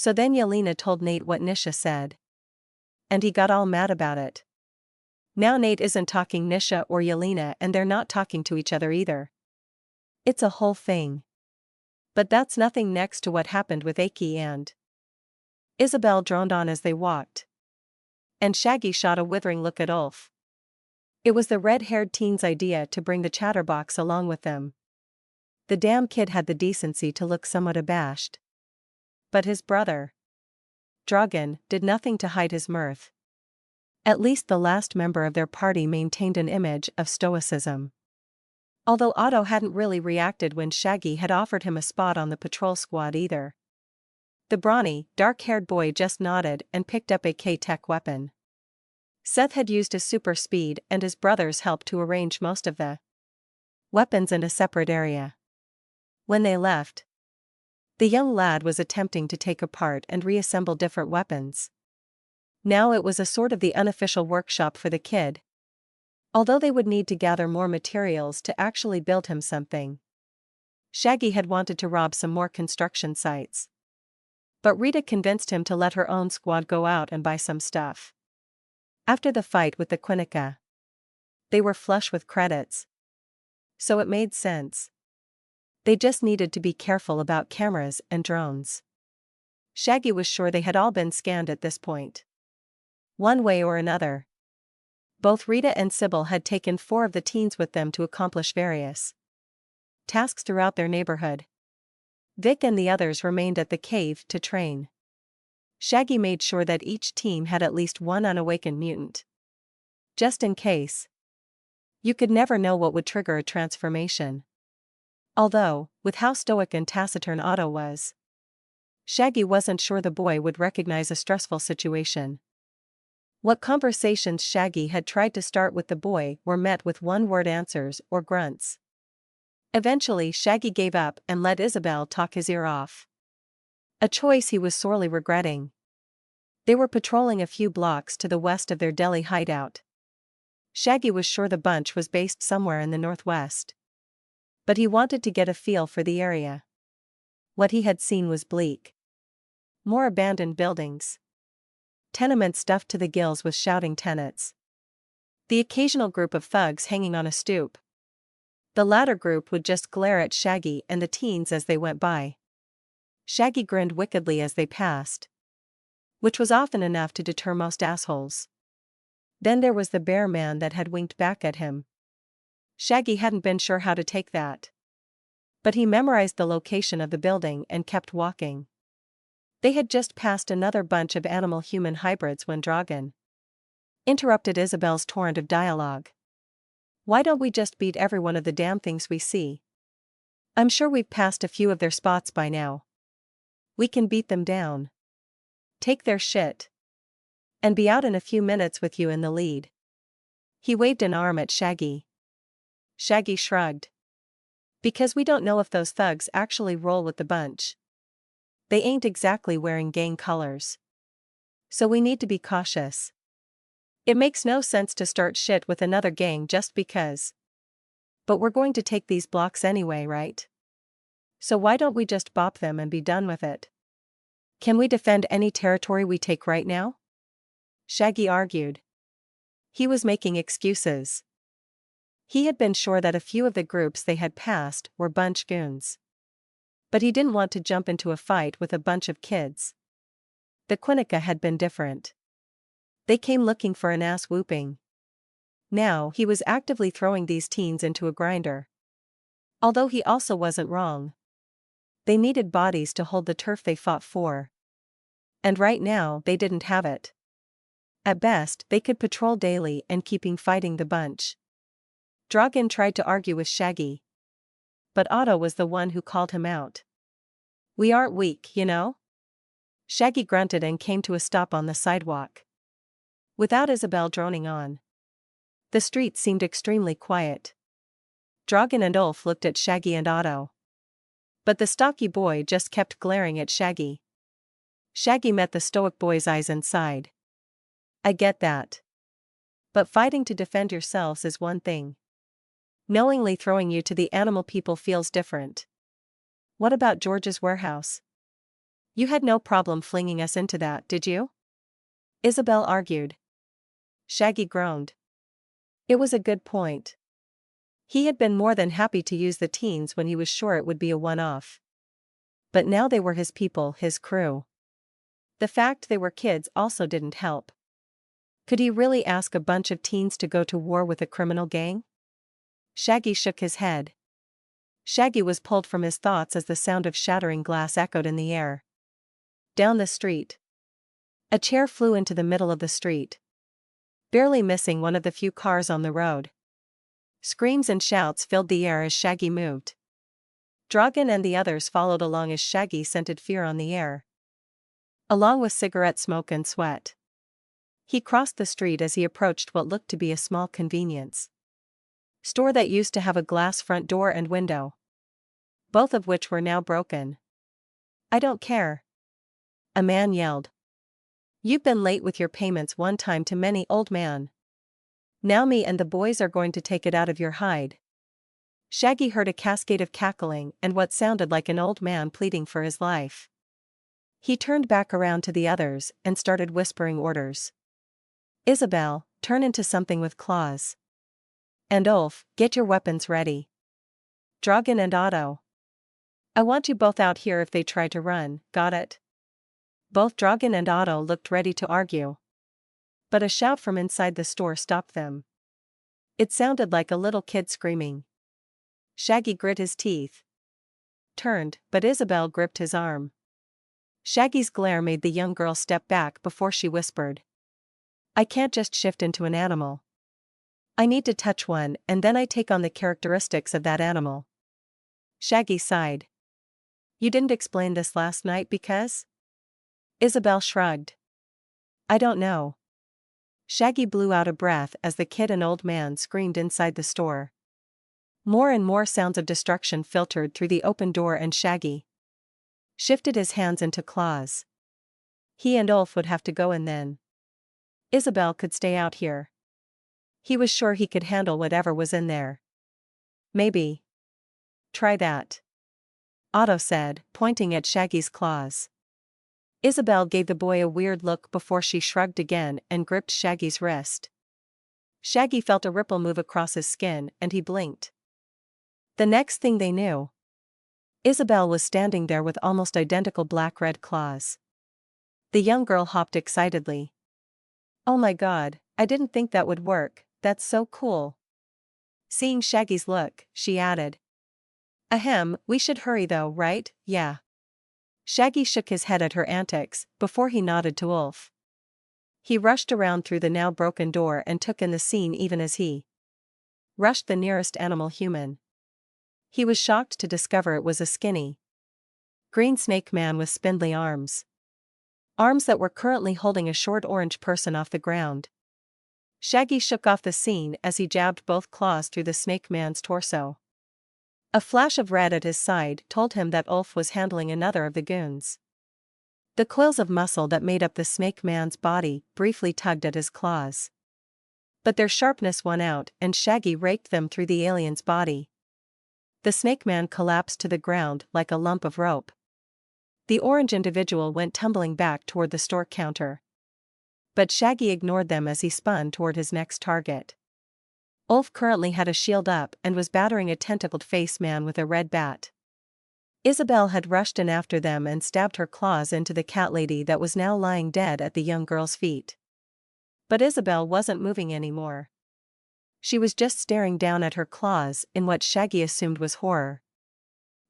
So then Yelena told Nate what Nisha said. And he got all mad about it. Now Nate isn't talking Nisha or Yelena, and they're not talking to each other either. It's a whole thing. But that's nothing next to what happened with Aki and Isabel. Droned on as they walked. And Shaggy shot a withering look at Ulf. It was the red-haired teen's idea to bring the chatterbox along with them. The damn kid had the decency to look somewhat abashed. But his brother, Dragan, did nothing to hide his mirth. At least the last member of their party maintained an image of stoicism. Although Otto hadn't really reacted when Shaggy had offered him a spot on the patrol squad either. The brawny, dark-haired boy just nodded and picked up a K-Tech weapon. Seth had used his super speed and his brothers helped to arrange most of the weapons in a separate area. When they left, the young lad was attempting to take apart and reassemble different weapons. Now it was a sort of the unofficial workshop for the kid. Although they would need to gather more materials to actually build him something. Shaggy had wanted to rob some more construction sites. But Rita convinced him to let her own squad go out and buy some stuff. After the fight with the Quinnica, they were flush with credits. So it made sense. They just needed to be careful about cameras and drones. Shaggy was sure they had all been scanned at this point. One way or another. Both Rita and Sybil had taken 4 of the teens with them to accomplish various tasks throughout their neighborhood. Vic and the others remained at the cave to train. Shaggy made sure that each team had at least one unawakened mutant. Just in case. You could never know what would trigger a transformation. Although, with how stoic and taciturn Otto was, Shaggy wasn't sure the boy would recognize a stressful situation. What conversations Shaggy had tried to start with the boy were met with one-word answers or grunts. Eventually Shaggy gave up and let Isabel talk his ear off. A choice he was sorely regretting. They were patrolling a few blocks to the west of their Delhi hideout. Shaggy was sure the bunch was based somewhere in the northwest. But he wanted to get a feel for the area. What he had seen was bleak. More abandoned buildings. Tenements stuffed to the gills with shouting tenants. The occasional group of thugs hanging on a stoop. The latter group would just glare at Shaggy and the teens as they went by. Shaggy grinned wickedly as they passed. Which was often enough to deter most assholes. Then there was the bear man that had winked back at him. Shaggy hadn't been sure how to take that. But he memorized the location of the building and kept walking. They had just passed another bunch of animal-human hybrids when Dragan interrupted Isabel's torrent of dialogue. Why don't we just beat every one of the damn things we see? I'm sure we've passed a few of their spots by now. We can beat them down. Take their shit. And be out in a few minutes with you in the lead. He waved an arm at Shaggy. Shaggy shrugged. Because we don't know if those thugs actually roll with the bunch. They ain't exactly wearing gang colors. So we need to be cautious. It makes no sense to start shit with another gang just because. But we're going to take these blocks anyway, right? So why don't we just bop them and be done with it? Can we defend any territory we take right now? Shaggy argued. He was making excuses. He had been sure that a few of the groups they had passed were bunch goons. But he didn't want to jump into a fight with a bunch of kids. The Quinnica had been different. They came looking for an ass whooping. Now he was actively throwing these teens into a grinder. Although he also wasn't wrong. They needed bodies to hold the turf they fought for. And right now they didn't have it. At best, they could patrol daily and keeping fighting the bunch. Dragan tried to argue with Shaggy. But Otto was the one who called him out. We aren't weak, you know? Shaggy grunted and came to a stop on the sidewalk. Without Isabel droning on. The street seemed extremely quiet. Dragan and Ulf looked at Shaggy and Otto. But the stocky boy just kept glaring at Shaggy. Shaggy met the stoic boy's eyes and sighed. I get that. But fighting to defend yourselves is one thing. Knowingly throwing you to the animal people feels different. What about George's warehouse? You had no problem flinging us into that, did you? Isabel argued. Shaggy groaned. It was a good point. He had been more than happy to use the teens when he was sure it would be a one-off. But now they were his people, his crew. The fact they were kids also didn't help. Could he really ask a bunch of teens to go to war with a criminal gang? Shaggy shook his head. Shaggy was pulled from his thoughts as the sound of shattering glass echoed in the air. Down the street. A chair flew into the middle of the street, barely missing one of the few cars on the road. Screams and shouts filled the air as Shaggy moved. Dragon and the others followed along as Shaggy scented fear on the air, along with cigarette smoke and sweat. He crossed the street as he approached what looked to be a small convenience store that used to have a glass front door and window, both of which were now broken. I don't care. A man yelled. You've been late with your payments one time too many, old man. Now me and the boys are going to take it out of your hide. Shaggy heard a cascade of cackling and what sounded like an old man pleading for his life. He turned back around to the others and started whispering orders. Isabel, turn into something with claws. And Ulf, get your weapons ready. Dragon and Otto. I want you both out here if they try to run, got it? Both Dragon and Otto looked ready to argue. But a shout from inside the store stopped them. It sounded like a little kid screaming. Shaggy grit his teeth. Turned, but Isabel gripped his arm. Shaggy's glare made the young girl step back before she whispered. I can't just shift into an animal. I need to touch one and then I take on the characteristics of that animal. Shaggy sighed. You didn't explain this last night because? Isabel shrugged. I don't know. Shaggy blew out a breath as the kid and old man screamed inside the store. More and more sounds of destruction filtered through the open door and Shaggy shifted his hands into claws. He and Ulf would have to go in then. Isabel could stay out here. He was sure he could handle whatever was in there. Maybe. Try that. Otto said, pointing at Shaggy's claws. Isabel gave the boy a weird look before she shrugged again and gripped Shaggy's wrist. Shaggy felt a ripple move across his skin and he blinked. The next thing they knew, Isabel was standing there with almost identical black-red claws. The young girl hopped excitedly. Oh my god, I didn't think that would work, that's so cool. Seeing Shaggy's look, she added. Ahem, we should hurry though, right? Yeah. Shaggy shook his head at her antics, before he nodded to Ulf. He rushed around through the now broken door and took in the scene even as he rushed the nearest animal human. He was shocked to discover it was a skinny green snake man with spindly arms. Arms that were currently holding a short orange person off the ground. Shaggy shook off the scene as he jabbed both claws through the snake man's torso. A flash of red at his side told him that Ulf was handling another of the goons. The coils of muscle that made up the snake man's body briefly tugged at his claws. But their sharpness won out and Shaggy raked them through the alien's body. The snake man collapsed to the ground like a lump of rope. The orange individual went tumbling back toward the store counter. But Shaggy ignored them as he spun toward his next target. Ulf currently had a shield up and was battering a tentacled face man with a red bat. Isabel had rushed in after them and stabbed her claws into the cat lady that was now lying dead at the young girl's feet. But Isabel wasn't moving anymore. She was just staring down at her claws in what Shaggy assumed was horror.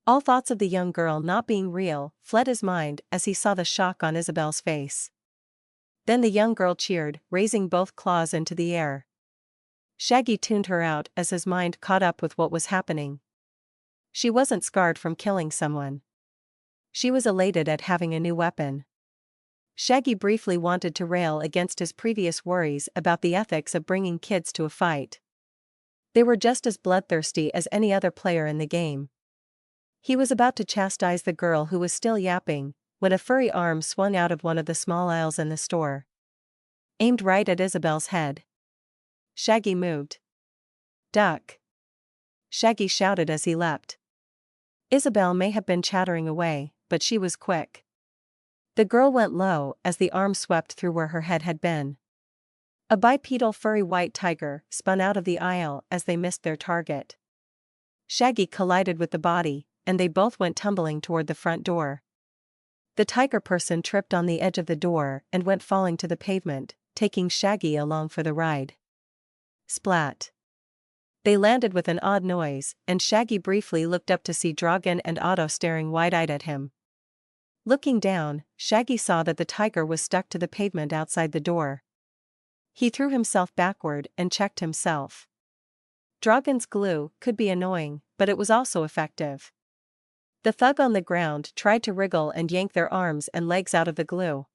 All thoughts of the young girl not being real fled his mind as he saw the shock on Isabel's face. Then the young girl cheered, raising both claws into the air. Shaggy tuned her out as his mind caught up with what was happening. She wasn't scarred from killing someone. She was elated at having a new weapon. Shaggy briefly wanted to rail against his previous worries about the ethics of bringing kids to a fight. They were just as bloodthirsty as any other player in the game. He was about to chastise the girl who was still yapping, when a furry arm swung out of one of the small aisles in the store, aimed right at Isabel's head. Shaggy moved. Duck! Shaggy shouted as he leapt. Isabel may have been chattering away, but she was quick. The girl went low as the arm swept through where her head had been. A bipedal furry white tiger spun out of the aisle as they missed their target. Shaggy collided with the body, and they both went tumbling toward the front door. The tiger person tripped on the edge of the door and went falling to the pavement, taking Shaggy along for the ride. Splat. They landed with an odd noise, and Shaggy briefly looked up to see Dragon and Otto staring wide-eyed at him. Looking down, Shaggy saw that the tiger was stuck to the pavement outside the door. He threw himself backward and checked himself. Dragon's glue could be annoying, but it was also effective. The thug on the ground tried to wriggle and yank their arms and legs out of the glue.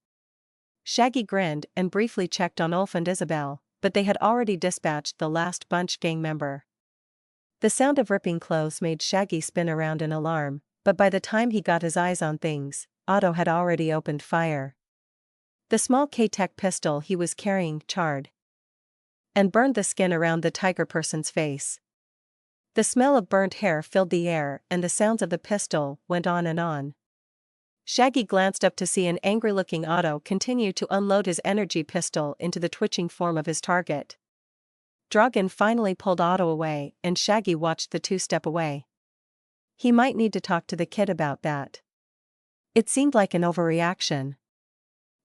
Shaggy grinned and briefly checked on Ulf and Isabel, but they had already dispatched the last bunch gang member. The sound of ripping clothes made Shaggy spin around in alarm, but by the time he got his eyes on things, Otto had already opened fire. The small K-Tech pistol he was carrying charred and burned the skin around the tiger person's face. The smell of burnt hair filled the air and the sounds of the pistol went on and on. Shaggy glanced up to see an angry-looking Otto continue to unload his energy pistol into the twitching form of his target. Dragon finally pulled Otto away and Shaggy watched the two step away. He might need to talk to the kid about that. It seemed like an overreaction.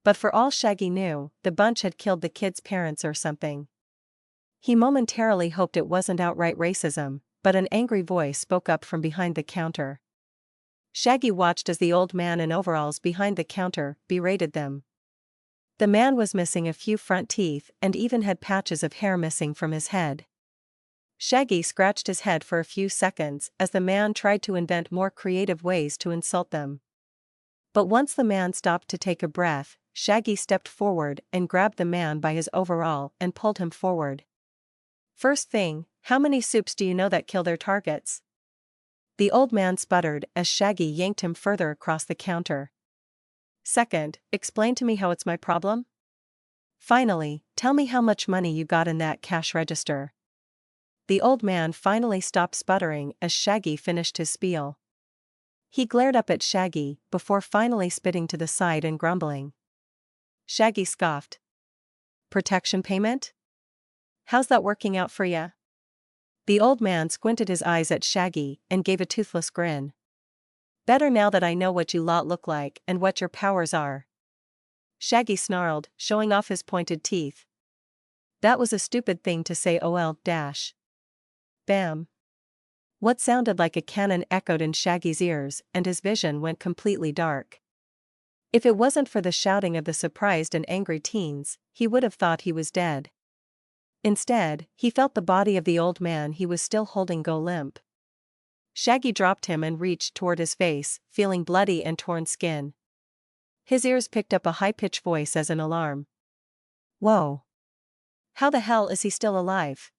But for all Shaggy knew, the bunch had killed the kid's parents or something. He momentarily hoped it wasn't outright racism, but an angry voice spoke up from behind the counter. Shaggy watched as the old man in overalls behind the counter berated them. The man was missing a few front teeth and even had patches of hair missing from his head. Shaggy scratched his head for a few seconds as the man tried to invent more creative ways to insult them. But once the man stopped to take a breath, Shaggy stepped forward and grabbed the man by his overall and pulled him forward. First thing, how many soups do you know that kill their targets? The old man sputtered as Shaggy yanked him further across the counter. Second, explain to me how it's my problem? Finally, tell me how much money you got in that cash register. The old man finally stopped sputtering as Shaggy finished his spiel. He glared up at Shaggy before finally spitting to the side and grumbling. Shaggy scoffed. Protection payment? How's that working out for ya? The old man squinted his eyes at Shaggy and gave a toothless grin. Better now that I know what you lot look like and what your powers are. Shaggy snarled, showing off his pointed teeth. That was a stupid thing to say. Dash. Bam. What sounded like a cannon echoed in Shaggy's ears and his vision went completely dark. If it wasn't for the shouting of the surprised and angry teens, he would have thought he was dead. Instead, he felt the body of the old man he was still holding go limp. Shaggy dropped him and reached toward his face, feeling bloody and torn skin. His ears picked up a high-pitched voice as an alarm. Whoa. How the hell is he still alive?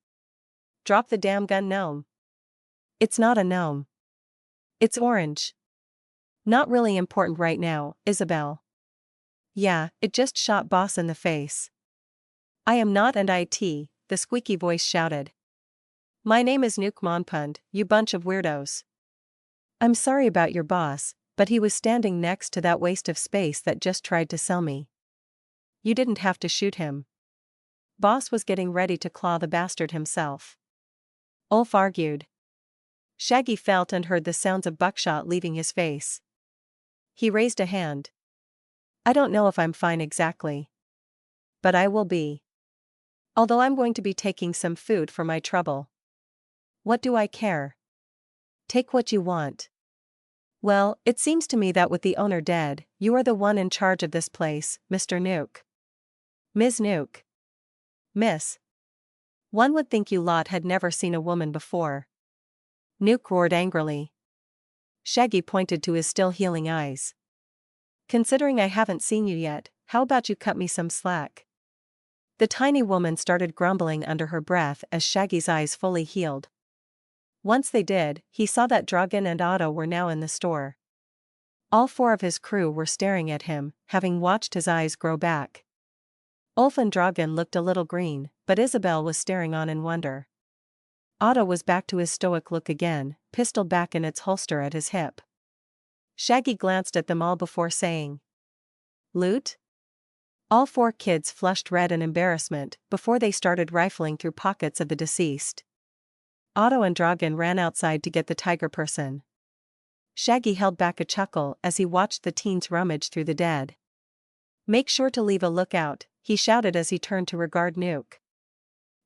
Drop the damn gun, gnome. It's not a gnome. It's orange. Not really important right now, Isabel. Yeah, it just shot boss in the face. I am not an IT, the squeaky voice shouted. My name is Nuke Monpund, you bunch of weirdos. I'm sorry about your boss, but he was standing next to that waste of space that just tried to sell me. You didn't have to shoot him. Boss was getting ready to claw the bastard himself. Ulf argued. Shaggy felt and heard the sounds of buckshot leaving his face. He raised a hand. I don't know if I'm fine exactly. But I will be. Although I'm going to be taking some food for my trouble. What do I care? Take what you want. Well, it seems to me that with the owner dead, you are the one in charge of this place, Mr. Nuke. Ms. Nuke. Miss. One would think you lot had never seen a woman before. Nuke roared angrily. Shaggy pointed to his still healing eyes. Considering I haven't seen you yet, how about you cut me some slack? The tiny woman started grumbling under her breath as Shaggy's eyes fully healed. Once they did, he saw that Dragon and Otto were now in the store. All four of his crew were staring at him, having watched his eyes grow back. Ulf and Dragon looked a little green, but Isabel was staring on in wonder. Otto was back to his stoic look again, pistol back in its holster at his hip. Shaggy glanced at them all before saying, Loot? All four kids flushed red in embarrassment before they started rifling through pockets of the deceased. Otto and Dragan ran outside to get the tiger person. Shaggy held back a chuckle as he watched the teens rummage through the dead. "Make sure to leave a lookout," he shouted as he turned to regard Nuke.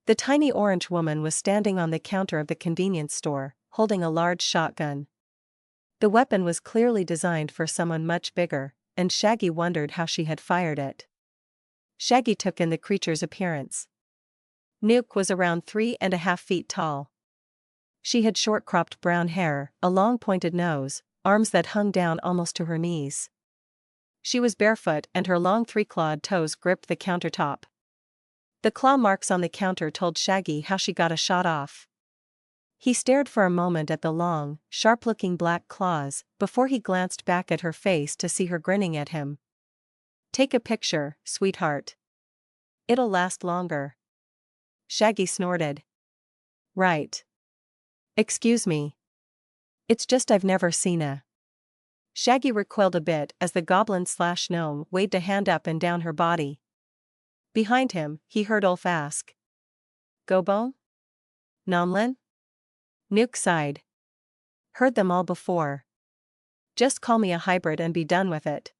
The tiny orange woman was standing on the counter of the convenience store, holding a large shotgun. The weapon was clearly designed for someone much bigger, and Shaggy wondered how she had fired it. Shaggy took in the creature's appearance. Nuke was around 3.5 feet tall. She had short-cropped brown hair, a long pointed nose, arms that hung down almost to her knees. She was barefoot and her long three-clawed toes gripped the countertop. The claw marks on the counter told Shaggy how she got a shot off. He stared for a moment at the long, sharp-looking black claws, before he glanced back at her face to see her grinning at him. "Take a picture, sweetheart. It'll last longer." Shaggy snorted. "Right. Excuse me. It's just I've never seen a..." Shaggy recoiled a bit as the goblin/gnome waved a hand up and down her body. Behind him, he heard Ulf ask. "Gobone? Nomlin?" Nuke sighed. "Heard them all before. Just call me a hybrid and be done with it.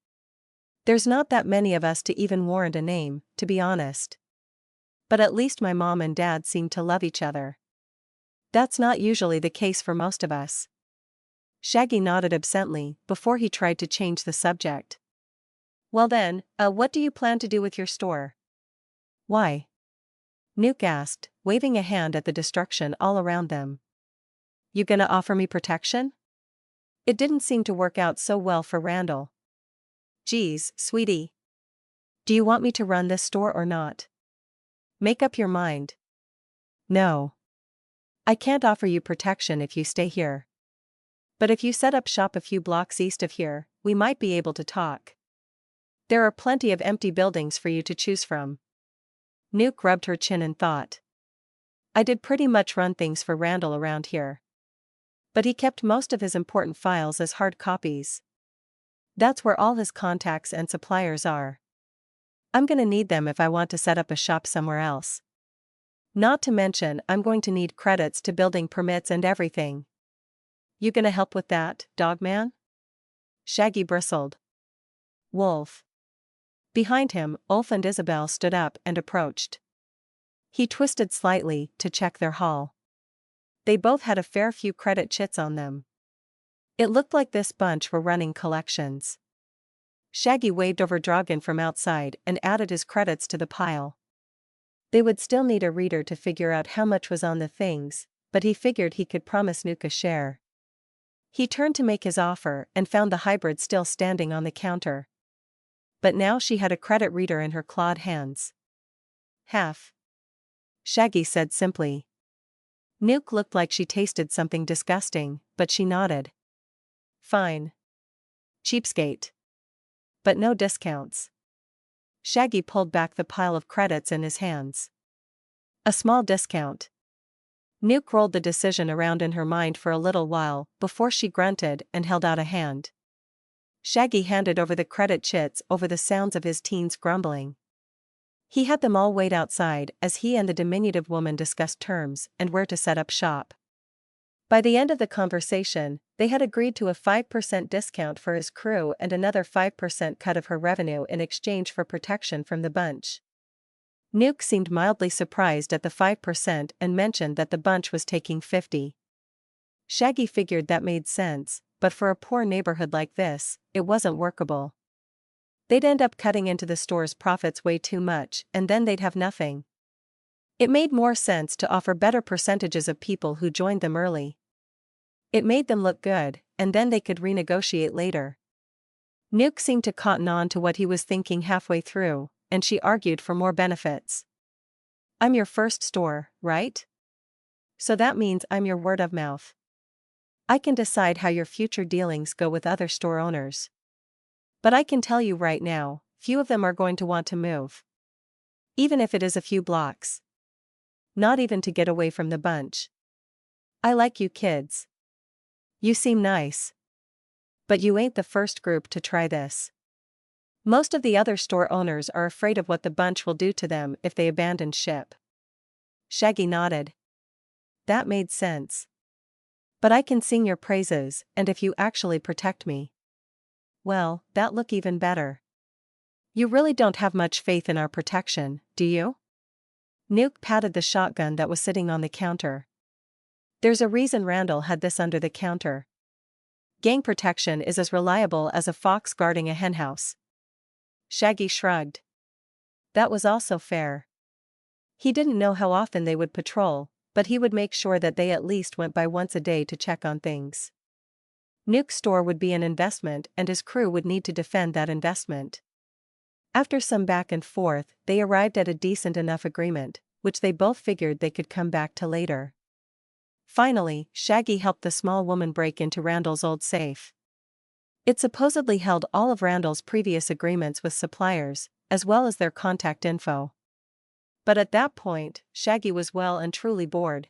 There's not that many of us to even warrant a name, to be honest. But at least my mom and dad seem to love each other. That's not usually the case for most of us." Shaggy nodded absently before he tried to change the subject. "Well then, what do you plan to do with your store?" "Why?" Nuke asked, waving a hand at the destruction all around them. "You gonna offer me protection?" It didn't seem to work out so well for Randall. "Geez, sweetie. Do you want me to run this store or not? Make up your mind." "No. I can't offer you protection if you stay here. But if you set up shop a few blocks east of here, we might be able to talk. There are plenty of empty buildings for you to choose from." Nuke rubbed her chin in thought. "I did pretty much run things for Randall around here. But he kept most of his important files as hard copies. That's where all his contacts and suppliers are. I'm gonna need them if I want to set up a shop somewhere else. Not to mention I'm going to need credits to building permits and everything. You gonna help with that, Dogman?" Shaggy bristled. "Wolf." Behind him, Ulf and Isabel stood up and approached. He twisted slightly to check their haul. They both had a fair few credit chits on them. It looked like this bunch were running collections. Shaggy waved over Dragan from outside and added his credits to the pile. They would still need a reader to figure out how much was on the things, but he figured he could promise Nuke a share. He turned to make his offer and found the hybrid still standing on the counter. But now she had a credit reader in her clawed hands. "Half," Shaggy said simply. Nuke looked like she tasted something disgusting, but she nodded. "Fine. Cheapskate. But no discounts." Shaggy pulled back the pile of credits in his hands. "A small discount." Nuke rolled the decision around in her mind for a little while before she grunted and held out a hand. Shaggy handed over the credit chits over the sounds of his teens grumbling. He had them all wait outside as he and the diminutive woman discussed terms and where to set up shop. By the end of the conversation, they had agreed to a 5% discount for his crew and another 5% cut of her revenue in exchange for protection from the bunch. Nuke seemed mildly surprised at the 5% and mentioned that the bunch was taking 50. Shaggy figured that made sense, but for a poor neighborhood like this, it wasn't workable. They'd end up cutting into the store's profits way too much, and then they'd have nothing. It made more sense to offer better percentages of people who joined them early. It made them look good, and then they could renegotiate later. Nuke seemed to cotton on to what he was thinking halfway through, and she argued for more benefits. "I'm your first store, right? So that means I'm your word of mouth. I can decide how your future dealings go with other store owners. But I can tell you right now, few of them are going to want to move. Even if it is a few blocks. Not even to get away from the bunch. I like you kids. You seem nice. But you ain't the first group to try this." Most of the other store owners are afraid of what the bunch will do to them if they abandon ship. Shaggy nodded. That made sense. But I can sing your praises, and if you actually protect me, well, that look even better. You really don't have much faith in our protection, do you? Nuke patted the shotgun that was sitting on the counter. There's a reason Randall had this under the counter. Gang protection is as reliable as a fox guarding a henhouse. Shaggy shrugged. That was also fair. He didn't know how often they would patrol, but he would make sure that they at least went by once a day to check on things. Nuke's store would be an investment and his crew would need to defend that investment. After some back and forth, they arrived at a decent enough agreement, which they both figured they could come back to later. Finally, Shaggy helped the small woman break into Randall's old safe. It supposedly held all of Randall's previous agreements with suppliers, as well as their contact info. But at that point, Shaggy was well and truly bored.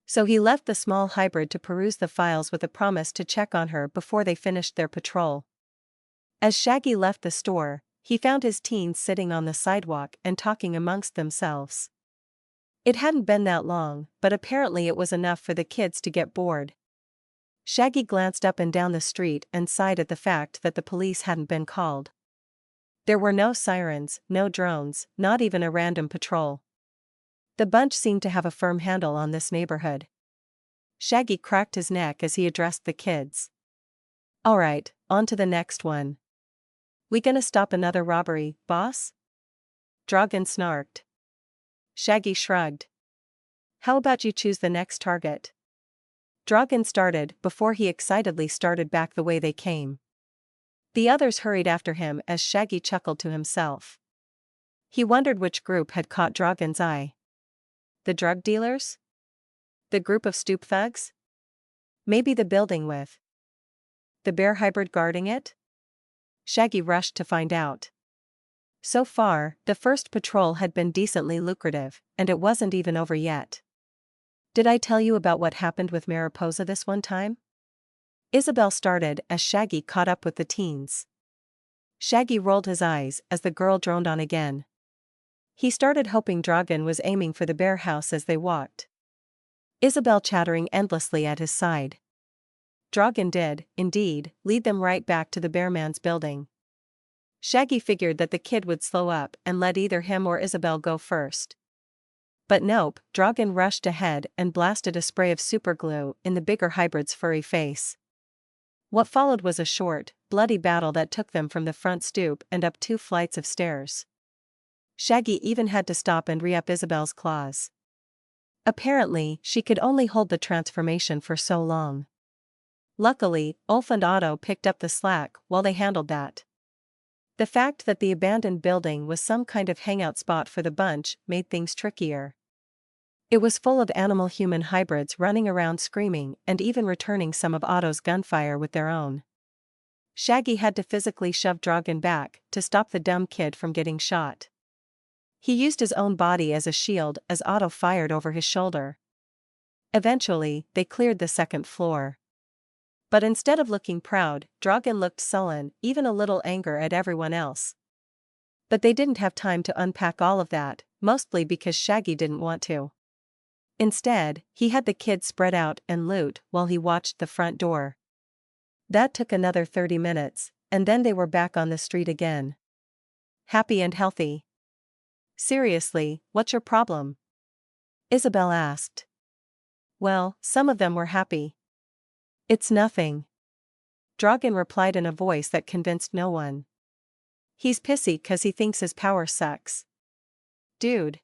So he left the small hybrid to peruse the files with a promise to check on her before they finished their patrol. As Shaggy left the store, he found his teens sitting on the sidewalk and talking amongst themselves. It hadn't been that long, but apparently it was enough for the kids to get bored. Shaggy glanced up and down the street and sighed at the fact that the police hadn't been called. There were no sirens, no drones, not even a random patrol. The bunch seemed to have a firm handle on this neighborhood. Shaggy cracked his neck as he addressed the kids. Alright, on to the next one. We gonna stop another robbery, boss? Dragon snarked. Shaggy shrugged. How about you choose the next target? Dragon started before he excitedly started back the way they came. The others hurried after him as Shaggy chuckled to himself. He wondered which group had caught Dragon's eye. The drug dealers? The group of stoop thugs? Maybe the building with the bear hybrid guarding it? Shaggy rushed to find out. So far, the first patrol had been decently lucrative, and it wasn't even over yet. Did I tell you about what happened with Mariposa this one time? Isabel started as Shaggy caught up with the teens. Shaggy rolled his eyes as the girl droned on again. He started hoping Dragon was aiming for the bear house as they walked. Isabel chattering endlessly at his side. Dragon did, indeed, lead them right back to the bear man's building. Shaggy figured that the kid would slow up and let either him or Isabel go first. But nope, Dragon rushed ahead and blasted a spray of superglue in the bigger hybrid's furry face. What followed was a short, bloody battle that took them from the front stoop and up 2 flights of stairs. Shaggy even had to stop and re-up Isabel's claws. Apparently, she could only hold the transformation for so long. Luckily, Ulf and Otto picked up the slack while they handled that. The fact that the abandoned building was some kind of hangout spot for the bunch made things trickier. It was full of animal-human hybrids running around screaming and even returning some of Otto's gunfire with their own. Shaggy had to physically shove Dragon back to stop the dumb kid from getting shot. He used his own body as a shield as Otto fired over his shoulder. Eventually, they cleared the second floor. But instead of looking proud, Dragon looked sullen, even a little anger at everyone else. But they didn't have time to unpack all of that, mostly because Shaggy didn't want to. Instead, he had the kids spread out and loot while he watched the front door. That took another 30 minutes, and then they were back on the street again. Happy and healthy. Seriously, what's your problem? Isabel asked. Well, some of them were happy. It's nothing. Dragon replied in a voice that convinced no one. He's pissy 'cause he thinks his power sucks. Dude.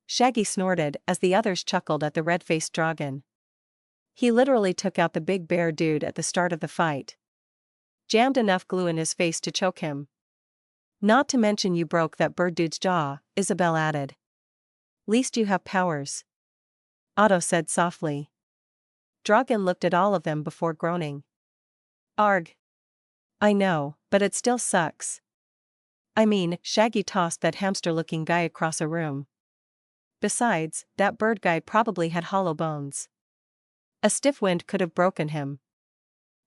Shaggy snorted as the others chuckled at the red-faced Dragon. He literally took out the big bear dude at the start of the fight. Jammed enough glue in his face to choke him. Not to mention you broke that bird dude's jaw, Isabel added. Least you have powers. Otto said softly. Dragon looked at all of them before groaning. Arg. I know, but it still sucks. I mean, Shaggy tossed that hamster-looking guy across a room. Besides, that bird guy probably had hollow bones. A stiff wind could have broken him.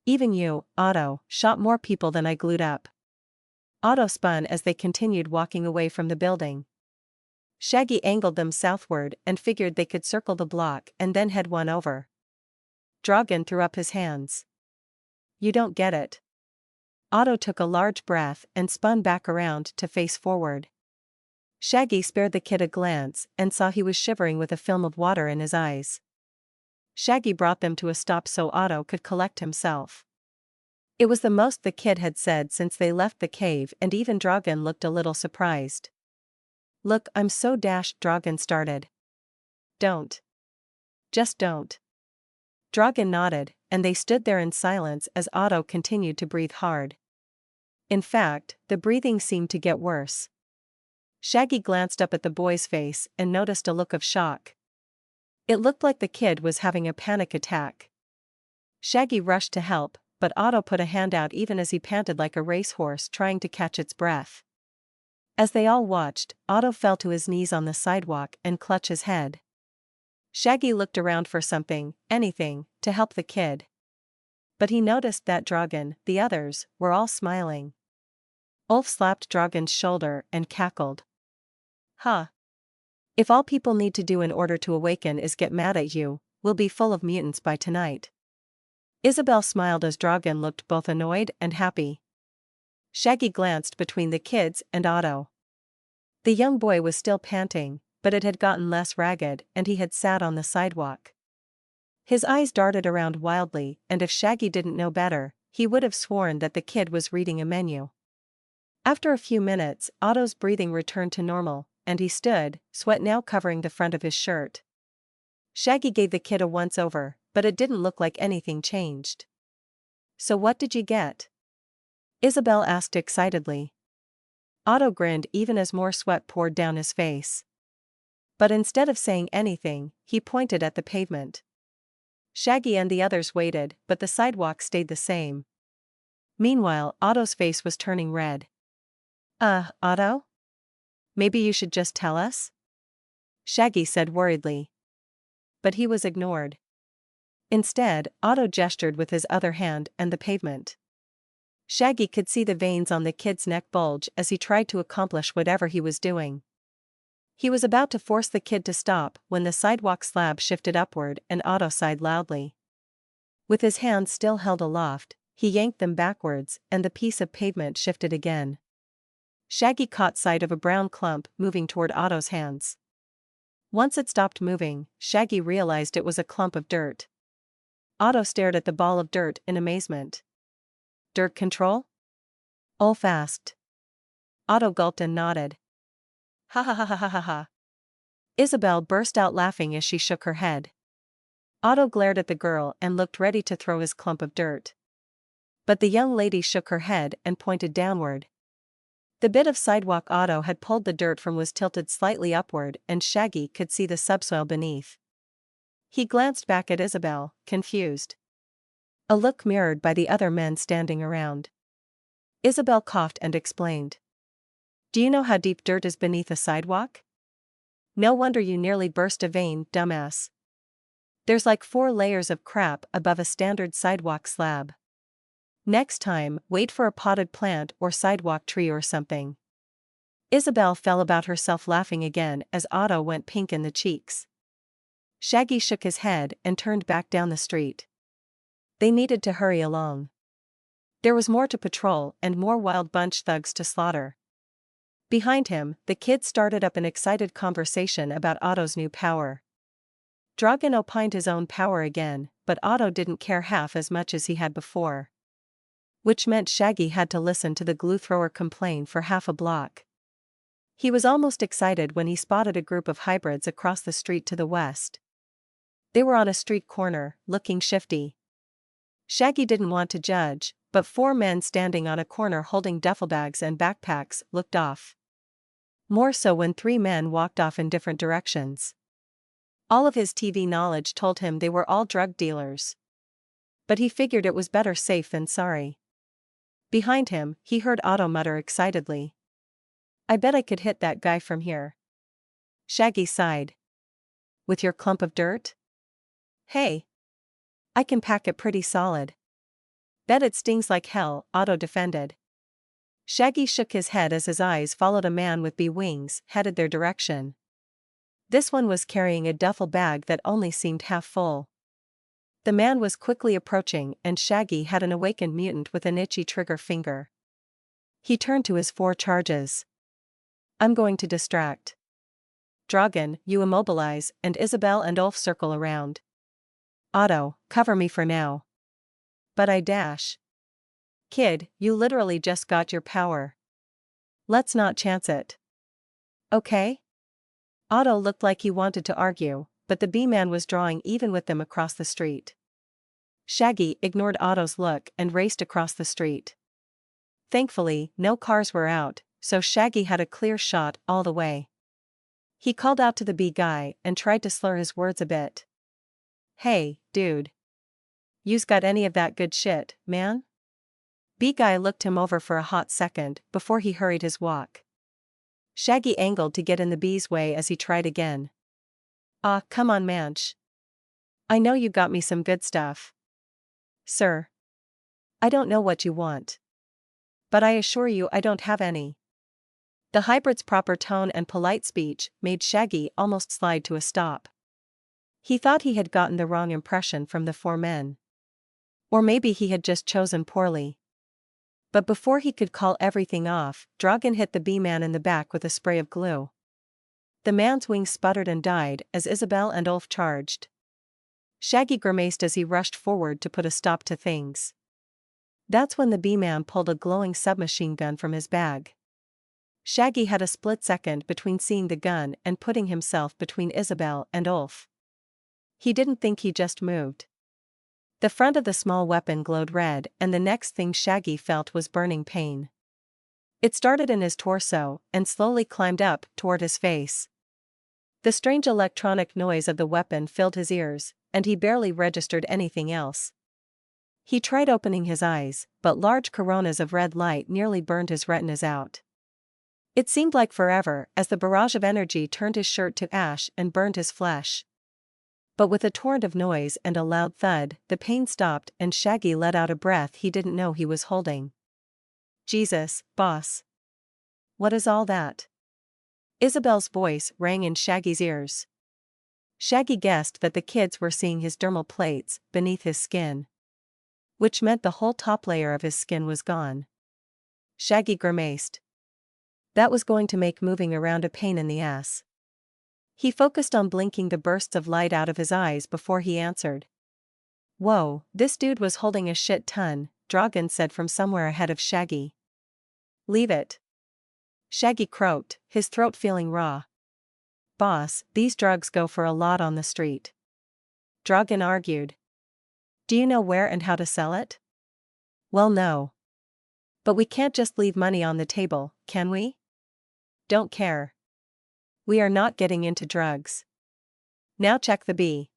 Even you, Otto, shot more people than I glued up. Otto spun as they continued walking away from the building. Shaggy angled them southward and figured they could circle the block and then head one over. Dragon threw up his hands. You don't get it. Otto took a large breath and spun back around to face forward. Shaggy spared the kid a glance and saw he was shivering with a film of water in his eyes. Shaggy brought them to a stop so Otto could collect himself. It was the most the kid had said since they left the cave, and even Dragon looked a little surprised. Look, I'm so dashed, Dragon started. Don't. Just don't. Dragon nodded, and they stood there in silence as Otto continued to breathe hard. In fact, the breathing seemed to get worse. Shaggy glanced up at the boy's face and noticed a look of shock. It looked like the kid was having a panic attack. Shaggy rushed to help, but Otto put a hand out even as he panted like a racehorse trying to catch its breath. As they all watched, Otto fell to his knees on the sidewalk and clutched his head. Shaggy looked around for something, anything, to help the kid. But he noticed that Dragon, the others, were all smiling. Ulf slapped Dragon's shoulder and cackled. Huh. If all people need to do in order to awaken is get mad at you, we'll be full of mutants by tonight. Isabel smiled as Dragon looked both annoyed and happy. Shaggy glanced between the kids and Otto. The young boy was still panting, but it had gotten less ragged and he had sat on the sidewalk. His eyes darted around wildly, and if Shaggy didn't know better, he would have sworn that the kid was reading a menu. After a few minutes, Otto's breathing returned to normal, and he stood, sweat now covering the front of his shirt. Shaggy gave the kid a once-over, but it didn't look like anything changed. So what did you get? Isabel asked excitedly. Otto grinned even as more sweat poured down his face. But instead of saying anything, he pointed at the pavement. Shaggy and the others waited, but the sidewalk stayed the same. Meanwhile, Otto's face was turning red. Otto? Maybe you should just tell us? Shaggy said worriedly. But he was ignored. Instead, Otto gestured with his other hand and the pavement. Shaggy could see the veins on the kid's neck bulge as he tried to accomplish whatever he was doing. He was about to force the kid to stop when the sidewalk slab shifted upward and Otto sighed loudly. With his hands still held aloft, he yanked them backwards and the piece of pavement shifted again. Shaggy caught sight of a brown clump moving toward Otto's hands. Once it stopped moving, Shaggy realized it was a clump of dirt. Otto stared at the ball of dirt in amazement. Dirt control? Ulf asked. Otto gulped and nodded. Ha ha ha ha ha ha ha. Isabel burst out laughing as she shook her head. Otto glared at the girl and looked ready to throw his clump of dirt. But the young lady shook her head and pointed downward. The bit of sidewalk Otto had pulled the dirt from was tilted slightly upward and Shaggy could see the subsoil beneath. He glanced back at Isabel, confused. A look mirrored by the other men standing around. Isabel coughed and explained. Do you know how deep dirt is beneath a sidewalk? No wonder you nearly burst a vein, dumbass. There's like 4 layers of crap above a standard sidewalk slab. Next time, wait for a potted plant or sidewalk tree or something. Isabel fell about herself laughing again as Otto went pink in the cheeks. Shaggy shook his head and turned back down the street. They needed to hurry along. There was more to patrol and more wild bunch thugs to slaughter. Behind him, the kid started up an excited conversation about Otto's new power. Dragon opined his own power again, but Otto didn't care half as much as he had before. Which meant Shaggy had to listen to the glue thrower complain for half a block. He was almost excited when he spotted a group of hybrids across the street to the west. They were on a street corner, looking shifty. Shaggy didn't want to judge, but 4 men standing on a corner holding duffel bags and backpacks looked off. More so when 3 men walked off in different directions. All of his TV knowledge told him they were all drug dealers. But he figured it was better safe than sorry. Behind him, he heard Otto mutter excitedly. I bet I could hit that guy from here. Shaggy sighed. With your clump of dirt? Hey. I can pack it pretty solid. Bet it stings like hell, Otto defended. Shaggy shook his head as his eyes followed a man with bee wings headed their direction. This one was carrying a duffel bag that only seemed half full. The man was quickly approaching and Shaggy had an awakened mutant with an itchy trigger finger. He turned to his 4 charges. I'm going to distract. Dragon, you immobilize, and Isabel and Ulf circle around. Otto, cover me for now. But I dash. Kid, you literally just got your power. Let's not chance it. Okay? Otto looked like he wanted to argue, but the bee-man was drawing even with them across the street. Shaggy ignored Otto's look and raced across the street. Thankfully, no cars were out, so Shaggy had a clear shot all the way. He called out to the bee guy and tried to slur his words a bit. Hey, dude. You's got any of that good shit, man? Bee guy looked him over for a hot second before he hurried his walk. Shaggy angled to get in the bee's way as he tried again. Ah, come on, manch. I know you got me some good stuff. Sir. I don't know what you want. But I assure you I don't have any. The hybrid's proper tone and polite speech made Shaggy almost slide to a stop. He thought he had gotten the wrong impression from the 4 men. Or maybe he had just chosen poorly. But before he could call everything off, Dragon hit the bee-man in the back with a spray of glue. The man's wings sputtered and died as Isabel and Ulf charged. Shaggy grimaced as he rushed forward to put a stop to things. That's when the bee-man pulled a glowing submachine gun from his bag. Shaggy had a split second between seeing the gun and putting himself between Isabel and Ulf. He didn't think he just moved. The front of the small weapon glowed red and the next thing Shaggy felt was burning pain. It started in his torso and slowly climbed up toward his face. The strange electronic noise of the weapon filled his ears, and he barely registered anything else. He tried opening his eyes, but large coronas of red light nearly burned his retinas out. It seemed like forever as the barrage of energy turned his shirt to ash and burned his flesh. But with a torrent of noise and a loud thud, the pain stopped and Shaggy let out a breath he didn't know he was holding. Jesus, boss. What is all that? Isabel's voice rang in Shaggy's ears. Shaggy guessed that the kids were seeing his dermal plates beneath his skin. Which meant the whole top layer of his skin was gone. Shaggy grimaced. That was going to make moving around a pain in the ass. He focused on blinking the bursts of light out of his eyes before he answered. Whoa, this dude was holding a shit ton, Dragon said from somewhere ahead of Shaggy. Leave it. Shaggy croaked, his throat feeling raw. Boss, these drugs go for a lot on the street. Dragon argued. Do you know where and how to sell it? Well, no. But we can't just leave money on the table, can we? Don't care. We are not getting into drugs. Now check the bee.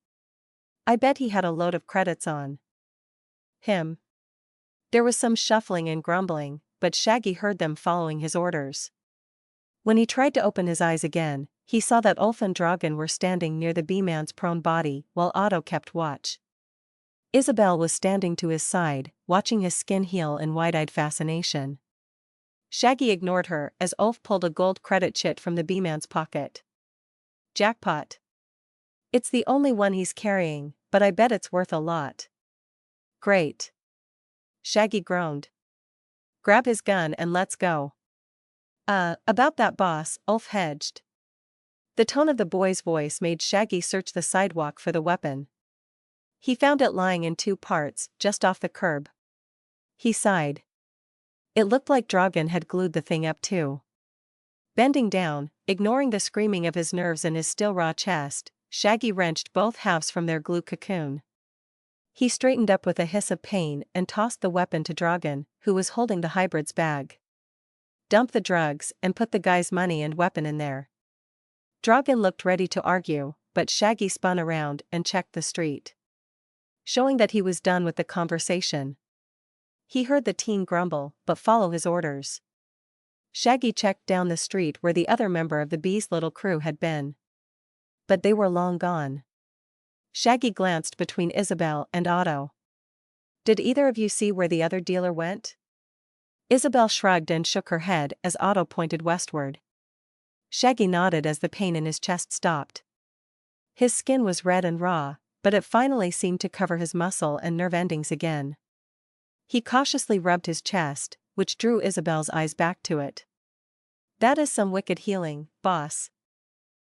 I bet he had a load of credits on him. There was some shuffling and grumbling, but Shaggy heard them following his orders. When he tried to open his eyes again, he saw that Ulf and Dragon were standing near the bee-man's prone body while Otto kept watch. Isabel was standing to his side, watching his skin heal in wide-eyed fascination. Shaggy ignored her as Ulf pulled a gold credit chit from the bee-man's pocket. Jackpot. It's the only one he's carrying, but I bet it's worth a lot. Great. Shaggy groaned. Grab his gun and let's go. About that, boss, Ulf hedged. The tone of the boy's voice made Shaggy search the sidewalk for the weapon. He found it lying in 2 parts, just off the curb. He sighed. It looked like Dragon had glued the thing up too. Bending down, ignoring the screaming of his nerves in his still raw chest, Shaggy wrenched both halves from their glue cocoon. He straightened up with a hiss of pain and tossed the weapon to Dragon, who was holding the hybrid's bag. Dump the drugs and put the guy's money and weapon in there. Dragon looked ready to argue, but Shaggy spun around and checked the street. Showing that he was done with the conversation. He heard the teen grumble, but follow his orders. Shaggy checked down the street where the other member of the bee's little crew had been. But they were long gone. Shaggy glanced between Isabel and Otto. Did either of you see where the other dealer went? Isabel shrugged and shook her head as Otto pointed westward. Shaggy nodded as the pain in his chest stopped. His skin was red and raw, but it finally seemed to cover his muscle and nerve endings again. He cautiously rubbed his chest, which drew Isabel's eyes back to it. "That is some wicked healing, boss."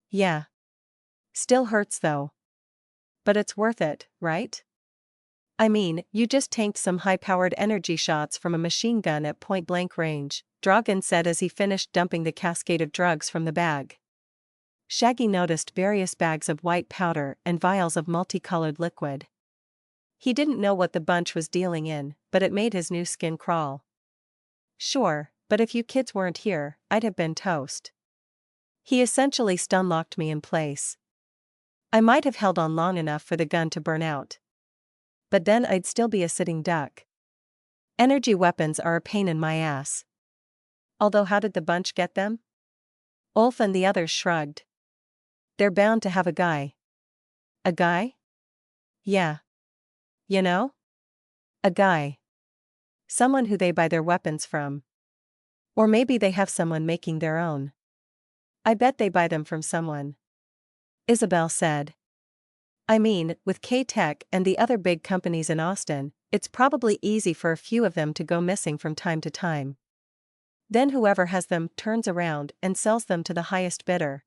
"Yeah. Still hurts though. But it's worth it, right? I mean, you just tanked some high-powered energy shots from a machine gun at point-blank range," Dragan said as he finished dumping the cascade of drugs from the bag. Shaggy noticed various bags of white powder and vials of multicolored liquid. He didn't know what the bunch was dealing in, but it made his new skin crawl. "Sure, but if you kids weren't here, I'd have been toast. He essentially stun-locked me in place. I might have held on long enough for the gun to burn out. But then I'd still be a sitting duck. Energy weapons are a pain in my ass." Although how did the bunch get them? Ulf and the others shrugged. "They're bound to have a guy." "A guy?" "Yeah. You know? A guy. Someone who they buy their weapons from. Or maybe they have someone making their own." "I bet they buy them from someone," Isabel said. "I mean, with K-Tech and the other big companies in Austin, it's probably easy for a few of them to go missing from time to time. Then whoever has them turns around and sells them to the highest bidder.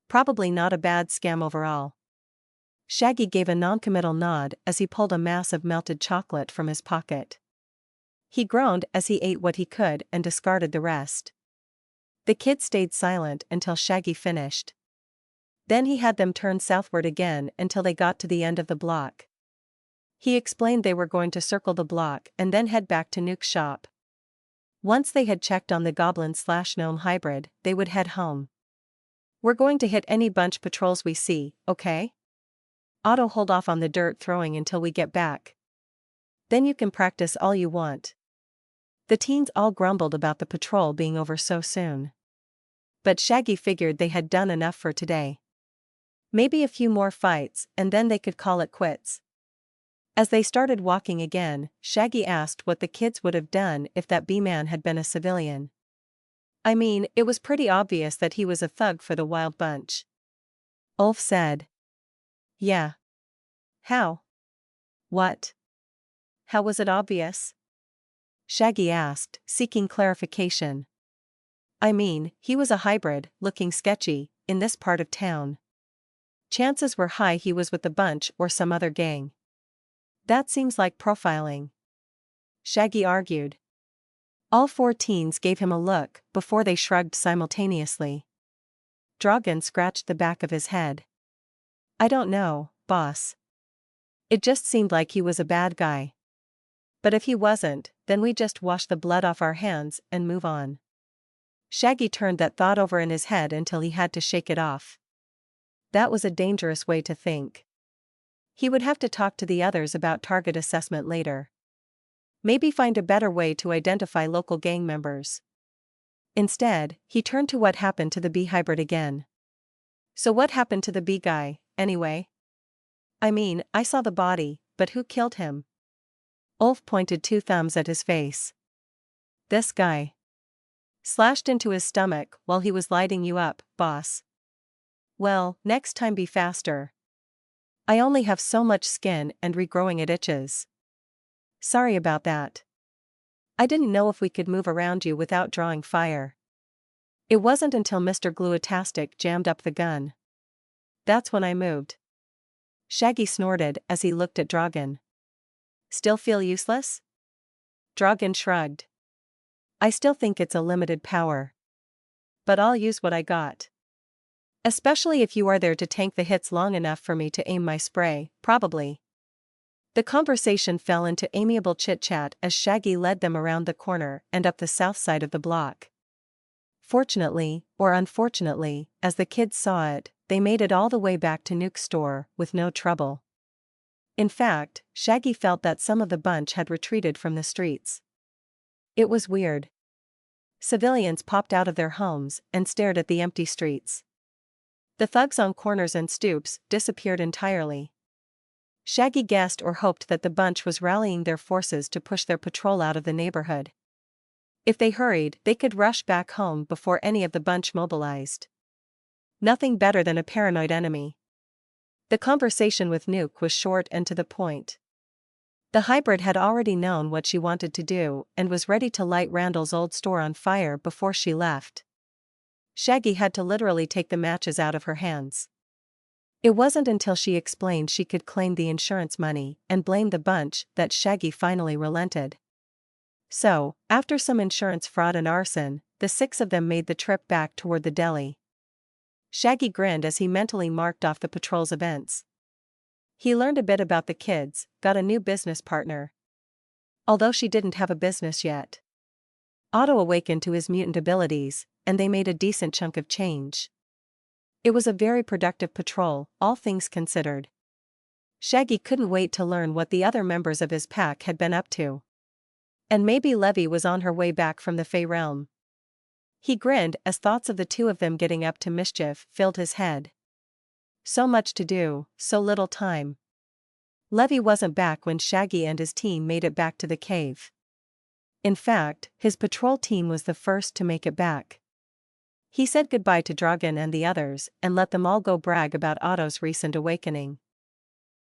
Probably not a bad scam overall." Shaggy gave a noncommittal nod as he pulled a mass of melted chocolate from his pocket. He groaned as he ate what he could and discarded the rest. The kid stayed silent until Shaggy finished. Then he had them turn southward again until they got to the end of the block. He explained they were going to circle the block and then head back to Nuke's shop. Once they had checked on the goblin/gnome hybrid, they would head home. "We're going to hit any bunch patrols we see, okay? Otto, hold off on the dirt throwing until we get back. Then you can practice all you want." The teens all grumbled about the patrol being over so soon. But Shaggy figured they had done enough for today. Maybe a few more fights, and then they could call it quits. As they started walking again, Shaggy asked what the kids would have done if that B-man had been a civilian. I mean, it was pretty obvious that he was a thug for the wild bunch. Ulf said. "Yeah. How? What? How was it obvious?" Shaggy asked, seeking clarification. "I mean, he was a hybrid, looking sketchy, in this part of town. Chances were high he was with the bunch or some other gang. That seems like profiling," Shaggy argued. All four teens gave him a look before they shrugged simultaneously. Dragan scratched the back of his head. "I don't know, boss. It just seemed like he was a bad guy. But if he wasn't, then we just wash the blood off our hands and move on." Shaggy turned that thought over in his head until he had to shake it off. That was a dangerous way to think. He would have to talk to the others about target assessment later. Maybe find a better way to identify local gang members. Instead, he turned to what happened to the bee hybrid again. "So what happened to the bee guy, anyway? I mean, I saw the body, but who killed him?" Ulf pointed two thumbs at his face. "This guy. Slashed into his stomach while he was lighting you up, boss. Well, next time be faster. I only have so much skin and regrowing it itches. Sorry about that. I didn't know if we could move around you without drawing fire. It wasn't until Mr. Gluotastic jammed up the gun. That's when I moved." Shaggy snorted as he looked at Dragan. "Still feel useless?" Dragan shrugged. "I still think it's a limited power. But I'll use what I got. Especially if you are there to tank the hits long enough for me to aim my spray, probably." The conversation fell into amiable chit-chat as Shaggy led them around the corner and up the south side of the block. Fortunately, or unfortunately, as the kids saw it, they made it all the way back to Nuke's store with no trouble. In fact, Shaggy felt that some of the bunch had retreated from the streets. It was weird. Civilians popped out of their homes and stared at the empty streets. The thugs on corners and stoops disappeared entirely. Shaggy guessed or hoped that the bunch was rallying their forces to push their patrol out of the neighborhood. If they hurried, they could rush back home before any of the bunch mobilized. Nothing better than a paranoid enemy. The conversation with Nuke was short and to the point. The hybrid had already known what she wanted to do and was ready to light Randall's old store on fire before she left. Shaggy had to literally take the matches out of her hands. It wasn't until she explained she could claim the insurance money and blame the bunch that Shaggy finally relented. So, after some insurance fraud and arson, the 6 of them made the trip back toward the deli. Shaggy grinned as he mentally marked off the patrol's events. He learned a bit about the kids, got a new business partner. Although she didn't have a business yet. Otto awakened to his mutant abilities, and they made a decent chunk of change. It was a very productive patrol, all things considered. Shaggy couldn't wait to learn what the other members of his pack had been up to. And maybe Levy was on her way back from the Fey realm. He grinned as thoughts of the 2 of them getting up to mischief filled his head. So much to do, so little time. Levy wasn't back when Shaggy and his team made it back to the cave. In fact, his patrol team was the first to make it back. He said goodbye to Dragan and the others and let them all go brag about Otto's recent awakening.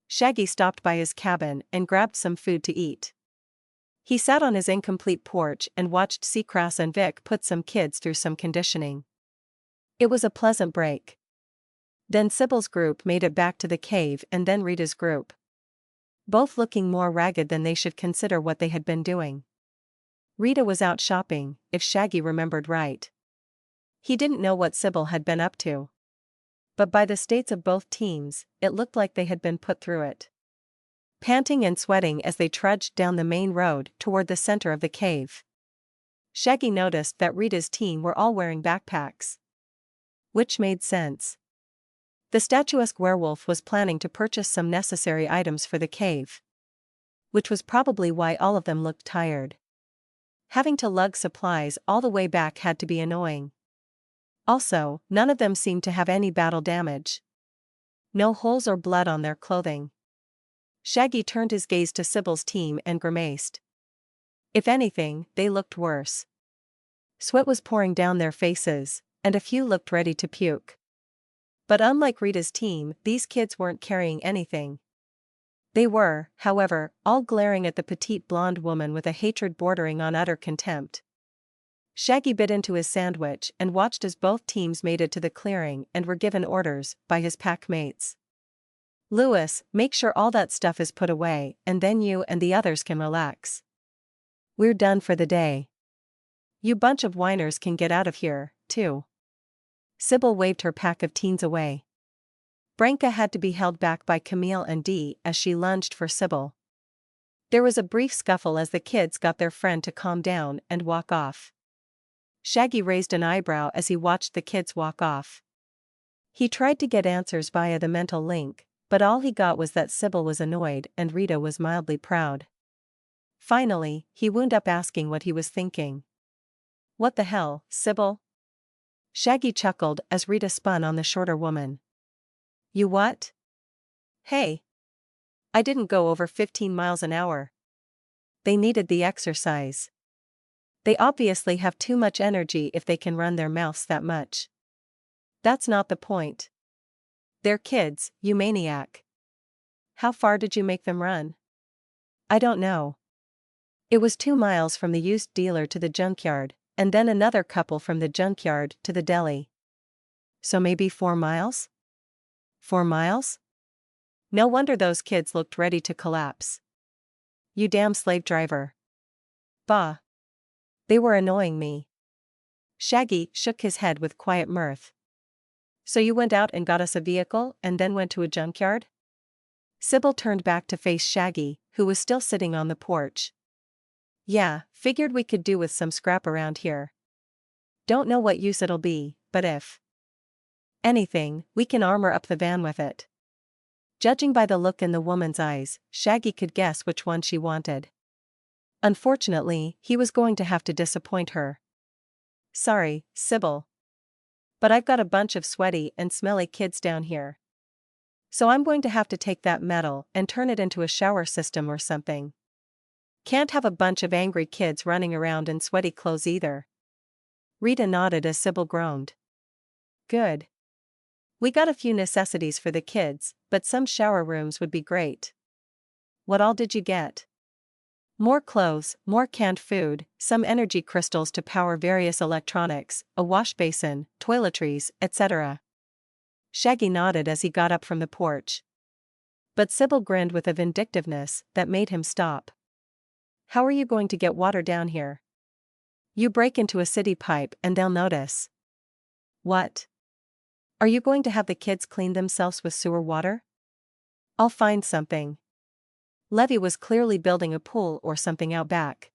Shaggy stopped by his cabin and grabbed some food to eat. He sat on his incomplete porch and watched Seacross and Vic put some kids through some conditioning. It was a pleasant break. Then Sybil's group made it back to the cave and then Rita's group. Both looking more ragged than they should consider what they had been doing. Rita was out shopping, if Shaggy remembered right. He didn't know what Sybil had been up to. But by the states of both teams, it looked like they had been put through it. Panting and sweating as they trudged down the main road toward the center of the cave. Shaggy noticed that Rita's team were all wearing backpacks. Which made sense. The statuesque werewolf was planning to purchase some necessary items for the cave. Which was probably why all of them looked tired. Having to lug supplies all the way back had to be annoying. Also, none of them seemed to have any battle damage. No holes or blood on their clothing. Shaggy turned his gaze to Sybil's team and grimaced. If anything, they looked worse. Sweat was pouring down their faces, and a few looked ready to puke. But unlike Rita's team, these kids weren't carrying anything. They were, however, all glaring at the petite blonde woman with a hatred bordering on utter contempt. Shaggy bit into his sandwich and watched as both teams made it to the clearing and were given orders by his pack mates. Lewis, make sure all that stuff is put away, and then you and the others can relax. We're done for the day. You bunch of whiners can get out of here, too. Sybil waved her pack of teens away. Branka had to be held back by Camille and Dee as she lunged for Sybil. There was a brief scuffle as the kids got their friend to calm down and walk off. Shaggy raised an eyebrow as he watched the kids walk off. He tried to get answers via the mental link, but all he got was that Sybil was annoyed and Rita was mildly proud. Finally, he wound up asking what he was thinking. What the hell, Sybil? Shaggy chuckled as Rita spun on the shorter woman. You what? Hey. I didn't go over 15 miles an hour. They needed the exercise. They obviously have too much energy if they can run their mouths that much. That's not the point. They're kids, you maniac. How far did you make them run? I don't know. It was 2 miles from the used dealer to the junkyard, and then another couple from the junkyard to the deli. So maybe 4 miles? 4 miles? No wonder those kids looked ready to collapse. You damn slave driver. Bah. They were annoying me. Shaggy shook his head with quiet mirth. So you went out and got us a vehicle and then went to a junkyard? Sybil turned back to face Shaggy, who was still sitting on the porch. Yeah, figured we could do with some scrap around here. Don't know what use it'll be, but if anything, we can armor up the van with it. Judging by the look in the woman's eyes, Shaggy could guess which one she wanted. Unfortunately, he was going to have to disappoint her. Sorry, Sybil. But I've got a bunch of sweaty and smelly kids down here. So I'm going to have to take that metal and turn it into a shower system or something. Can't have a bunch of angry kids running around in sweaty clothes either. Rita nodded as Sybil groaned. Good. We got a few necessities for the kids, but some shower rooms would be great. What all did you get? More clothes, more canned food, some energy crystals to power various electronics, a wash basin, toiletries, etc. Shaggy nodded as he got up from the porch. But Sybil grinned with a vindictiveness that made him stop. How are you going to get water down here? You break into a city pipe and they'll notice. What? Are you going to have the kids clean themselves with sewer water? I'll find something. Levy was clearly building a pool or something out back.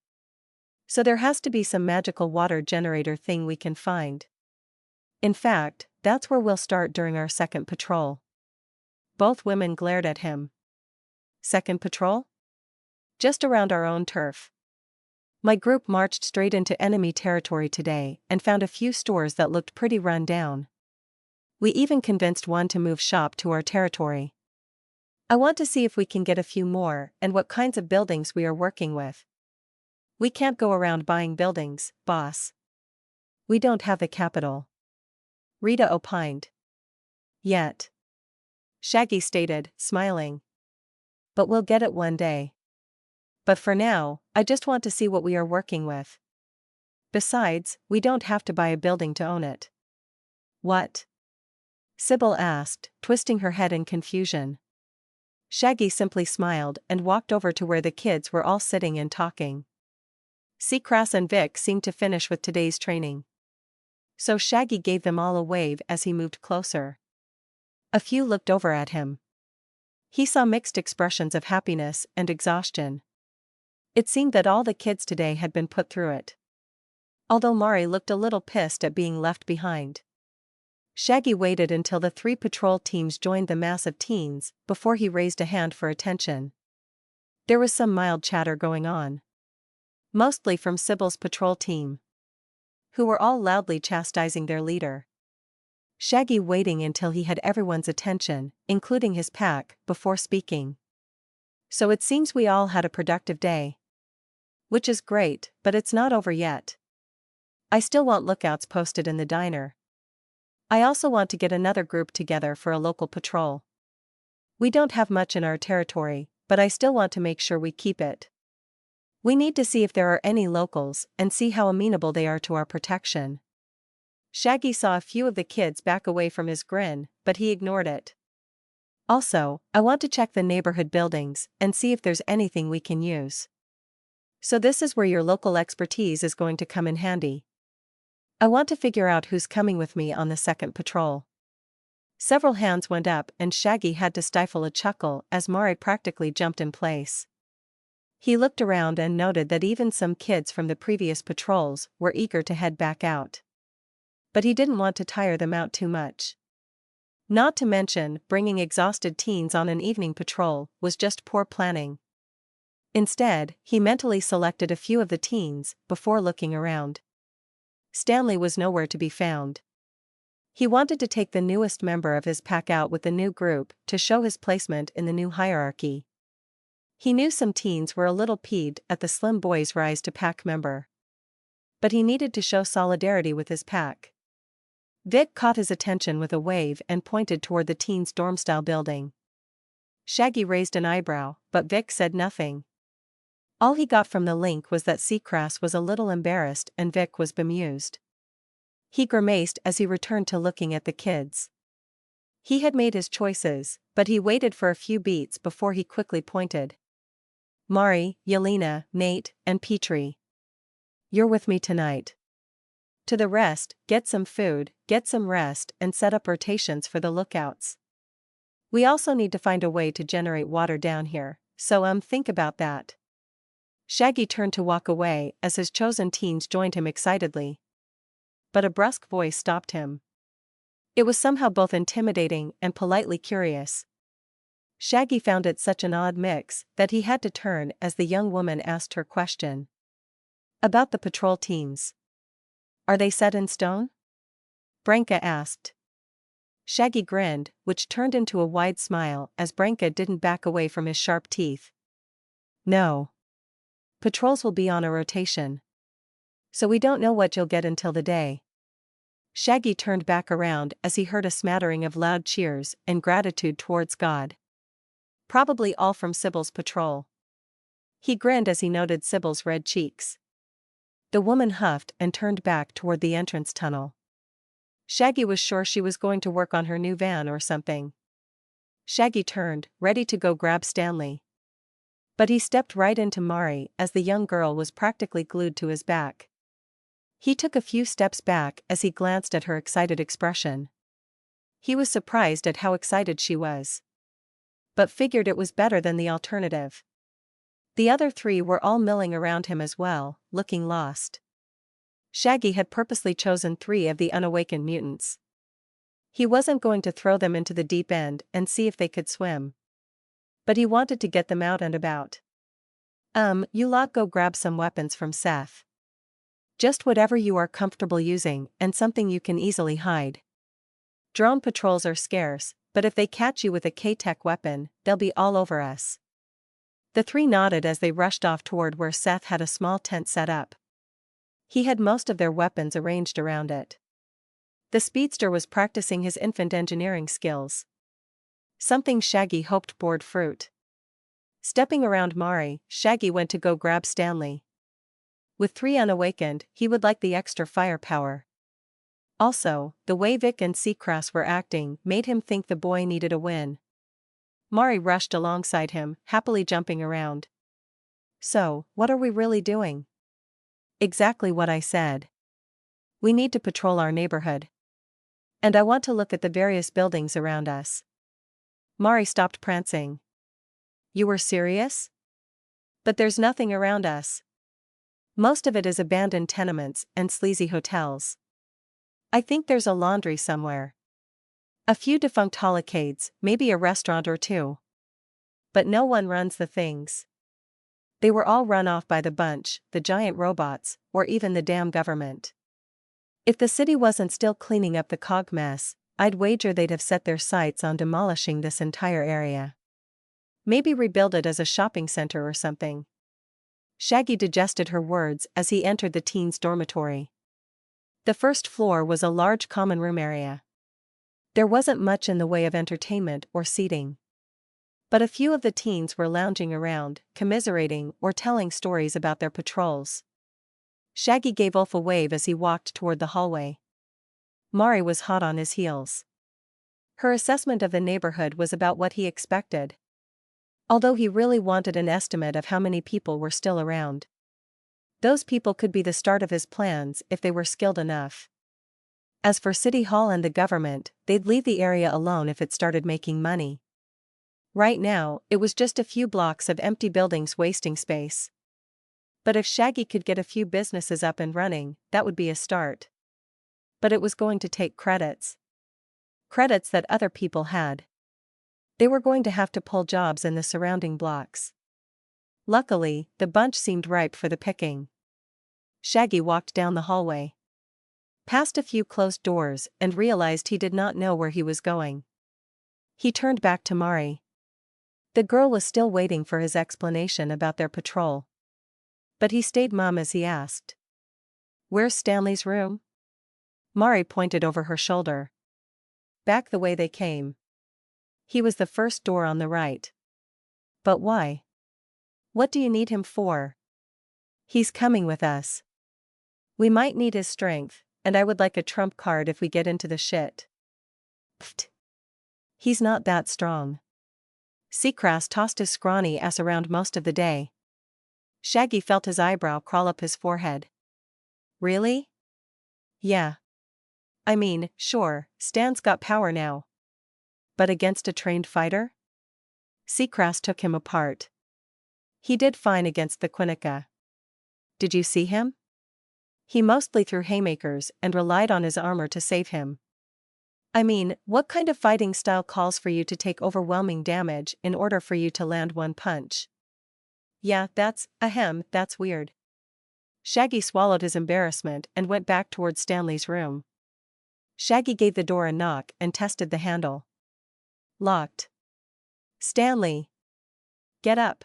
So there has to be some magical water generator thing we can find. In fact, that's where we'll start during our second patrol. Both women glared at him. Second patrol? Just around our own turf. My group marched straight into enemy territory today and found a few stores that looked pretty run down. We even convinced one to move shop to our territory. I want to see if we can get a few more and what kinds of buildings we are working with. We can't go around buying buildings, boss. We don't have the capital. Rita opined. Yet. Shaggy stated, smiling. But we'll get it one day. But for now, I just want to see what we are working with. Besides, we don't have to buy a building to own it. What? Sybil asked, twisting her head in confusion. Shaggy simply smiled and walked over to where the kids were all sitting and talking. Seacrass and Vic seemed to finish with today's training. So Shaggy gave them all a wave as he moved closer. A few looked over at him. He saw mixed expressions of happiness and exhaustion. It seemed that all the kids today had been put through it. Although Mari looked a little pissed at being left behind. Shaggy waited until the 3 patrol teams joined the mass of teens before he raised a hand for attention. There was some mild chatter going on. Mostly from Sybil's patrol team, who were all loudly chastising their leader. Shaggy waiting until he had everyone's attention, including his pack, before speaking. So it seems we all had a productive day. Which is great, but it's not over yet. I still want lookouts posted in the diner. I also want to get another group together for a local patrol. We don't have much in our territory, but I still want to make sure we keep it. We need to see if there are any locals and see how amenable they are to our protection. Shaggy saw a few of the kids back away from his grin, but he ignored it. Also, I want to check the neighborhood buildings and see if there's anything we can use. So this is where your local expertise is going to come in handy. I want to figure out who's coming with me on the second patrol. Several hands went up and Shaggy had to stifle a chuckle as Mari practically jumped in place. He looked around and noted that even some kids from the previous patrols were eager to head back out. But he didn't want to tire them out too much. Not to mention, bringing exhausted teens on an evening patrol was just poor planning. Instead, he mentally selected a few of the teens before looking around. Stanley was nowhere to be found. He wanted to take the newest member of his pack out with the new group to show his placement in the new hierarchy. He knew some teens were a little peeved at the slim boy's rise to pack member. But he needed to show solidarity with his pack. Vic caught his attention with a wave and pointed toward the teens' dorm-style building. Shaggy raised an eyebrow, but Vic said nothing. All he got from the link was that Seacrass was a little embarrassed and Vic was bemused. He grimaced as he returned to looking at the kids. He had made his choices, but he waited for a few beats before he quickly pointed. Mari, Yelena, Nate, and Petrie. You're with me tonight. To the rest, get some food, get some rest, and set up rotations for the lookouts. We also need to find a way to generate water down here, so think about that. Shaggy turned to walk away as his chosen teens joined him excitedly. But a brusque voice stopped him. It was somehow both intimidating and politely curious. Shaggy found it such an odd mix that he had to turn as the young woman asked her question. About the patrol teams. Are they set in stone? Branka asked. Shaggy grinned, which turned into a wide smile as Branka didn't back away from his sharp teeth. No. Patrols will be on a rotation. So we don't know what you'll get until the day. Shaggy turned back around as he heard a smattering of loud cheers and gratitude towards God. Probably all from Sybil's patrol. He grinned as he noted Sybil's red cheeks. The woman huffed and turned back toward the entrance tunnel. Shaggy was sure she was going to work on her new van or something. Shaggy turned, ready to go grab Stanley. But he stepped right into Mari as the young girl was practically glued to his back. He took a few steps back as he glanced at her excited expression. He was surprised at how excited she was. But figured it was better than the alternative. The other three were all milling around him as well, looking lost. Shaggy had purposely chosen 3 of the unawakened mutants. He wasn't going to throw them into the deep end and see if they could swim. But he wanted to get them out and about. You lot go grab some weapons from Seth. Just whatever you are comfortable using and something you can easily hide. Drone patrols are scarce, but if they catch you with a K-Tech weapon, they'll be all over us. The 3 nodded as they rushed off toward where Seth had a small tent set up. He had most of their weapons arranged around it. The speedster was practicing his infant engineering skills. Something Shaggy hoped bore fruit. Stepping around Mari, Shaggy went to go grab Stanley. With 3 unawakened, he would like the extra firepower. Also, the way Vic and Seacrest were acting made him think the boy needed a win. Mari rushed alongside him, happily jumping around. So, what are we really doing? Exactly what I said. We need to patrol our neighborhood. And I want to look at the various buildings around us. Mari stopped prancing. You were serious? But there's nothing around us. Most of it is abandoned tenements and sleazy hotels. I think there's a laundry somewhere. A few defunct holicates, maybe a restaurant or 2. But no one runs the things. They were all run off by the bunch, the giant robots, or even the damn government. If the city wasn't still cleaning up the cog mess, I'd wager they'd have set their sights on demolishing this entire area. Maybe rebuild it as a shopping center or something. Shaggy digested her words as he entered the teens' dormitory. The first floor was a large common room area. There wasn't much in the way of entertainment or seating. But a few of the teens were lounging around, commiserating or telling stories about their patrols. Shaggy gave Ulf a wave as he walked toward the hallway. Mari was hot on his heels. Her assessment of the neighborhood was about what he expected. Although he really wanted an estimate of how many people were still around. Those people could be the start of his plans if they were skilled enough. As for City Hall and the government, they'd leave the area alone if it started making money. Right now, it was just a few blocks of empty buildings wasting space. But if Shaggy could get a few businesses up and running, that would be a start. But it was going to take credits. Credits that other people had. They were going to have to pull jobs in the surrounding blocks. Luckily, the bunch seemed ripe for the picking. Shaggy walked down the hallway. Past a few closed doors and realized he did not know where he was going. He turned back to Mari. The girl was still waiting for his explanation about their patrol. But he stayed mum as he asked. Where's Stanley's room? Mari pointed over her shoulder. Back the way they came. He was the first door on the right. But why? What do you need him for? He's coming with us. We might need his strength, and I would like a trump card if we get into the shit. Pfft. He's not that strong. Seacrest tossed his scrawny ass around most of the day. Shaggy felt his eyebrow crawl up his forehead. Really? Yeah. I mean, sure, Stan's got power now. But against a trained fighter? Seacrest took him apart. He did fine against the Quinnica. Did you see him? He mostly threw haymakers and relied on his armor to save him. I mean, what kind of fighting style calls for you to take overwhelming damage in order for you to land one punch? Yeah, that's weird. Shaggy swallowed his embarrassment and went back towards Stanley's room. Shaggy gave the door a knock and tested the handle. Locked. Stanley. Get up.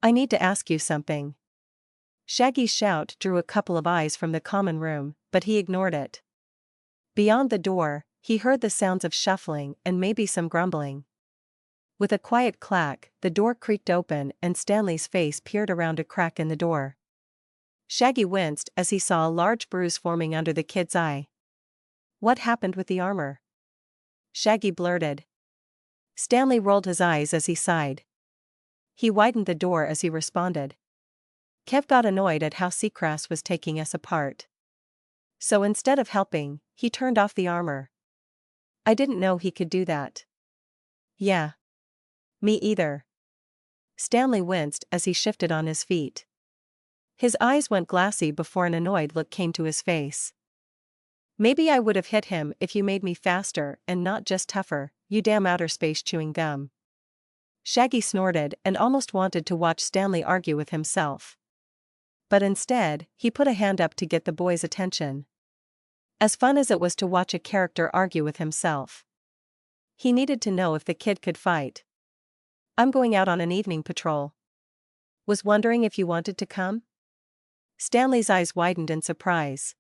I need to ask you something. Shaggy's shout drew a couple of eyes from the common room, but he ignored it. Beyond the door, he heard the sounds of shuffling and maybe some grumbling. With a quiet clack, the door creaked open and Stanley's face peered around a crack in the door. Shaggy winced as he saw a large bruise forming under the kid's eye. "What happened with the armor?" Shaggy blurted. Stanley rolled his eyes as he sighed. He widened the door as he responded. "Kev got annoyed at how Seacrest was taking us apart. So instead of helping, he turned off the armor. I didn't know he could do that." "Yeah. Me either." Stanley winced as he shifted on his feet. His eyes went glassy before an annoyed look came to his face. "Maybe I would have hit him if you made me faster and not just tougher, you damn outer space chewing gum." Shaggy snorted and almost wanted to watch Stanley argue with himself. But instead, he put a hand up to get the boy's attention. As fun as it was to watch a character argue with himself, he needed to know if the kid could fight. "I'm going out on an evening patrol. Was wondering if you wanted to come?" Stanley's eyes widened in surprise.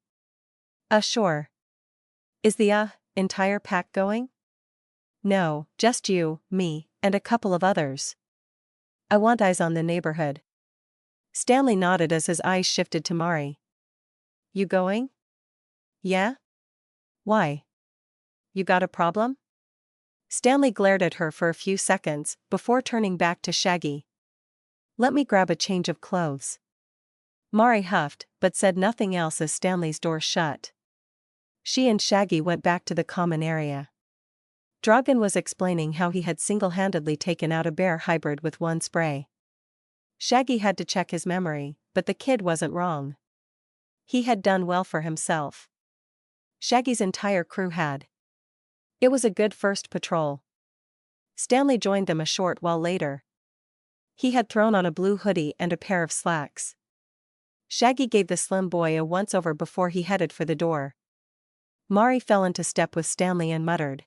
Sure. Is the entire pack going?" "No, just you, me, and a couple of others. I want eyes on the neighborhood." Stanley nodded as his eyes shifted to Mari. "You going?" "Yeah? Why? You got a problem?" Stanley glared at her for a few seconds before turning back to Shaggy. "Let me grab a change of clothes." Mari huffed but said nothing else as Stanley's door shut. She and Shaggy went back to the common area. Dragan was explaining how he had single-handedly taken out a bear hybrid with one spray. Shaggy had to check his memory, but the kid wasn't wrong. He had done well for himself. Shaggy's entire crew had. It was a good first patrol. Stanley joined them a short while later. He had thrown on a blue hoodie and a pair of slacks. Shaggy gave the slim boy a once-over before he headed for the door. Mari fell into step with Stanley and muttered.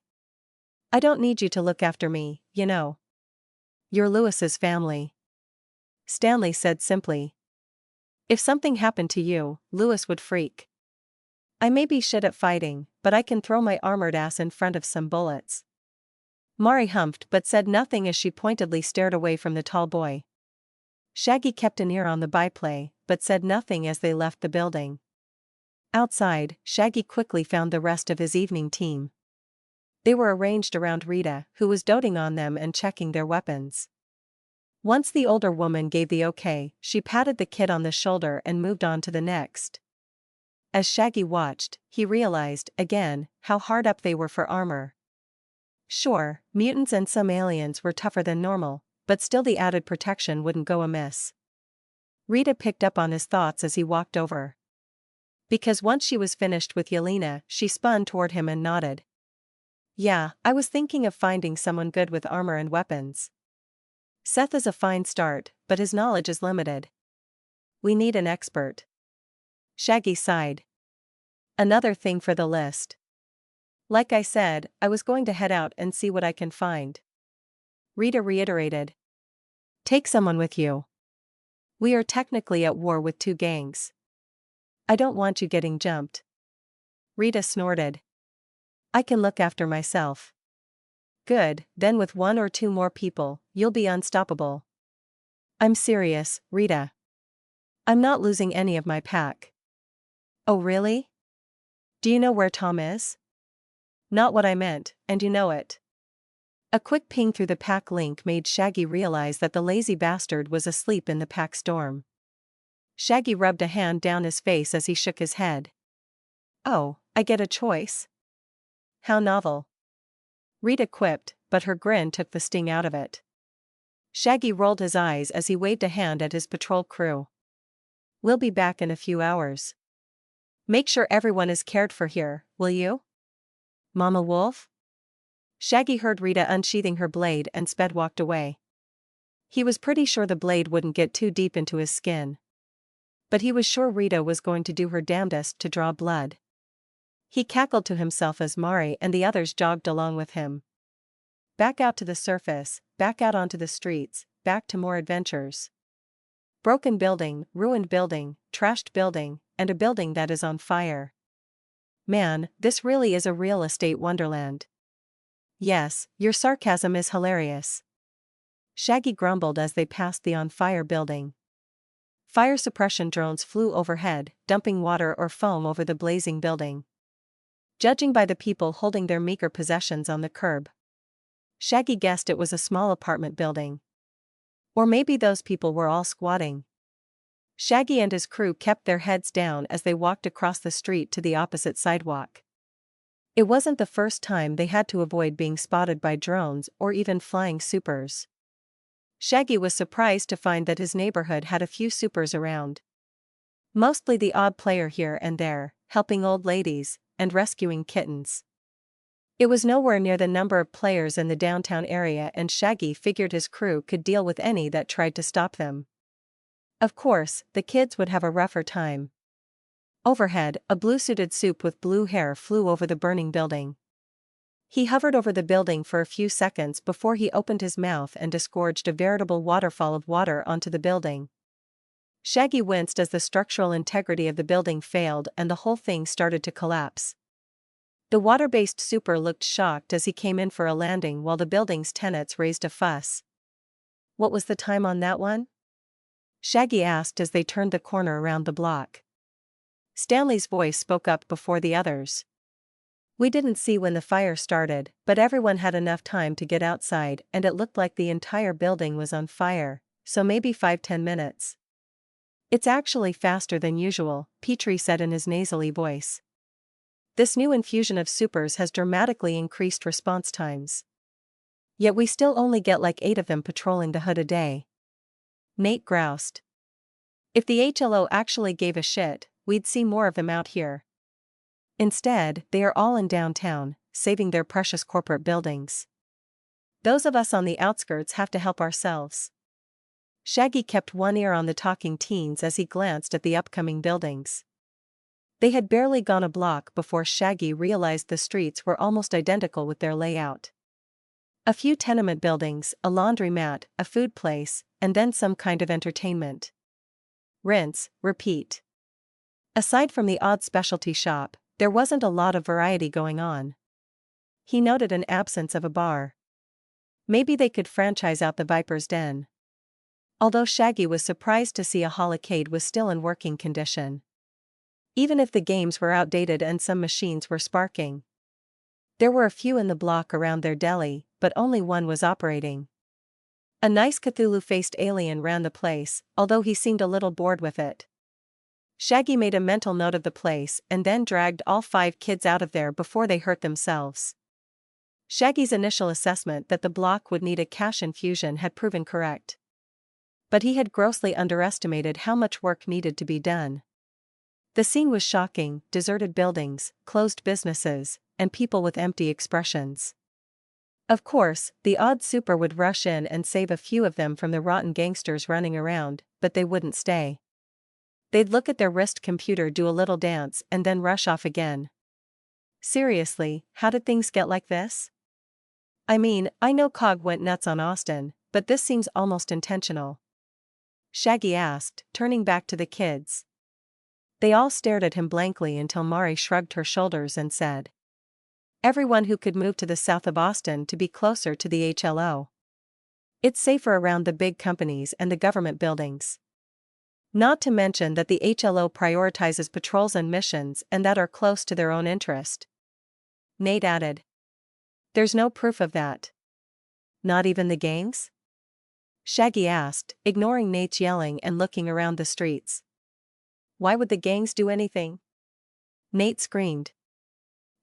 "I don't need you to look after me, you know. You're Lewis's family." Stanley said simply. "If something happened to you, Lewis would freak. I may be shit at fighting, but I can throw my armored ass in front of some bullets." Mari humphed but said nothing as she pointedly stared away from the tall boy. Shaggy kept an ear on the byplay, but said nothing as they left the building. Outside, Shaggy quickly found the rest of his evening team. They were arranged around Rita, who was doting on them and checking their weapons. Once the older woman gave the okay, she patted the kid on the shoulder and moved on to the next. As Shaggy watched, he realized, again, how hard up they were for armor. Sure, mutants and some aliens were tougher than normal, but still the added protection wouldn't go amiss. Rita picked up on his thoughts as he walked over. Because once she was finished with Yelena, she spun toward him and nodded. "Yeah, I was thinking of finding someone good with armor and weapons. Seth is a fine start, but his knowledge is limited. We need an expert." Shaggy sighed. "Another thing for the list. Like I said, I was going to head out and see what I can find." Rita reiterated. "Take someone with you. We are technically at war with two gangs. I don't want you getting jumped." Rita snorted. "I can look after myself." "Good, then with one or two more people, you'll be unstoppable." "I'm serious, Rita. I'm not losing any of my pack." "Oh really? Do you know where Tom is?" "Not what I meant, and you know it." A quick ping through the pack link made Shaggy realize that the lazy bastard was asleep in the pack storm. Shaggy rubbed a hand down his face as he shook his head. "Oh, I get a choice? How novel." Rita quipped, but her grin took the sting out of it. Shaggy rolled his eyes as he waved a hand at his patrol crew. "We'll be back in a few hours. Make sure everyone is cared for here, will you? Mama Wolf?" Shaggy heard Rita unsheathing her blade and sped walked away. He was pretty sure the blade wouldn't get too deep into his skin. But he was sure Rita was going to do her damnedest to draw blood. He cackled to himself as Mari and the others jogged along with him. Back out to the surface, back out onto the streets, back to more adventures. Broken building, ruined building, trashed building, and a building that is on fire. Man, this really is a real estate wonderland. Yes, your sarcasm is hilarious. Shaggy grumbled as they passed the on-fire building. Fire suppression drones flew overhead, dumping water or foam over the blazing building. Judging by the people holding their meager possessions on the curb, Shaggy guessed it was a small apartment building. Or maybe those people were all squatting. Shaggy and his crew kept their heads down as they walked across the street to the opposite sidewalk. It wasn't the first time they had to avoid being spotted by drones or even flying supers. Shaggy was surprised to find that his neighborhood had a few supers around. Mostly the odd player here and there, helping old ladies, and rescuing kittens. It was nowhere near the number of players in the downtown area, and Shaggy figured his crew could deal with any that tried to stop them. Of course, the kids would have a rougher time. Overhead, a blue-suited supe with blue hair flew over the burning building. He hovered over the building for a few seconds before he opened his mouth and disgorged a veritable waterfall of water onto the building. Shaggy winced as the structural integrity of the building failed and the whole thing started to collapse. The water-based super looked shocked as he came in for a landing while the building's tenants raised a fuss. "What was the time on that one?" Shaggy asked as they turned the corner around the block. Stanley's voice spoke up before the others. "We didn't see when the fire started, but everyone had enough time to get outside and it looked like the entire building was on fire, so maybe 5-10 minutes. "It's actually faster than usual," Petrie said in his nasally voice. "This new infusion of supers has dramatically increased response times. Yet we still only get like 8 of them patrolling the hood a day." Nate groused. "If the HLO actually gave a shit, we'd see more of them out here. Instead, they are all in downtown, saving their precious corporate buildings. Those of us on the outskirts have to help ourselves." Shaggy kept one ear on the talking teens as he glanced at the upcoming buildings. They had barely gone a block before Shaggy realized the streets were almost identical with their layout. A few tenement buildings, a laundromat, a food place, and then some kind of entertainment. Rinse, repeat. Aside from the odd specialty shop, there wasn't a lot of variety going on. He noted an absence of a bar. Maybe they could franchise out the Viper's Den. Although Shaggy was surprised to see a Holocade was still in working condition. Even if the games were outdated and some machines were sparking. There were a few in the block around their deli, but only one was operating. A nice Cthulhu-faced alien ran the place, although he seemed a little bored with it. Shaggy made a mental note of the place and then dragged all 5 kids out of there before they hurt themselves. Shaggy's initial assessment that the block would need a cash infusion had proven correct. But he had grossly underestimated how much work needed to be done. The scene was shocking: deserted buildings, closed businesses, and people with empty expressions. Of course, the odd super would rush in and save a few of them from the rotten gangsters running around, but they wouldn't stay. They'd look at their wrist computer, do a little dance, and then rush off again. Seriously, how did things get like this? I mean, I know COG went nuts on Austin, but this seems almost intentional. Shaggy asked, turning back to the kids. They all stared at him blankly until Mari shrugged her shoulders and said, "Everyone who could move to the south of Austin to be closer to the HLO. It's safer around the big companies and the government buildings. Not to mention that the HLO prioritizes patrols and missions and that are close to their own interest." Nate added, "There's no proof of that." "Not even the gangs?" Shaggy asked, ignoring Nate's yelling and looking around the streets. "Why would the gangs do anything?" Nate screamed.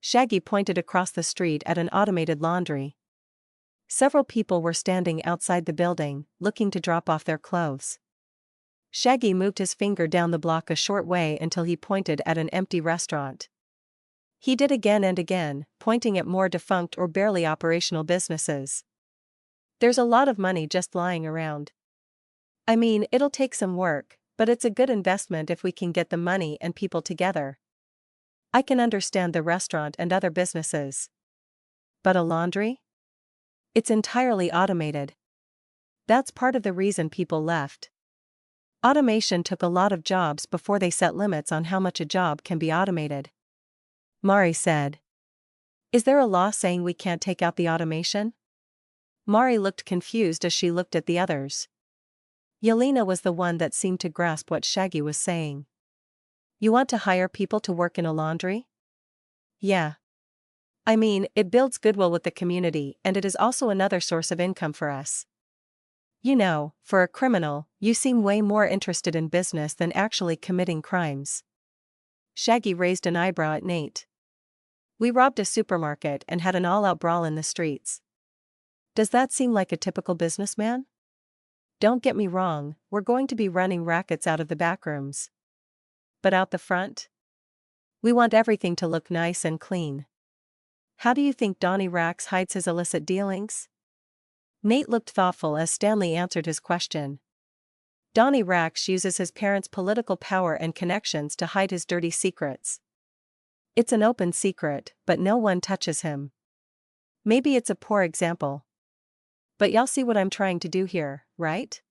Shaggy pointed across the street at an automated laundry. Several people were standing outside the building, looking to drop off their clothes. Shaggy moved his finger down the block a short way until he pointed at an empty restaurant. He did again and again, pointing at more defunct or barely operational businesses. "There's a lot of money just lying around. I mean, it'll take some work, but it's a good investment if we can get the money and people together. I can understand the restaurant and other businesses. But a laundry? It's entirely automated. That's part of the reason people left." Automation took a lot of jobs before they set limits on how much a job can be automated. Mari said. Is there a law saying we can't take out the automation? Mari looked confused as she looked at the others. Yelena was the one that seemed to grasp what Shaggy was saying. You want to hire people to work in a laundry? Yeah. I mean, it builds goodwill with the community and it is also another source of income for us. You know, for a criminal, you seem way more interested in business than actually committing crimes. Shaggy raised an eyebrow at Nate. We robbed a supermarket and had an all-out brawl in the streets. Does that seem like a typical businessman? Don't get me wrong, we're going to be running rackets out of the backrooms. But out the front? We want everything to look nice and clean. How do you think Donnie Rax hides his illicit dealings? Nate looked thoughtful as Stanley answered his question. Donnie Rax uses his parents' political power and connections to hide his dirty secrets. It's an open secret, but no one touches him. Maybe it's a poor example. But y'all see what I'm trying to do here, right?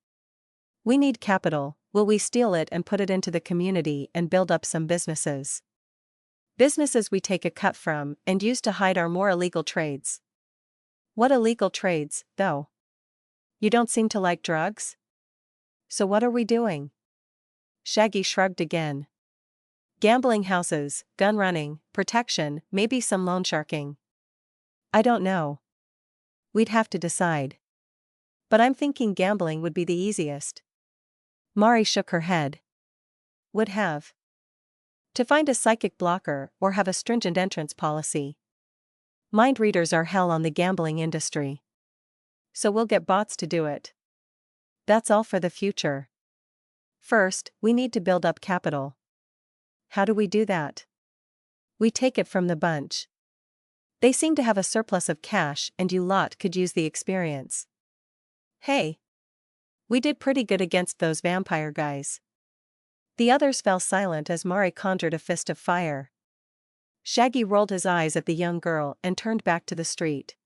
We need capital. Will we steal it and put it into the community and build up some businesses? Businesses we take a cut from and use to hide our more illegal trades. What illegal trades, though? You don't seem to like drugs? So what are we doing? Shaggy shrugged again. Gambling houses, gun running, protection, maybe some loan sharking. I don't know. We'd have to decide. But I'm thinking gambling would be the easiest. Mari shook her head. Would have to find a psychic blocker or have a stringent entrance policy. Mind readers are hell on the gambling industry. So we'll get bots to do it. That's all for the future. First, we need to build up capital. How do we do that? We take it from the bunch. They seem to have a surplus of cash and you lot could use the experience. Hey! We did pretty good against those vampire guys. The others fell silent as Mari conjured a fist of fire. Shaggy rolled his eyes at the young girl and turned back to the street.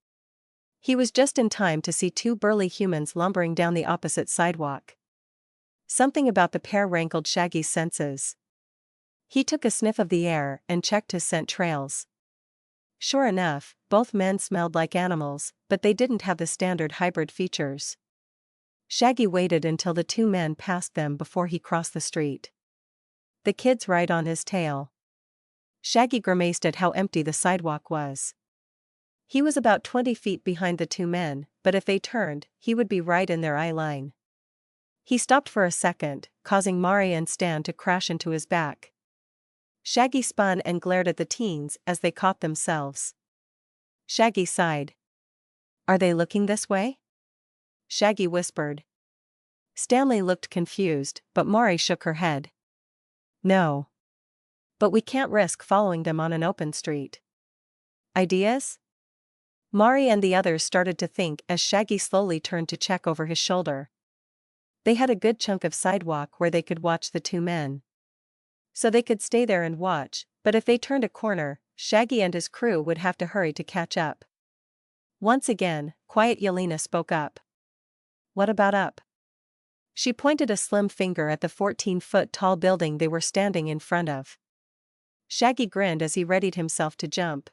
He was just in time to see two burly humans lumbering down the opposite sidewalk. Something about the pair rankled Shaggy's senses. He took a sniff of the air and checked his scent trails. Sure enough, both men smelled like animals, but they didn't have the standard hybrid features. Shaggy waited until the two men passed them before he crossed the street. The kid's right on his tail. Shaggy grimaced at how empty the sidewalk was. He was about 20 feet behind the two men, but if they turned, he would be right in their eye line. He stopped for a second, causing Mari and Stan to crash into his back. Shaggy spun and glared at the teens as they caught themselves. Shaggy sighed. Are they looking this way? Shaggy whispered. Stanley looked confused, but Mari shook her head. No. But we can't risk following them on an open street. Ideas? Mari and the others started to think as Shaggy slowly turned to check over his shoulder. They had a good chunk of sidewalk where they could watch the two men. So they could stay there and watch, but if they turned a corner, Shaggy and his crew would have to hurry to catch up. Once again, quiet Yelena spoke up. What about up? She pointed a slim finger at the 14-foot-tall building they were standing in front of. Shaggy grinned as he readied himself to jump.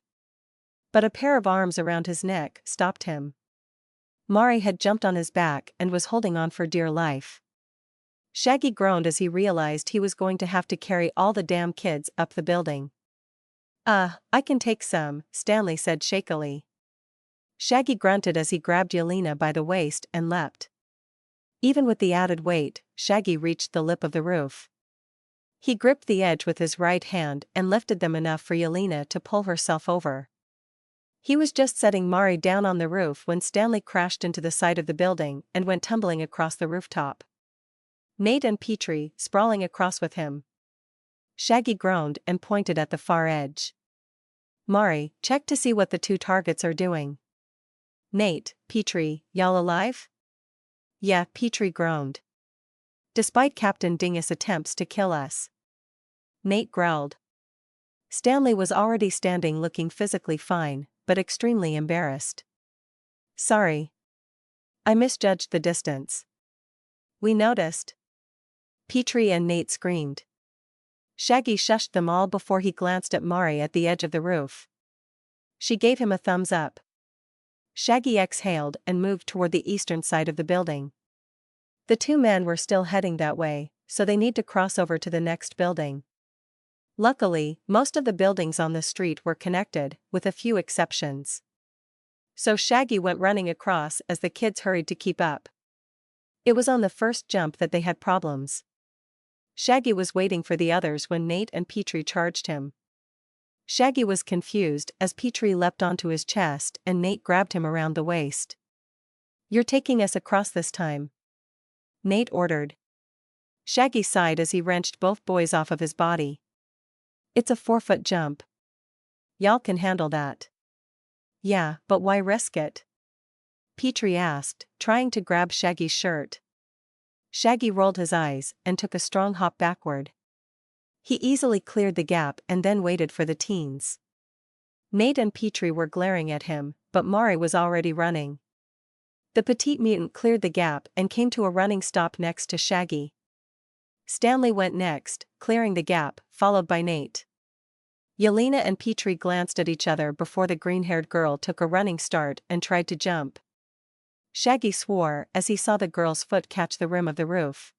But a pair of arms around his neck stopped him. Mari had jumped on his back and was holding on for dear life. Shaggy groaned as he realized he was going to have to carry all the damn kids up the building. I can take some, Stanley said shakily. Shaggy grunted as he grabbed Yelena by the waist and leapt. Even with the added weight, Shaggy reached the lip of the roof. He gripped the edge with his right hand and lifted them enough for Yelena to pull herself over. He was just setting Mari down on the roof when Stanley crashed into the side of the building and went tumbling across the rooftop. Nate and Petrie sprawling across with him. Shaggy groaned and pointed at the far edge. Mari, check to see what the two targets are doing. Nate, Petrie, y'all alive? Yeah, Petrie groaned. Despite Captain Dingus' attempts to kill us. Nate growled. Stanley was already standing looking physically fine, but extremely embarrassed. Sorry. I misjudged the distance. We noticed. Petrie and Nate screamed. Shaggy shushed them all before he glanced at Mari at the edge of the roof. She gave him a thumbs up. Shaggy exhaled and moved toward the eastern side of the building. The two men were still heading that way, so they need to cross over to the next building. Luckily, most of the buildings on the street were connected, with a few exceptions. So Shaggy went running across as the kids hurried to keep up. It was on the first jump that they had problems. Shaggy was waiting for the others when Nate and Petrie charged him. Shaggy was confused as Petrie leapt onto his chest and Nate grabbed him around the waist. "You're taking us across this time," Nate ordered. Shaggy sighed as he wrenched both boys off of his body. "It's a 4-foot jump. Y'all can handle that." "Yeah, but why risk it?" Petrie asked, trying to grab Shaggy's shirt. Shaggy rolled his eyes and took a strong hop backward. He easily cleared the gap and then waited for the teens. Nate and Petrie were glaring at him, but Mari was already running. The petite mutant cleared the gap and came to a running stop next to Shaggy. Stanley went next, clearing the gap, followed by Nate. Yelena and Petrie glanced at each other before the green-haired girl took a running start and tried to jump. Shaggy swore as he saw the girl's foot catch the rim of the roof.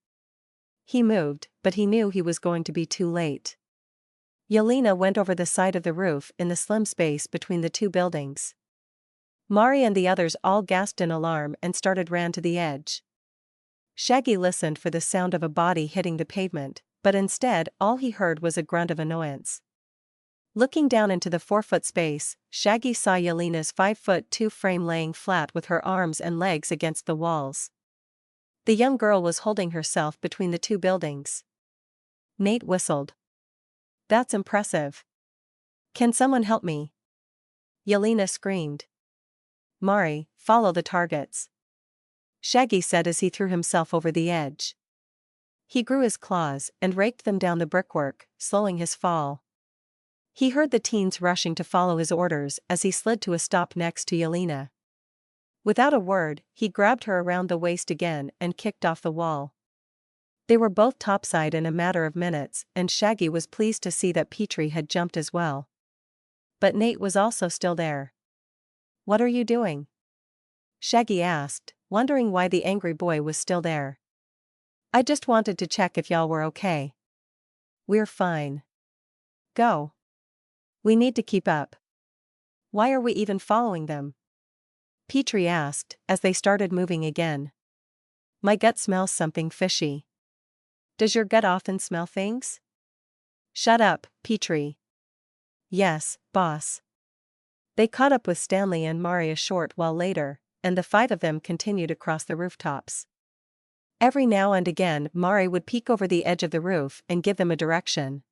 He moved, but he knew he was going to be too late. Yelena went over the side of the roof in the slim space between the two buildings. Mari and the others all gasped in alarm and ran to the edge. Shaggy listened for the sound of a body hitting the pavement, but instead all he heard was a grunt of annoyance. Looking down into the 4-foot space, Shaggy saw Yelena's 5'2" frame laying flat with her arms and legs against the walls. The young girl was holding herself between the two buildings. Nate whistled. "That's impressive. Can someone help me?" Yelena screamed. "Mari, follow the targets," Shaggy said as he threw himself over the edge. He grew his claws and raked them down the brickwork, slowing his fall. He heard the teens rushing to follow his orders as he slid to a stop next to Yelena. Without a word, he grabbed her around the waist again and kicked off the wall. They were both topside in a matter of minutes, and Shaggy was pleased to see that Petrie had jumped as well. But Nate was also still there. "What are you doing?" Shaggy asked, wondering why the angry boy was still there. "I just wanted to check if y'all were okay." "We're fine. Go. We need to keep up." "Why are we even following them?" Petrie asked, as they started moving again. "My gut smells something fishy." "Does your gut often smell things?" "Shut up, Petrie." "Yes, boss." They caught up with Stanley and Mari a short while later, and the 5 of them continued across the rooftops. Every now and again Mari would peek over the edge of the roof and give them a direction.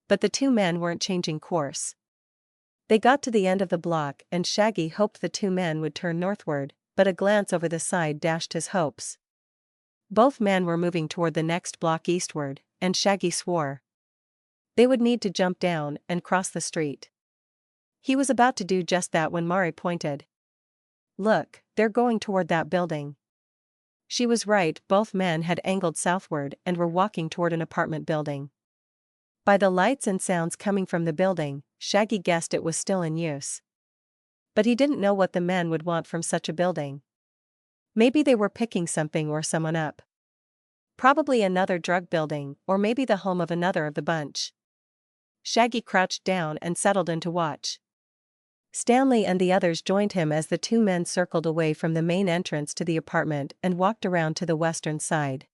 But the two men weren't changing course. They got to the end of the block and Shaggy hoped the two men would turn northward, but a glance over the side dashed his hopes. Both men were moving toward the next block eastward, and Shaggy swore they would need to jump down and cross the street. He was about to do just that when Mari pointed. "Look, they're going toward that building." She was right, both men had angled southward and were walking toward an apartment building. By the lights and sounds coming from the building, Shaggy guessed it was still in use. But he didn't know what the men would want from such a building. Maybe they were picking something or someone up. Probably another drug building, or maybe the home of another of the bunch. Shaggy crouched down and settled in to watch. Stanley and the others joined him as the two men circled away from the main entrance to the apartment and walked around to the western side.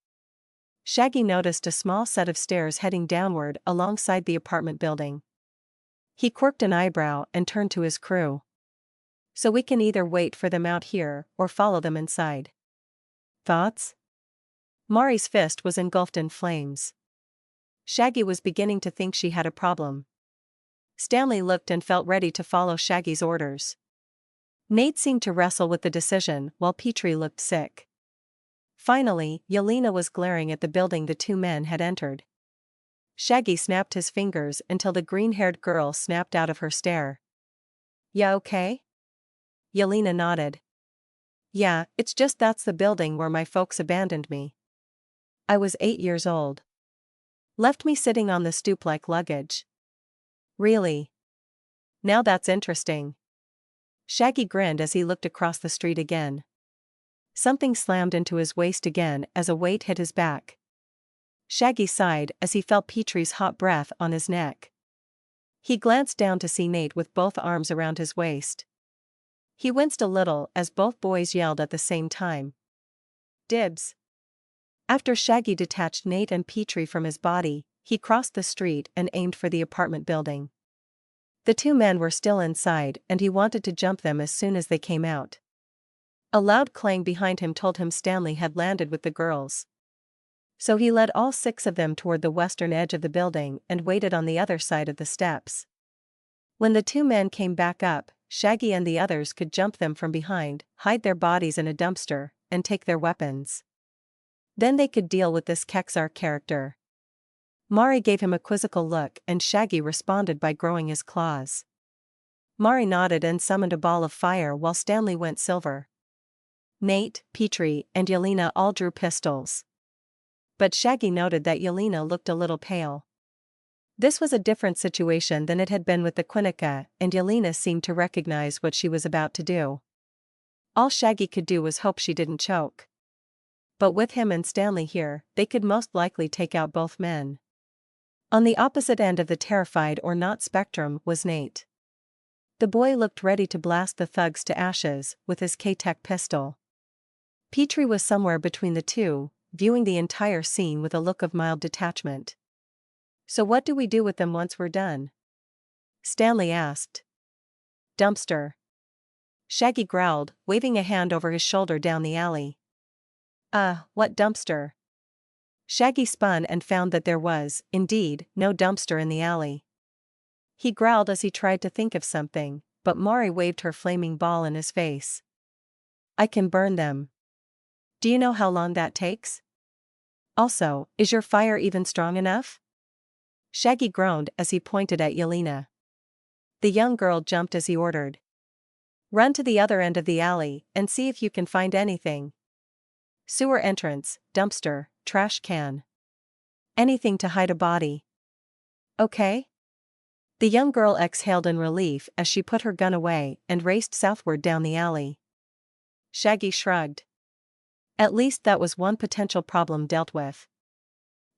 Shaggy noticed a small set of stairs heading downward alongside the apartment building. He quirked an eyebrow and turned to his crew. "So we can either wait for them out here or follow them inside. Thoughts?" Mari's fist was engulfed in flames. Shaggy was beginning to think she had a problem. Stanley looked and felt ready to follow Shaggy's orders. Nate seemed to wrestle with the decision while Petrie looked sick. Finally, Yelena was glaring at the building the two men had entered. Shaggy snapped his fingers until the green-haired girl snapped out of her stare. "Ya okay?" Yelena nodded. "Yeah, it's just that's the building where my folks abandoned me." I was 8 years old. Left me sitting on the stoop like luggage. Really? Now that's interesting. Shaggy grinned as he looked across the street again. Something slammed into his waist again as a weight hit his back. Shaggy sighed as he felt Petrie's hot breath on his neck. He glanced down to see Nate with both arms around his waist. He winced a little as both boys yelled at the same time. Dibs. After Shaggy detached Nate and Petrie from his body, he crossed the street and aimed for the apartment building. The two men were still inside and he wanted to jump them as soon as they came out. A loud clang behind him told him Stanley had landed with the girls. So he led all 6 of them toward the western edge of the building and waited on the other side of the steps. When the 2 men came back up, Shaggy and the others could jump them from behind, hide their bodies in a dumpster, and take their weapons. Then they could deal with this Kexar character. Mari gave him a quizzical look and Shaggy responded by growing his claws. Mari nodded and summoned a ball of fire while Stanley went silver. Nate, Petrie, and Yelena all drew pistols. But Shaggy noted that Yelena looked a little pale. This was a different situation than it had been with the Quinnica, and Yelena seemed to recognize what she was about to do. All Shaggy could do was hope she didn't choke. But with him and Stanley here, they could most likely take out both men. On the opposite end of the terrified or not spectrum was Nate. The boy looked ready to blast the thugs to ashes with his K-Tech pistol. Petrie was somewhere between the two, viewing the entire scene with a look of mild detachment. So what do we do with them once we're done? Stanley asked. Dumpster. Shaggy growled, waving a hand over his shoulder down the alley. What dumpster? Shaggy spun and found that there was, indeed, no dumpster in the alley. He growled as he tried to think of something, but Mari waved her flaming ball in his face. I can burn them. Do you know how long that takes? Also, is your fire even strong enough? Shaggy groaned as he pointed at Yelena. The young girl jumped as he ordered. Run to the other end of the alley and see if you can find anything. Sewer entrance, dumpster, trash can. Anything to hide a body. Okay? The young girl exhaled in relief as she put her gun away and raced southward down the alley. Shaggy shrugged. At least that was one potential problem dealt with.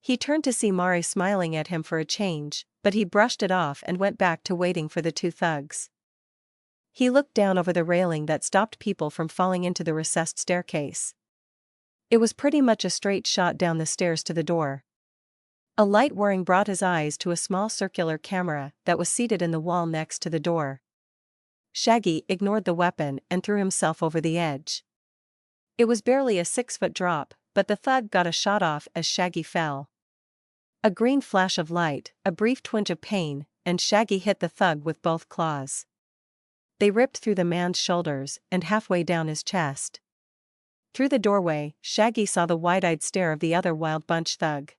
He turned to see Mari smiling at him for a change, but he brushed it off and went back to waiting for the 2 thugs. He looked down over the railing that stopped people from falling into the recessed staircase. It was pretty much a straight shot down the stairs to the door. A light whirring brought his eyes to a small circular camera that was seated in the wall next to the door. Shaggy ignored the weapon and threw himself over the edge. It was barely a 6-foot drop, but the thug got a shot off as Shaggy fell. A green flash of light, a brief twinge of pain, and Shaggy hit the thug with both claws. They ripped through the man's shoulders and halfway down his chest. Through the doorway, Shaggy saw the wide-eyed stare of the other Wild Bunch thug.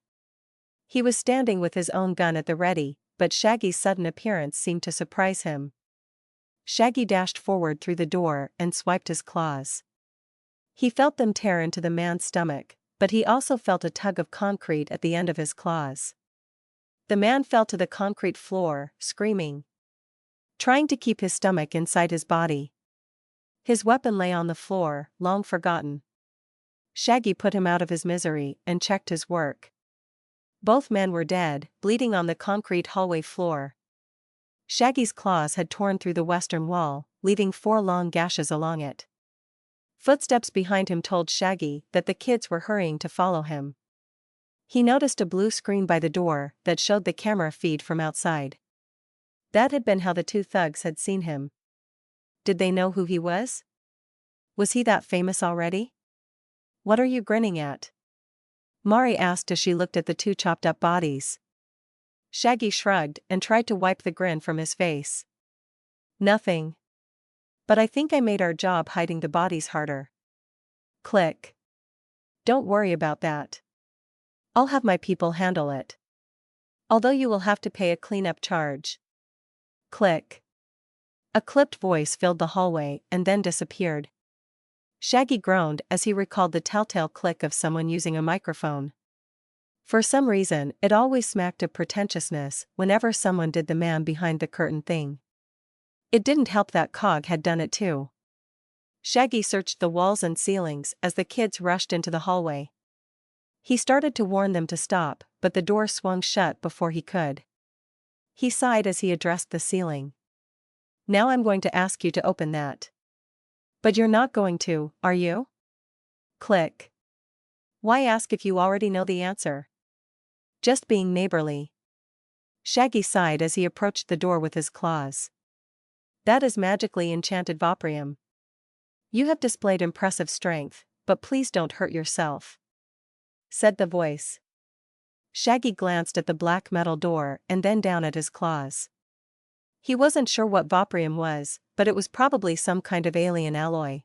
He was standing with his own gun at the ready, but Shaggy's sudden appearance seemed to surprise him. Shaggy dashed forward through the door and swiped his claws. He felt them tear into the man's stomach, but he also felt a tug of concrete at the end of his claws. The man fell to the concrete floor, screaming, trying to keep his stomach inside his body. His weapon lay on the floor, long forgotten. Shaggy put him out of his misery and checked his work. Both men were dead, bleeding on the concrete hallway floor. Shaggy's claws had torn through the western wall, leaving 4 long gashes along it. Footsteps behind him told Shaggy that the kids were hurrying to follow him. He noticed a blue screen by the door that showed the camera feed from outside. That had been how the 2 thugs had seen him. Did they know who he was? Was he that famous already? What are you grinning at? Mari asked as she looked at the 2 chopped-up bodies. Shaggy shrugged and tried to wipe the grin from his face. Nothing. But I think I made our job hiding the bodies harder. Click. Don't worry about that. I'll have my people handle it. Although you will have to pay a cleanup charge. Click. A clipped voice filled the hallway and then disappeared. Shaggy groaned as he recalled the telltale click of someone using a microphone. For some reason, it always smacked of pretentiousness whenever someone did the man behind the curtain thing. It didn't help that Cog had done it too. Shaggy searched the walls and ceilings as the kids rushed into the hallway. He started to warn them to stop, but the door swung shut before he could. He sighed as he addressed the ceiling. "Now I'm going to ask you to open that." "But you're not going to, are you?" Click. "Why ask if you already know the answer?" "Just being neighborly." Shaggy sighed as he approached the door with his claws. "That is magically enchanted Voprium. You have displayed impressive strength, but please don't hurt yourself," said the voice. Shaggy glanced at the black metal door and then down at his claws. He wasn't sure what Voprium was, but it was probably some kind of alien alloy.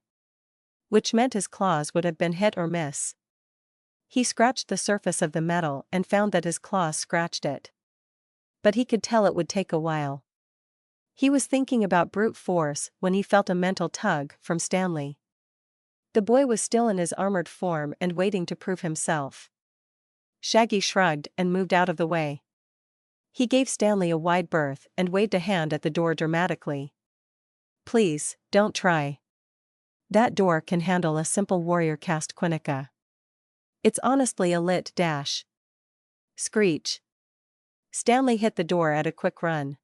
Which meant his claws would have been hit or miss. He scratched the surface of the metal and found that his claws scratched it. But he could tell it would take a while. He was thinking about brute force when he felt a mental tug from Stanley. The boy was still in his armored form and waiting to prove himself. Shaggy shrugged and moved out of the way. He gave Stanley a wide berth and waved a hand at the door dramatically. "Please, don't try. That door can handle a simple warrior caste Quinnica. It's honestly a lit dash." Screech. Stanley hit the door at a quick run.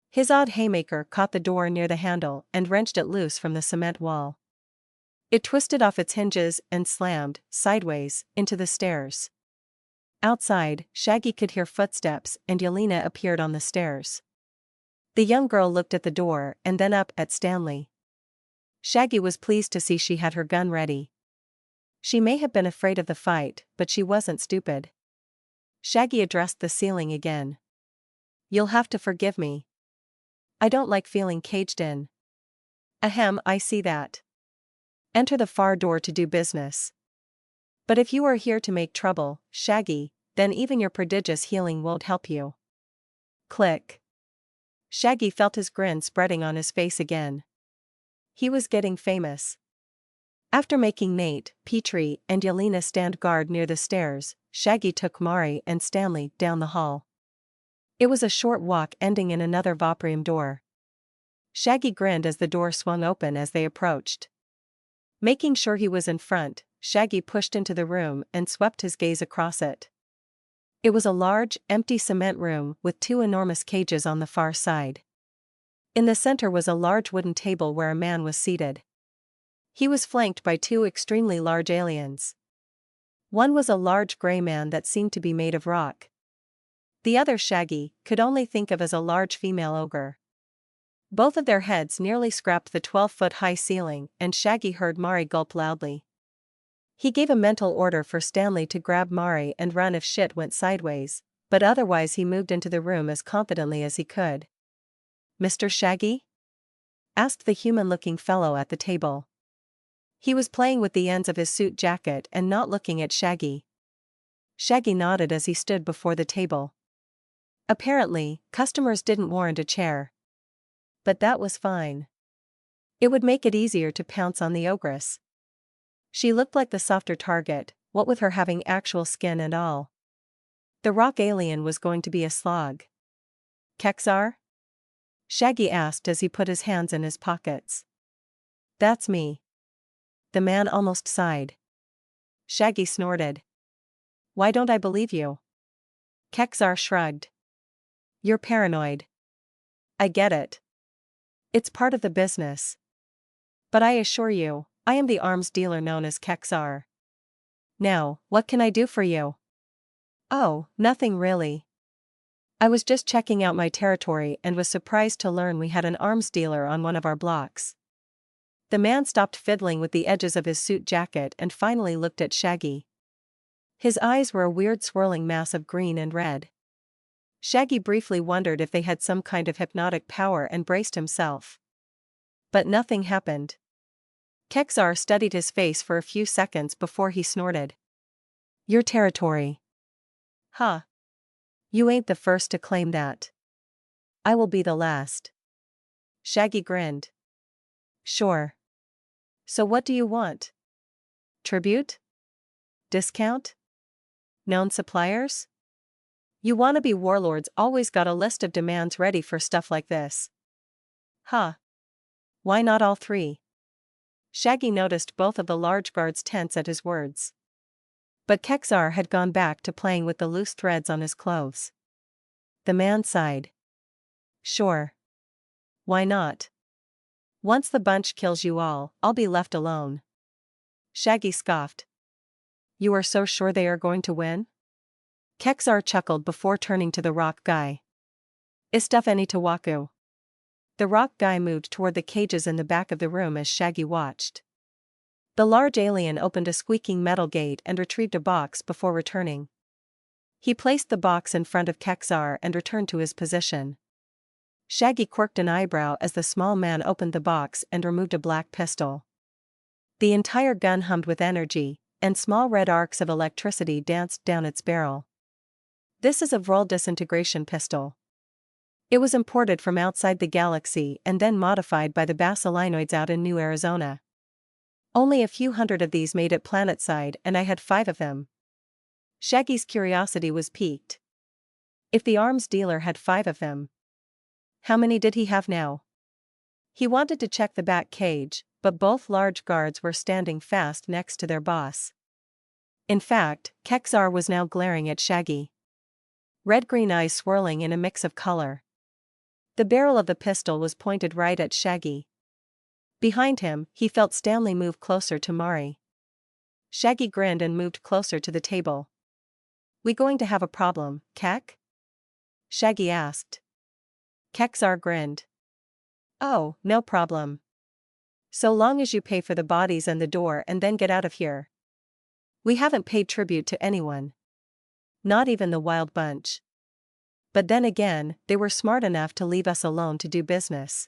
His odd haymaker caught the door near the handle and wrenched it loose from the cement wall. It twisted off its hinges and slammed, sideways, into the stairs. Outside, Shaggy could hear footsteps and Yelena appeared on the stairs. The young girl looked at the door and then up at Stanley. Shaggy was pleased to see she had her gun ready. She may have been afraid of the fight, but she wasn't stupid. Shaggy addressed the ceiling again. "You'll have to forgive me. I don't like feeling caged in." "Ahem, I see that. Enter the far door to do business. But if you are here to make trouble, Shaggy, then even your prodigious healing won't help you." Click. Shaggy felt his grin spreading on his face again. He was getting famous. After making Nate, Petrie, and Yelena stand guard near the stairs, Shaggy took Mari and Stanley down the hall. It was a short walk ending in another Voprium door. Shaggy grinned as the door swung open as they approached. Making sure he was in front, Shaggy pushed into the room and swept his gaze across it. It was a large, empty cement room with two enormous cages on the far side. In the center was a large wooden table where a man was seated. He was flanked by two extremely large aliens. One was a large gray man that seemed to be made of rock. The other Shaggy could only think of as a large female ogre. Both of their heads nearly scraped the 12-foot-high ceiling, and Shaggy heard Mari gulp loudly. He gave a mental order for Stanley to grab Mari and run if shit went sideways, but otherwise he moved into the room as confidently as he could. "Mr. Shaggy?" asked the human-looking fellow at the table. He was playing with the ends of his suit jacket and not looking at Shaggy. Shaggy nodded as he stood before the table. Apparently, customers didn't warrant a chair. But that was fine. It would make it easier to pounce on the ogress. She looked like the softer target, what with her having actual skin and all. The rock alien was going to be a slog. "Kexar?" Shaggy asked as he put his hands in his pockets. "That's me." The man almost sighed. Shaggy snorted. "Why don't I believe you?" Kexar shrugged. "You're paranoid. I get it. It's part of the business. But I assure you, I am the arms dealer known as Kexar. Now, what can I do for you?" "Oh, nothing really. I was just checking out my territory and was surprised to learn we had an arms dealer on one of our blocks." The man stopped fiddling with the edges of his suit jacket and finally looked at Shaggy. His eyes were a weird swirling mass of green and red. Shaggy briefly wondered if they had some kind of hypnotic power and braced himself. But nothing happened. Kexar studied his face for a few seconds before he snorted. "Your territory. Huh. You ain't the first to claim that. I will be the last." Shaggy grinned. "Sure. So what do you want? Tribute? Discount?" Known suppliers? You wannabe warlords always got a list of demands ready for stuff like this. Huh. Why not all three? Shaggy noticed both of the large guards tense at his words. But Kexar had gone back to playing with the loose threads on his clothes. The man sighed. Sure. Why not? Once the bunch kills you all, I'll be left alone. Shaggy scoffed. You are so sure they are going to win? Kexar chuckled before turning to the rock guy. Is stuff any to Waku? The rock guy moved toward the cages in the back of the room as Shaggy watched. The large alien opened a squeaking metal gate and retrieved a box before returning. He placed the box in front of Kexar and returned to his position. Shaggy quirked an eyebrow as the small man opened the box and removed a black pistol. The entire gun hummed with energy, and small red arcs of electricity danced down its barrel. This is a Vril disintegration pistol. It was imported from outside the galaxy and then modified by the basilinoids out in New Arizona. Only a few hundred of these made it planetside, and I had 5 of them. Shaggy's curiosity was piqued. If the arms dealer had 5 of them, how many did he have now? He wanted to check the back cage, but both large guards were standing fast next to their boss. In fact, Kexar was now glaring at Shaggy. Red-green eyes swirling in a mix of color. The barrel of the pistol was pointed right at Shaggy. Behind him, he felt Stanley move closer to Mari. Shaggy grinned and moved closer to the table. We going to have a problem, Kek? Shaggy asked. Kexar grinned. Oh, no problem. So long as you pay for the bodies and the door and then get out of here. We haven't paid tribute to anyone. Not even the Wild Bunch. But then again, they were smart enough to leave us alone to do business.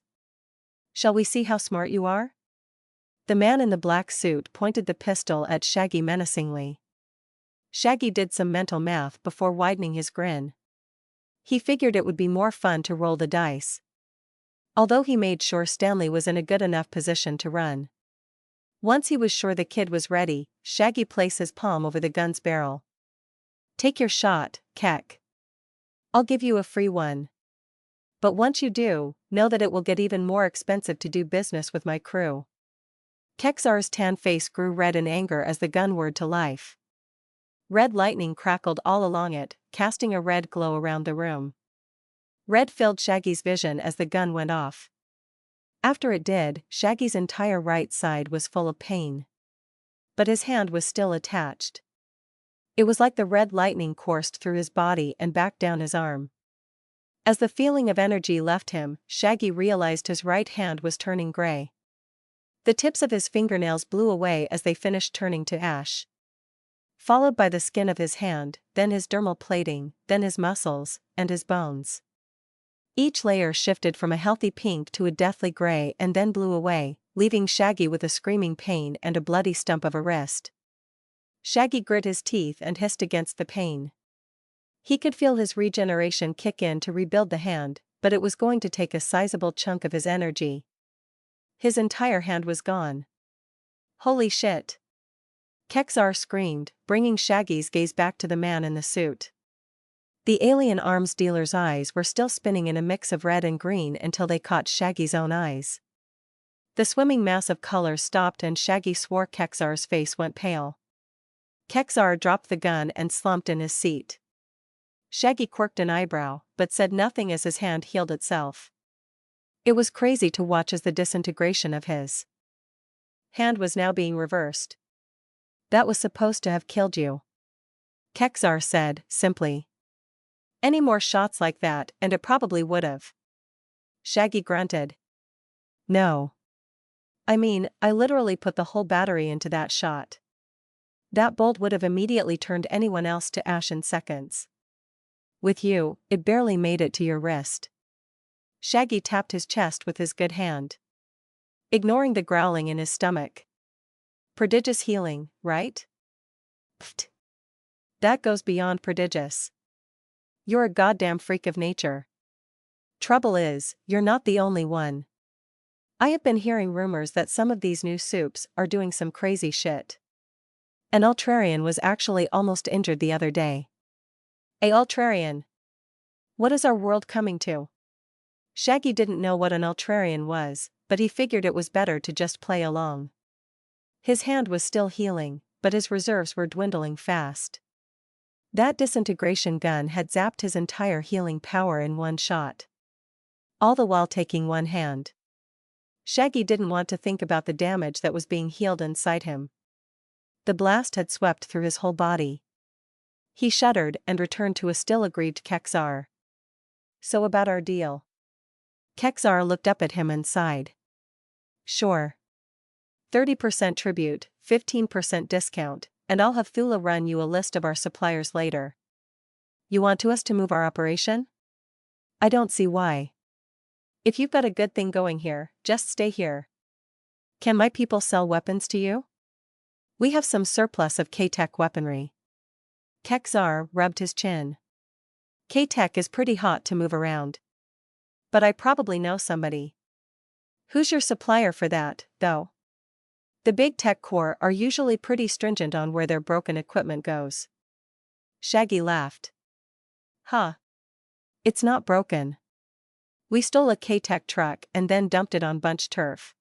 Shall we see how smart you are? The man in the black suit pointed the pistol at Shaggy menacingly. Shaggy did some mental math before widening his grin. He figured it would be more fun to roll the dice. Although he made sure Stanley was in a good enough position to run. Once he was sure the kid was ready, Shaggy placed his palm over the gun's barrel. Take your shot, Kek. I'll give you a free one. But once you do, know that it will get even more expensive to do business with my crew. Kexar's tan face grew red in anger as the gun whirred to life. Red lightning crackled all along it, casting a red glow around the room. Red filled Shaggy's vision as the gun went off. After it did, Shaggy's entire right side was full of pain. But his hand was still attached. It was like the red lightning coursed through his body and back down his arm. As the feeling of energy left him, Shaggy realized his right hand was turning gray. The tips of his fingernails blew away as they finished turning to ash. Followed by the skin of his hand, then his dermal plating, then his muscles, and his bones. Each layer shifted from a healthy pink to a deathly gray and then blew away, leaving Shaggy with a screaming pain and a bloody stump of a wrist. Shaggy grit his teeth and hissed against the pain. He could feel his regeneration kick in to rebuild the hand, but it was going to take a sizable chunk of his energy. His entire hand was gone. Holy shit! Kexar screamed, bringing Shaggy's gaze back to the man in the suit. The alien arms dealer's eyes were still spinning in a mix of red and green until they caught Shaggy's own eyes. The swimming mass of color stopped and Shaggy swore Kexar's face went pale. Kexar dropped the gun and slumped in his seat. Shaggy quirked an eyebrow, but said nothing as his hand healed itself. It was crazy to watch as the disintegration of his hand was now being reversed. That was supposed to have killed you, Kexar said, simply. Any more shots like that and it probably would've. Shaggy grunted. No. I mean, I literally put the whole battery into that shot. That bolt would have immediately turned anyone else to ash in seconds. With you, it barely made it to your wrist. Shaggy tapped his chest with his good hand, ignoring the growling in his stomach. Prodigious healing, right? Pfft. That goes beyond prodigious. You're a goddamn freak of nature. Trouble is, you're not the only one. I have been hearing rumors that some of these new soups are doing some crazy shit. An Ultrarian was actually almost injured the other day. A Ultrarian. What is our world coming to? Shaggy didn't know what an Ultrarian was, but he figured it was better to just play along. His hand was still healing, but his reserves were dwindling fast. That disintegration gun had zapped his entire healing power in one shot. All the while taking one hand. Shaggy didn't want to think about the damage that was being healed inside him. The blast had swept through his whole body. He shuddered and returned to a still aggrieved Kexar. So about our deal? Kexar looked up at him and sighed. Sure. 30% tribute, 15% discount, and I'll have Thula run you a list of our suppliers later. You want us to move our operation? I don't see why. If you've got a good thing going here, just stay here. Can my people sell weapons to you? We have some surplus of K-Tech weaponry. Kexar rubbed his chin. K-Tech is pretty hot to move around. But I probably know somebody. Who's your supplier for that, though? The big tech corps are usually pretty stringent on where their broken equipment goes. Shaggy laughed. Huh. It's not broken. We stole a K-Tech truck and then dumped it on bunch turf.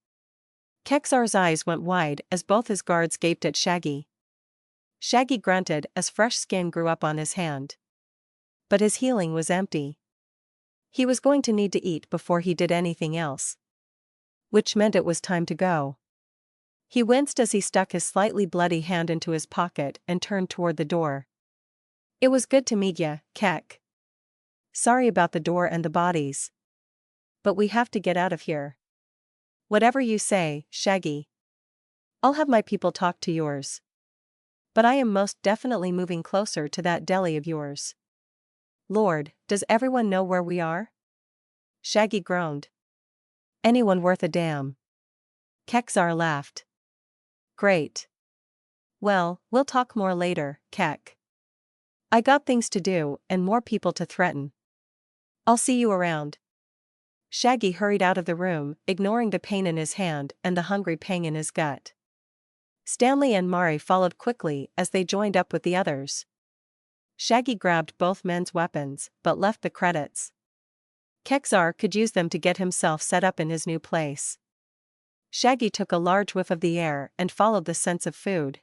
Kexar's eyes went wide as both his guards gaped at Shaggy. Shaggy grunted as fresh skin grew up on his hand. But his healing was empty. He was going to need to eat before he did anything else. Which meant it was time to go. He winced as he stuck his slightly bloody hand into his pocket and turned toward the door. It was good to meet ya, Kek. Sorry about the door and the bodies. But we have to get out of here. Whatever you say, Shaggy. I'll have my people talk to yours. But I am most definitely moving closer to that deli of yours. Lord, does everyone know where we are? Shaggy groaned. Anyone worth a damn. Kexar laughed. Great. Well, we'll talk more later, Kek. I got things to do and more people to threaten. I'll see you around. Shaggy hurried out of the room, ignoring the pain in his hand and the hungry pang in his gut. Stanley and Mari followed quickly as they joined up with the others. Shaggy grabbed both men's weapons, but left the credits. Kexar could use them to get himself set up in his new place. Shaggy took a large whiff of the air and followed the sense of food.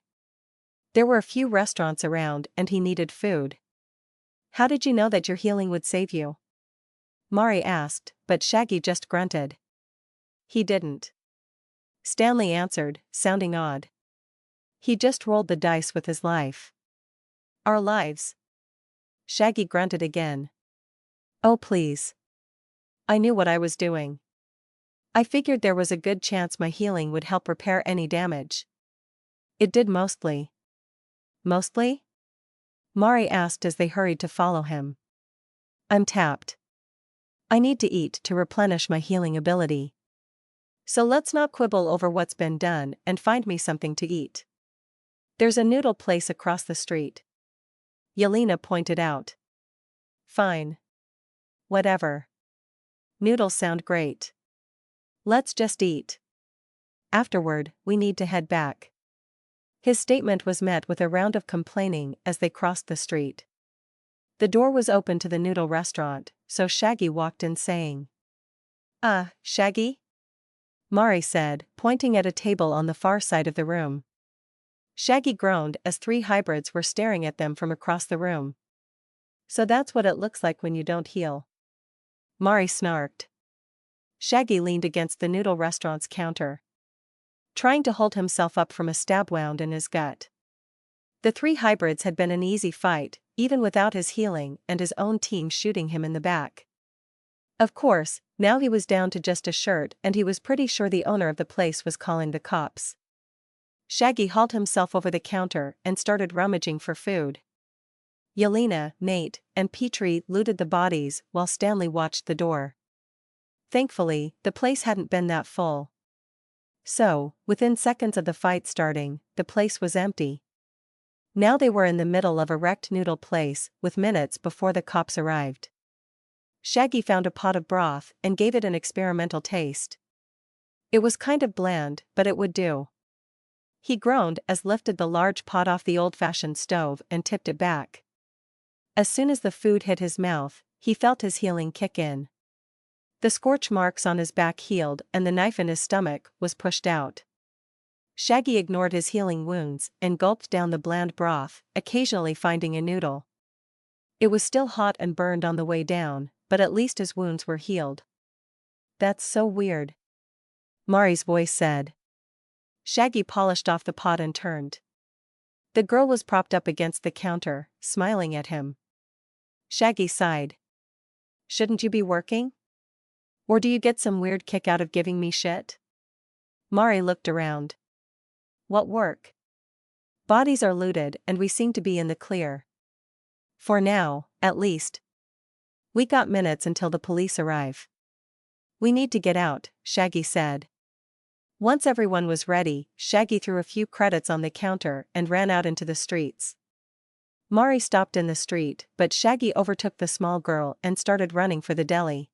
There were a few restaurants around and he needed food. How did you know that your healing would save you? Mari asked, but Shaggy just grunted. He didn't. Stanley answered, sounding odd. He just rolled the dice with his life. Our lives. Shaggy grunted again. Oh please. I knew what I was doing. I figured there was a good chance my healing would help repair any damage. It did mostly. Mostly? Mari asked as they hurried to follow him. I'm tapped. I need to eat to replenish my healing ability. So let's not quibble over what's been done and find me something to eat. There's a noodle place across the street. Yelena pointed out. Fine. Whatever. Noodles sound great. Let's just eat. Afterward, we need to head back. His statement was met with a round of complaining as they crossed the street. The door was open to the noodle restaurant, so Shaggy walked in saying. Shaggy? Mari said, pointing at a table on the far side of the room. Shaggy groaned as three hybrids were staring at them from across the room. So that's what it looks like when you don't heal. Mari snarked. Shaggy leaned against the noodle restaurant's counter, trying to hold himself up from a stab wound in his gut. The three hybrids had been an easy fight, even without his healing and his own team shooting him in the back. Of course, now he was down to just a shirt and he was pretty sure the owner of the place was calling the cops. Shaggy hauled himself over the counter and started rummaging for food. Yelena, Nate, and Petrie looted the bodies while Stanley watched the door. Thankfully, the place hadn't been that full. So, within seconds of the fight starting, the place was empty. Now they were in the middle of a wrecked noodle place, with minutes before the cops arrived. Shaggy found a pot of broth and gave it an experimental taste. It was kind of bland, but it would do. He groaned as lifted the large pot off the old-fashioned stove and tipped it back. As soon as the food hit his mouth, he felt his healing kick in. The scorch marks on his back healed and the knife in his stomach was pushed out. Shaggy ignored his healing wounds and gulped down the bland broth, occasionally finding a noodle. It was still hot and burned on the way down, but at least his wounds were healed. "That's so weird," Mari's voice said. Shaggy polished off the pot and turned. The girl was propped up against the counter, smiling at him. Shaggy sighed. "Shouldn't you be working? Or do you get some weird kick out of giving me shit?" Mari looked around. "What work? Bodies are looted and we seem to be in the clear. For now, at least. We got minutes until the police arrive." "We need to get out," Shaggy said. Once everyone was ready, Shaggy threw a few credits on the counter and ran out into the streets. Mari stopped in the street, but Shaggy overtook the small girl and started running for the deli.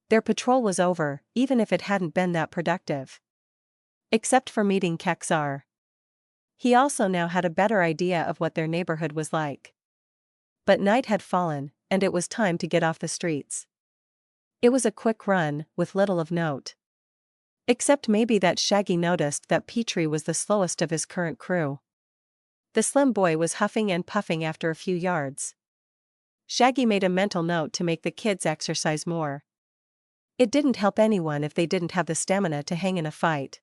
Their patrol was over, even if it hadn't been that productive. Except for meeting Kexar. He also now had a better idea of what their neighborhood was like. But night had fallen, and it was time to get off the streets. It was a quick run, with little of note. Except maybe that Shaggy noticed that Petrie was the slowest of his current crew. The slim boy was huffing and puffing after a few yards. Shaggy made a mental note to make the kids exercise more. It didn't help anyone if they didn't have the stamina to hang in a fight.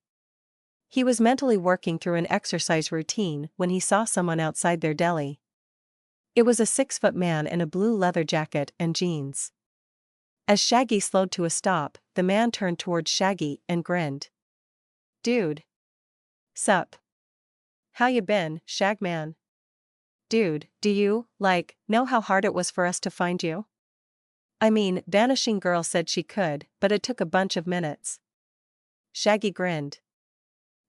He was mentally working through an exercise routine when he saw someone outside their deli. It was a 6-foot man in a blue leather jacket and jeans. As Shaggy slowed to a stop, the man turned towards Shaggy and grinned. "Dude. Sup? How you been, Shagman? Dude, do you, know how hard it was for us to find you? I mean, Vanishing Girl said she could, but it took a bunch of minutes." Shaggy grinned.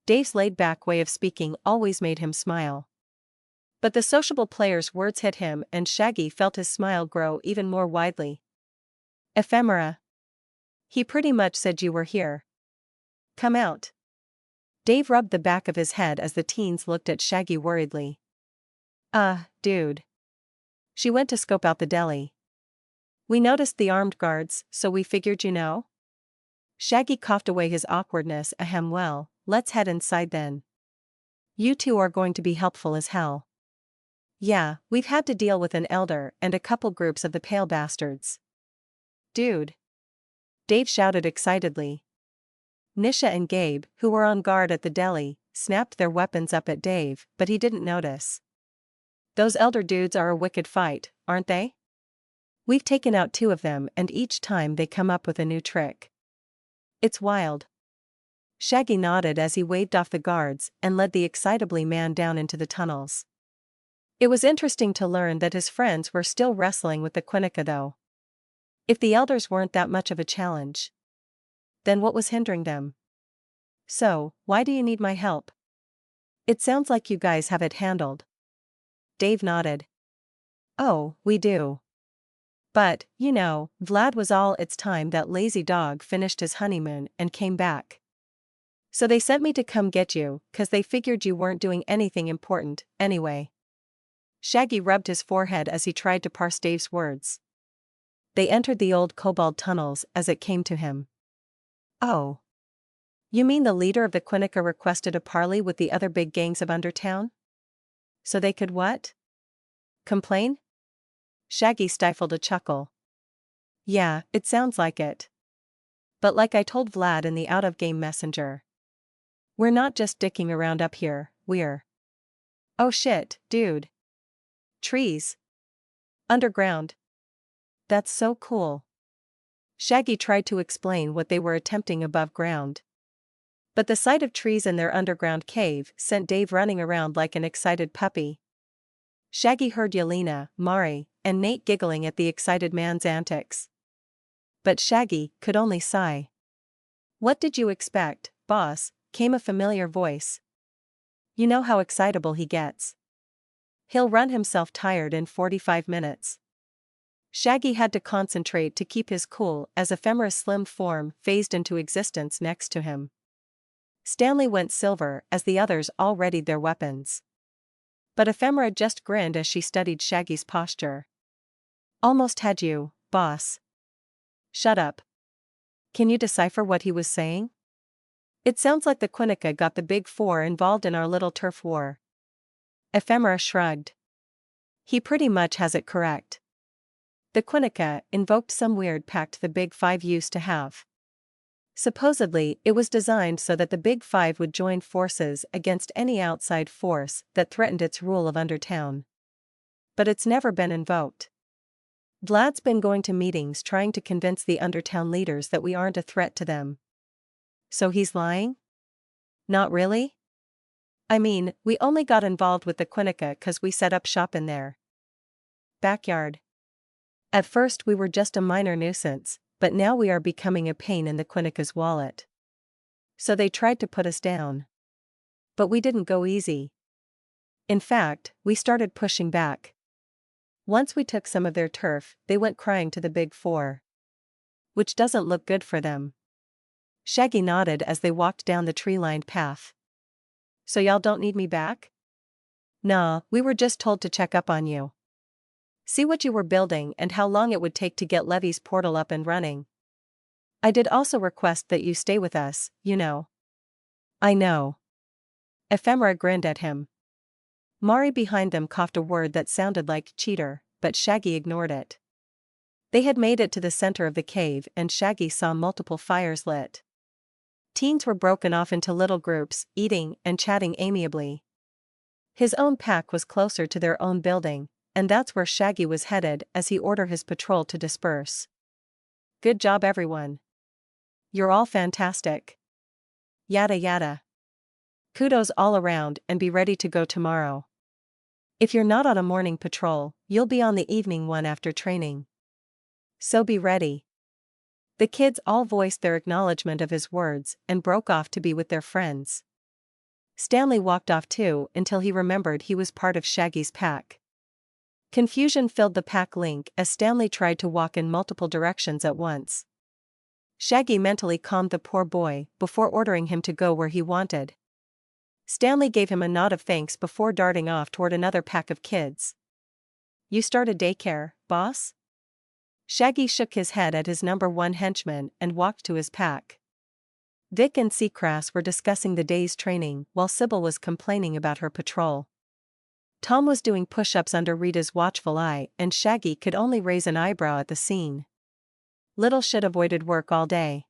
Dave's laid-back way of speaking always made him smile. But the sociable player's words hit him and Shaggy felt his smile grow even more widely. "Ephemera. He pretty much said you were here. Come out." Dave rubbed the back of his head as the teens looked at Shaggy worriedly. Dude. She went to scope out the deli. We noticed the armed guards, so we figured you know." Shaggy coughed away his awkwardness. Well, let's head inside then. You two are going to be helpful as hell." "Yeah, we've had to deal with an elder and a couple groups of the pale bastards." "Dude." Dave shouted excitedly. Nisha and Gabe, who were on guard at the deli, snapped their weapons up at Dave, but he didn't notice. "Those elder dudes are a wicked fight, aren't they? We've taken out 2 of them and each time they come up with a new trick. It's wild." Shaggy nodded as he waved off the guards and led the excitably man down into the tunnels. It was interesting to learn that his friends were still wrestling with the Quinnica though. If the elders weren't that much of a challenge, then what was hindering them? "So, why do you need my help? It sounds like you guys have it handled." Dave nodded. "Oh, we do. But, Vlad was all it's time that lazy dog finished his honeymoon and came back. So they sent me to come get you, 'cause they figured you weren't doing anything important, anyway." Shaggy rubbed his forehead as he tried to parse Dave's words. They entered the old kobold tunnels as it came to him. "Oh. You mean the leader of the Quinnica requested a parley with the other big gangs of Undertown? So they could what? Complain?" Shaggy stifled a chuckle. "Yeah, it sounds like it. But like I told Vlad in the out-of-game messenger, we're not just dicking around up here, we're..." "Oh shit, dude. Trees. Underground. That's so cool." Shaggy tried to explain what they were attempting above ground. But the sight of trees in their underground cave sent Dave running around like an excited puppy. Shaggy heard Yelena, Mari, and Nate giggling at the excited man's antics. But Shaggy could only sigh. "What did you expect, boss?" came a familiar voice. "You know how excitable he gets. He'll run himself tired in 45 minutes. Shaggy had to concentrate to keep his cool as Ephemera's slim form phased into existence next to him. Stanley went silver as the others all readied their weapons. But Ephemera just grinned as she studied Shaggy's posture. Almost had you, boss. Shut up. Can you decipher what he was saying? It sounds like the Quinnica got the big four involved in our little turf war. Ephemera shrugged. He pretty much has it correct. The Quinnica invoked some weird pact the Big Five used to have. Supposedly, it was designed so that the Big Five would join forces against any outside force that threatened its rule of Undertown. But it's never been invoked. Vlad's been going to meetings trying to convince the Undertown leaders that we aren't a threat to them. So he's lying? Not really? I mean, we only got involved with the Quinnica 'cause we set up shop in their backyard. At first we were just a minor nuisance, but now we are becoming a pain in the Quinnica's wallet. So they tried to put us down. But we didn't go easy. In fact, we started pushing back. Once we took some of their turf, they went crying to the Big Four. Which doesn't look good for them. Shaggy nodded as they walked down the tree-lined path. So y'all don't need me back? Nah, we were just told to check up on you. See what you were building and how long it would take to get Levy's portal up and running. I did also request that you stay with us, you know. I know. Ephemera grinned at him. Mari behind them coughed a word that sounded like cheater, but Shaggy ignored it. They had made it to the center of the cave and Shaggy saw multiple fires lit. Teens were broken off into little groups, eating and chatting amiably. His own pack was closer to their own building, and that's where Shaggy was headed as he ordered his patrol to disperse. Good job everyone. You're all fantastic. Yada yada. Kudos all around and be ready to go tomorrow. If you're not on a morning patrol, you'll be on the evening one after training. So be ready. The kids all voiced their acknowledgement of his words and broke off to be with their friends. Stanley walked off too until he remembered he was part of Shaggy's pack. Confusion filled the pack link as Stanley tried to walk in multiple directions at once. Shaggy mentally calmed the poor boy before ordering him to go where he wanted. Stanley gave him a nod of thanks before darting off toward another pack of kids. You start a daycare, boss? Shaggy shook his head at his number one henchman and walked to his pack. Vic and Seacrass were discussing the day's training while Sybil was complaining about her patrol. Tom was doing push-ups under Rita's watchful eye and Shaggy could only raise an eyebrow at the scene. Little shit avoided work all day.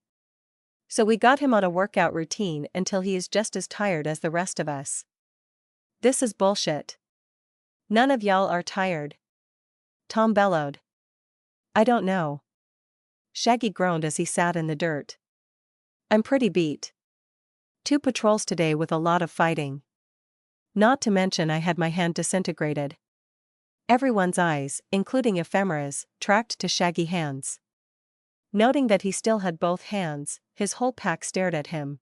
So we got him on a workout routine until he is just as tired as the rest of us. This is bullshit. None of y'all are tired. Tom bellowed. I don't know. Shaggy groaned as he sat in the dirt. I'm pretty beat. 2 patrols today with a lot of fighting. Not to mention I had my hand disintegrated. Everyone's eyes, including Ephemera's, tracked to Shaggy hands. Noting that he still had both hands, his whole pack stared at him.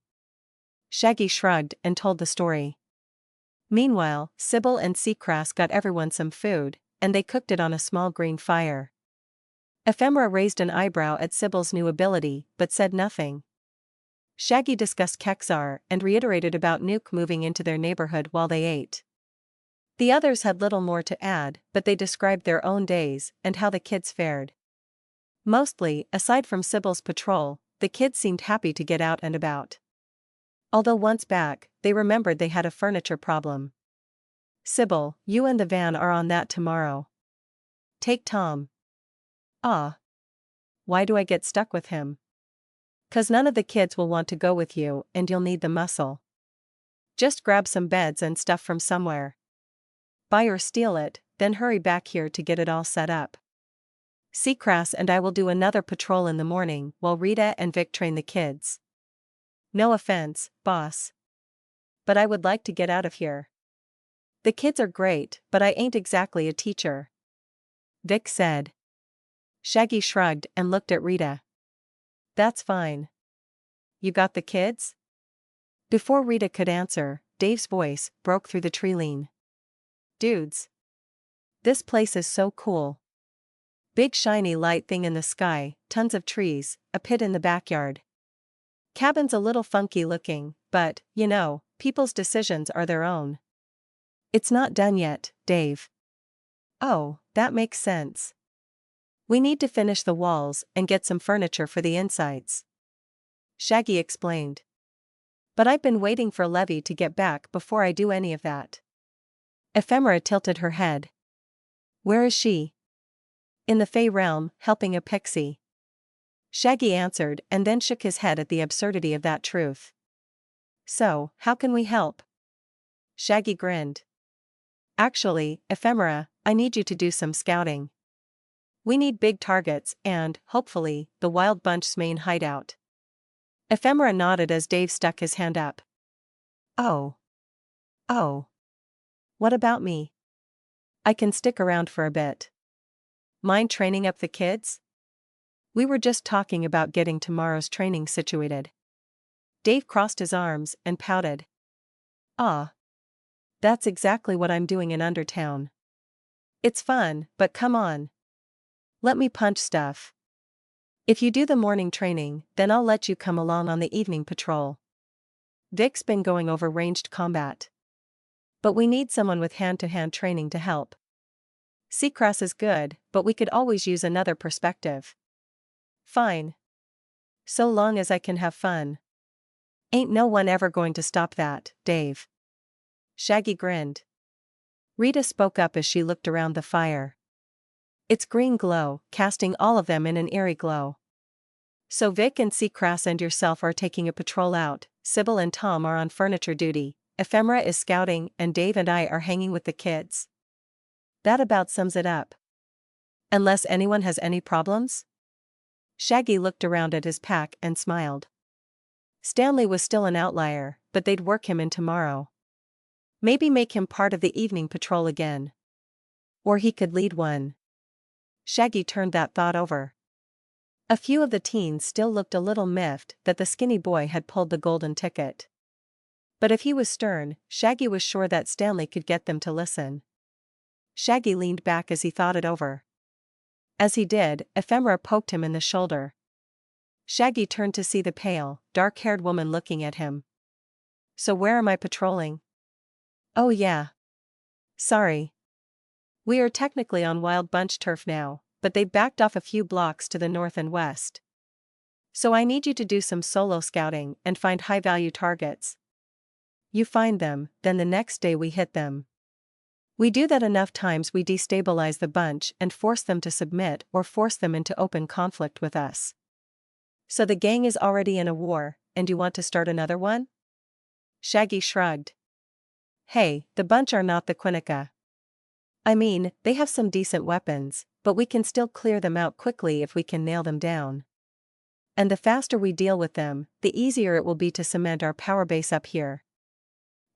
Shaggy shrugged and told the story. Meanwhile, Sybil and Seacrass got everyone some food, and they cooked it on a small green fire. Ephemera raised an eyebrow at Sybil's new ability, but said nothing. Shaggy discussed Kexar and reiterated about Nuke moving into their neighborhood while they ate. The others had little more to add, but they described their own days and how the kids fared. Mostly, aside from Sybil's patrol, the kids seemed happy to get out and about. Although once back, they remembered they had a furniture problem. Sybil, you and the van are on that tomorrow. Take Tom. Ah. Why do I get stuck with him? 'Cause none of the kids will want to go with you and you'll need the muscle. Just grab some beds and stuff from somewhere. Buy or steal it, then hurry back here to get it all set up. Seacrass and I will do another patrol in the morning while Rita and Vic train the kids. No offense, boss. But I would like to get out of here. The kids are great, but I ain't exactly a teacher. Vic said. Shaggy shrugged and looked at Rita. That's fine. You got the kids? Before Rita could answer, Dave's voice broke through the tree line. Dudes. This place is so cool. Big shiny light thing in the sky, tons of trees, a pit in the backyard. Cabin's a little funky looking, but, people's decisions are their own. It's not done yet, Dave. Oh, that makes sense. We need to finish the walls and get some furniture for the insides. Shaggy explained. But I've been waiting for Levy to get back before I do any of that. Ephemera tilted her head. Where is she? In the Fey realm, helping a pixie. Shaggy answered and then shook his head at the absurdity of that truth. So, how can we help? Shaggy grinned. Actually, Ephemera, I need you to do some scouting. We need big targets and, hopefully, the Wild Bunch's main hideout. Ephemera nodded as Dave stuck his hand up. Oh. What about me? I can stick around for a bit. Mind training up the kids? We were just talking about getting tomorrow's training situated. Dave crossed his arms and pouted. Ah. That's exactly what I'm doing in Undertown. It's fun, but come on. Let me punch stuff. If you do the morning training, then I'll let you come along on the evening patrol. Vic's been going over ranged combat. But we need someone with hand-to-hand training to help. Seacross is good, but we could always use another perspective. Fine. So long as I can have fun. Ain't no one ever going to stop that, Dave. Shaggy grinned. Rita spoke up as she looked around the fire. Its green glow, casting all of them in an eerie glow. So Vic and Seacross and yourself are taking a patrol out, Sybil and Tom are on furniture duty, Ephemera is scouting, and Dave and I are hanging with the kids. That about sums it up. Unless anyone has any problems? Shaggy looked around at his pack and smiled. Stanley was still an outlier, but they'd work him in tomorrow. Maybe make him part of the evening patrol again. Or he could lead one. Shaggy turned that thought over. A few of the teens still looked a little miffed that the skinny boy had pulled the golden ticket. But if he was stern, Shaggy was sure that Stanley could get them to listen. Shaggy leaned back as he thought it over. As he did, Ephemera poked him in the shoulder. Shaggy turned to see the pale, dark-haired woman looking at him. So where am I patrolling? Oh yeah. Sorry. We are technically on Wild Bunch turf now, but they backed off a few blocks to the north and west. So I need you to do some solo scouting and find high-value targets. You find them, then the next day we hit them. We do that enough times we destabilize the bunch and force them to submit or force them into open conflict with us. So the gang is already in a war, and you want to start another one? Shaggy shrugged. Hey, the bunch are not the Quinnica. I mean, they have some decent weapons, but we can still clear them out quickly if we can nail them down. And the faster we deal with them, the easier it will be to cement our power base up here.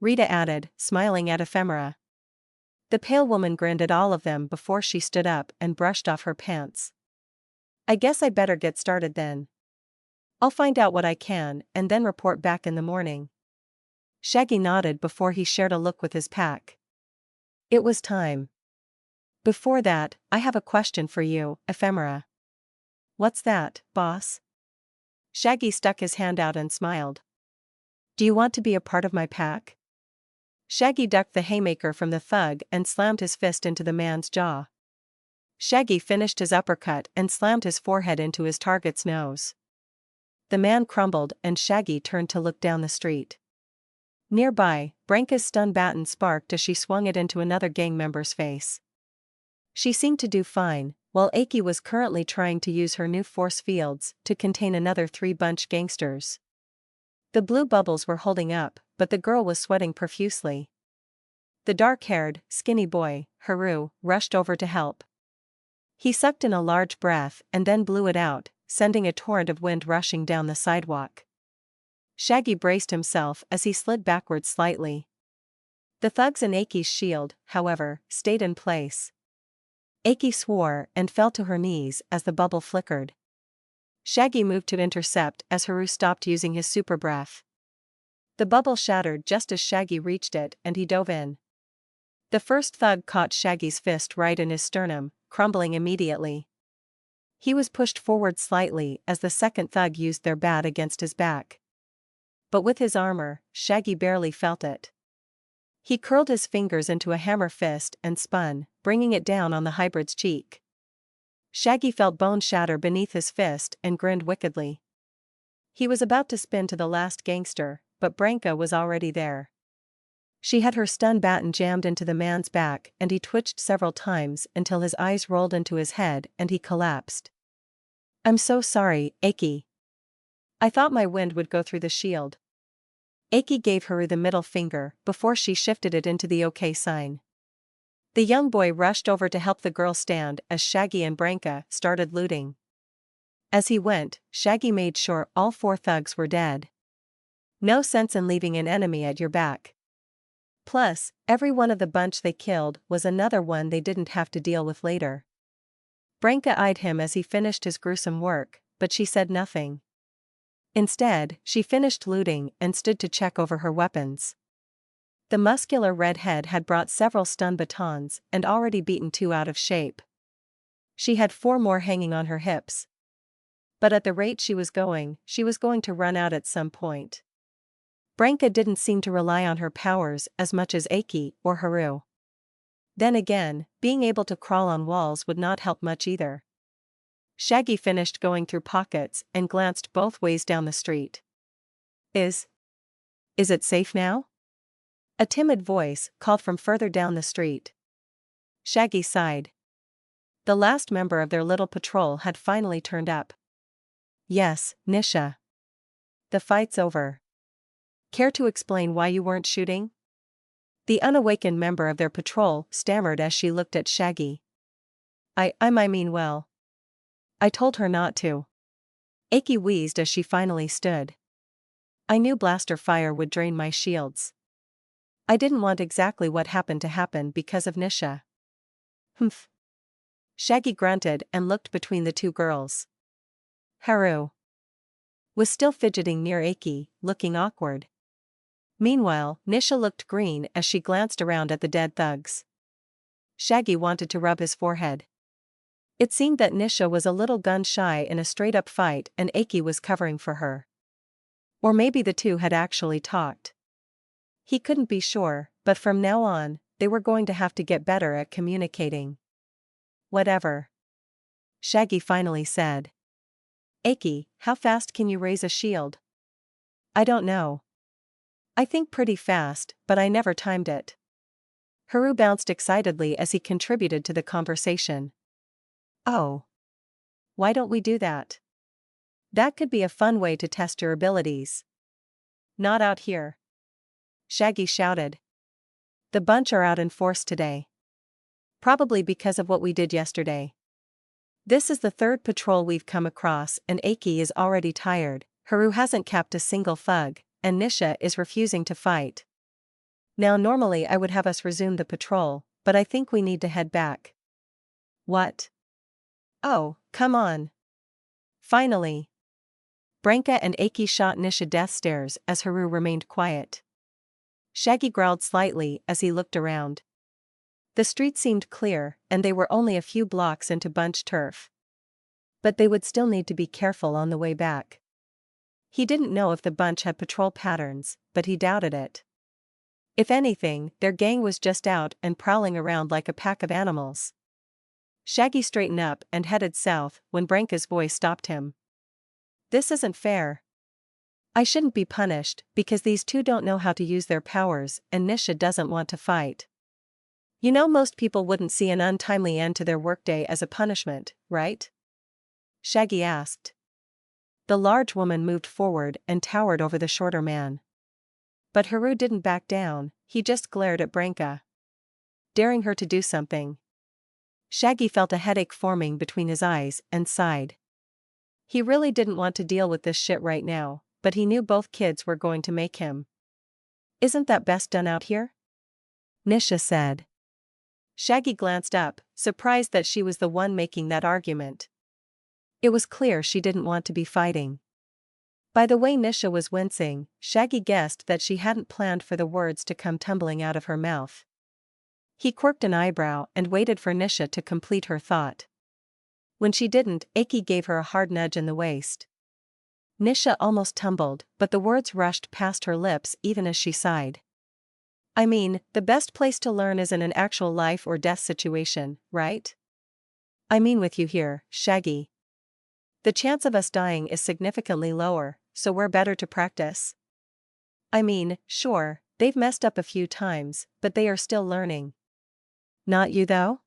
Rita added, smiling at Ephemera. The pale woman grinned at all of them before she stood up and brushed off her pants. I guess I better get started then. I'll find out what I can and then report back in the morning. Shaggy nodded before he shared a look with his pack. It was time. Before that, I have a question for you, Ephemera. What's that, boss? Shaggy stuck his hand out and smiled. Do you want to be a part of my pack? Shaggy ducked the haymaker from the thug and slammed his fist into the man's jaw. Shaggy finished his uppercut and slammed his forehead into his target's nose. The man crumbled and Shaggy turned to look down the street. Nearby, Branka's stun baton sparked as she swung it into another gang member's face. She seemed to do fine, while Aki was currently trying to use her new force fields to contain another 3 bunch gangsters. The blue bubbles were holding up, but the girl was sweating profusely. The dark-haired, skinny boy, Haru, rushed over to help. He sucked in a large breath and then blew it out, sending a torrent of wind rushing down the sidewalk. Shaggy braced himself as he slid backwards slightly. The thugs in Aki's shield, however, stayed in place. Aki swore and fell to her knees as the bubble flickered. Shaggy moved to intercept as Haru stopped using his super breath. The bubble shattered just as Shaggy reached it and he dove in. The first thug caught Shaggy's fist right in his sternum, crumbling immediately. He was pushed forward slightly as the second thug used their bat against his back. but with his armor, Shaggy barely felt it. He curled his fingers into a hammer fist and spun, bringing it down on the hybrid's cheek. Shaggy felt bone shatter beneath his fist and grinned wickedly. He was about to spin to the last gangster, but Branka was already there. She had her stun baton jammed into the man's back and he twitched several times until his eyes rolled into his head and he collapsed. "I'm so sorry, Aki. I thought my wind would go through the shield." Aki gave Haru the middle finger before she shifted it into the OK sign. The young boy rushed over to help the girl stand as Shaggy and Branka started looting. As he went, Shaggy made sure all 4 thugs were dead. No sense in leaving an enemy at your back. Plus, every one of the bunch they killed was another one they didn't have to deal with later. Branka eyed him as he finished his gruesome work, but she said nothing. Instead, she finished looting and stood to check over her weapons. The muscular redhead had brought several stun batons and already beaten 2 out of shape. She had 4 more hanging on her hips. But at the rate she was going to run out at some point. Branka didn't seem to rely on her powers as much as Aki or Haru. Then again, being able to crawl on walls would not help much either. Shaggy finished going through pockets and glanced both ways down the street. Is it safe now?" A timid voice called from further down the street. Shaggy sighed. The last member of their little patrol had finally turned up. "Yes, Nisha. The fight's over. Care to explain why you weren't shooting?" The unawakened member of their patrol stammered as she looked at Shaggy. I mean well. I told her not to." Aki wheezed as she finally stood. "I knew blaster fire would drain my shields. I didn't want exactly what happened to happen because of Nisha." "Humph." Shaggy grunted and looked between the 2 girls. Haru was still fidgeting near Aki, looking awkward. Meanwhile, Nisha looked green as she glanced around at the dead thugs. Shaggy wanted to rub his forehead. It seemed that Nisha was a little gun-shy in a straight-up fight and Aki was covering for her. Or maybe the 2 had actually talked. He couldn't be sure, but from now on, they were going to have to get better at communicating. "Whatever," Shaggy finally said. "Aki, how fast can you raise a shield?" "I don't know. I think pretty fast, but I never timed it." Haru bounced excitedly as he contributed to the conversation. "Oh. Why don't we do that? That could be a fun way to test your abilities." "Not out here," Shaggy shouted. "The bunch are out in force today. Probably because of what we did yesterday. This is the 3rd patrol we've come across and Aki is already tired, Haru hasn't capped a single thug, and Nisha is refusing to fight. Now normally I would have us resume the patrol, but I think we need to head back." "What? Oh, come on." Finally, Branka and Aki shot Nisha death stares as Haru remained quiet. Shaggy growled slightly as he looked around. The street seemed clear, and they were only a few blocks into bunch turf. But they would still need to be careful on the way back. He didn't know if the bunch had patrol patterns, but he doubted it. If anything, their gang was just out and prowling around like a pack of animals. Shaggy straightened up and headed south when Branka's voice stopped him. "This isn't fair. I shouldn't be punished because these 2 don't know how to use their powers and Nisha doesn't want to fight. You know most people wouldn't see an untimely end to their workday as a punishment, right?" Shaggy asked. The large woman moved forward and towered over the shorter man. But Haru didn't back down, he just glared at Branka, daring her to do something. Shaggy felt a headache forming between his eyes and sighed. He really didn't want to deal with this shit right now, but he knew both kids were going to make him. "Isn't that best done out here?" Nisha said. Shaggy glanced up, surprised that she was the one making that argument. It was clear she didn't want to be fighting. By the way Nisha was wincing, Shaggy guessed that she hadn't planned for the words to come tumbling out of her mouth. He quirked an eyebrow and waited for Nisha to complete her thought. When she didn't, Aki gave her a hard nudge in the waist. Nisha almost tumbled, but the words rushed past her lips even as she sighed. I mean, the best place to learn is in an actual life or death situation, right? I mean with you here, Shaggy. The chance of us dying is significantly lower, so we're better to practice. I mean, sure, they've messed up a few times, but they are still learning. Not you though?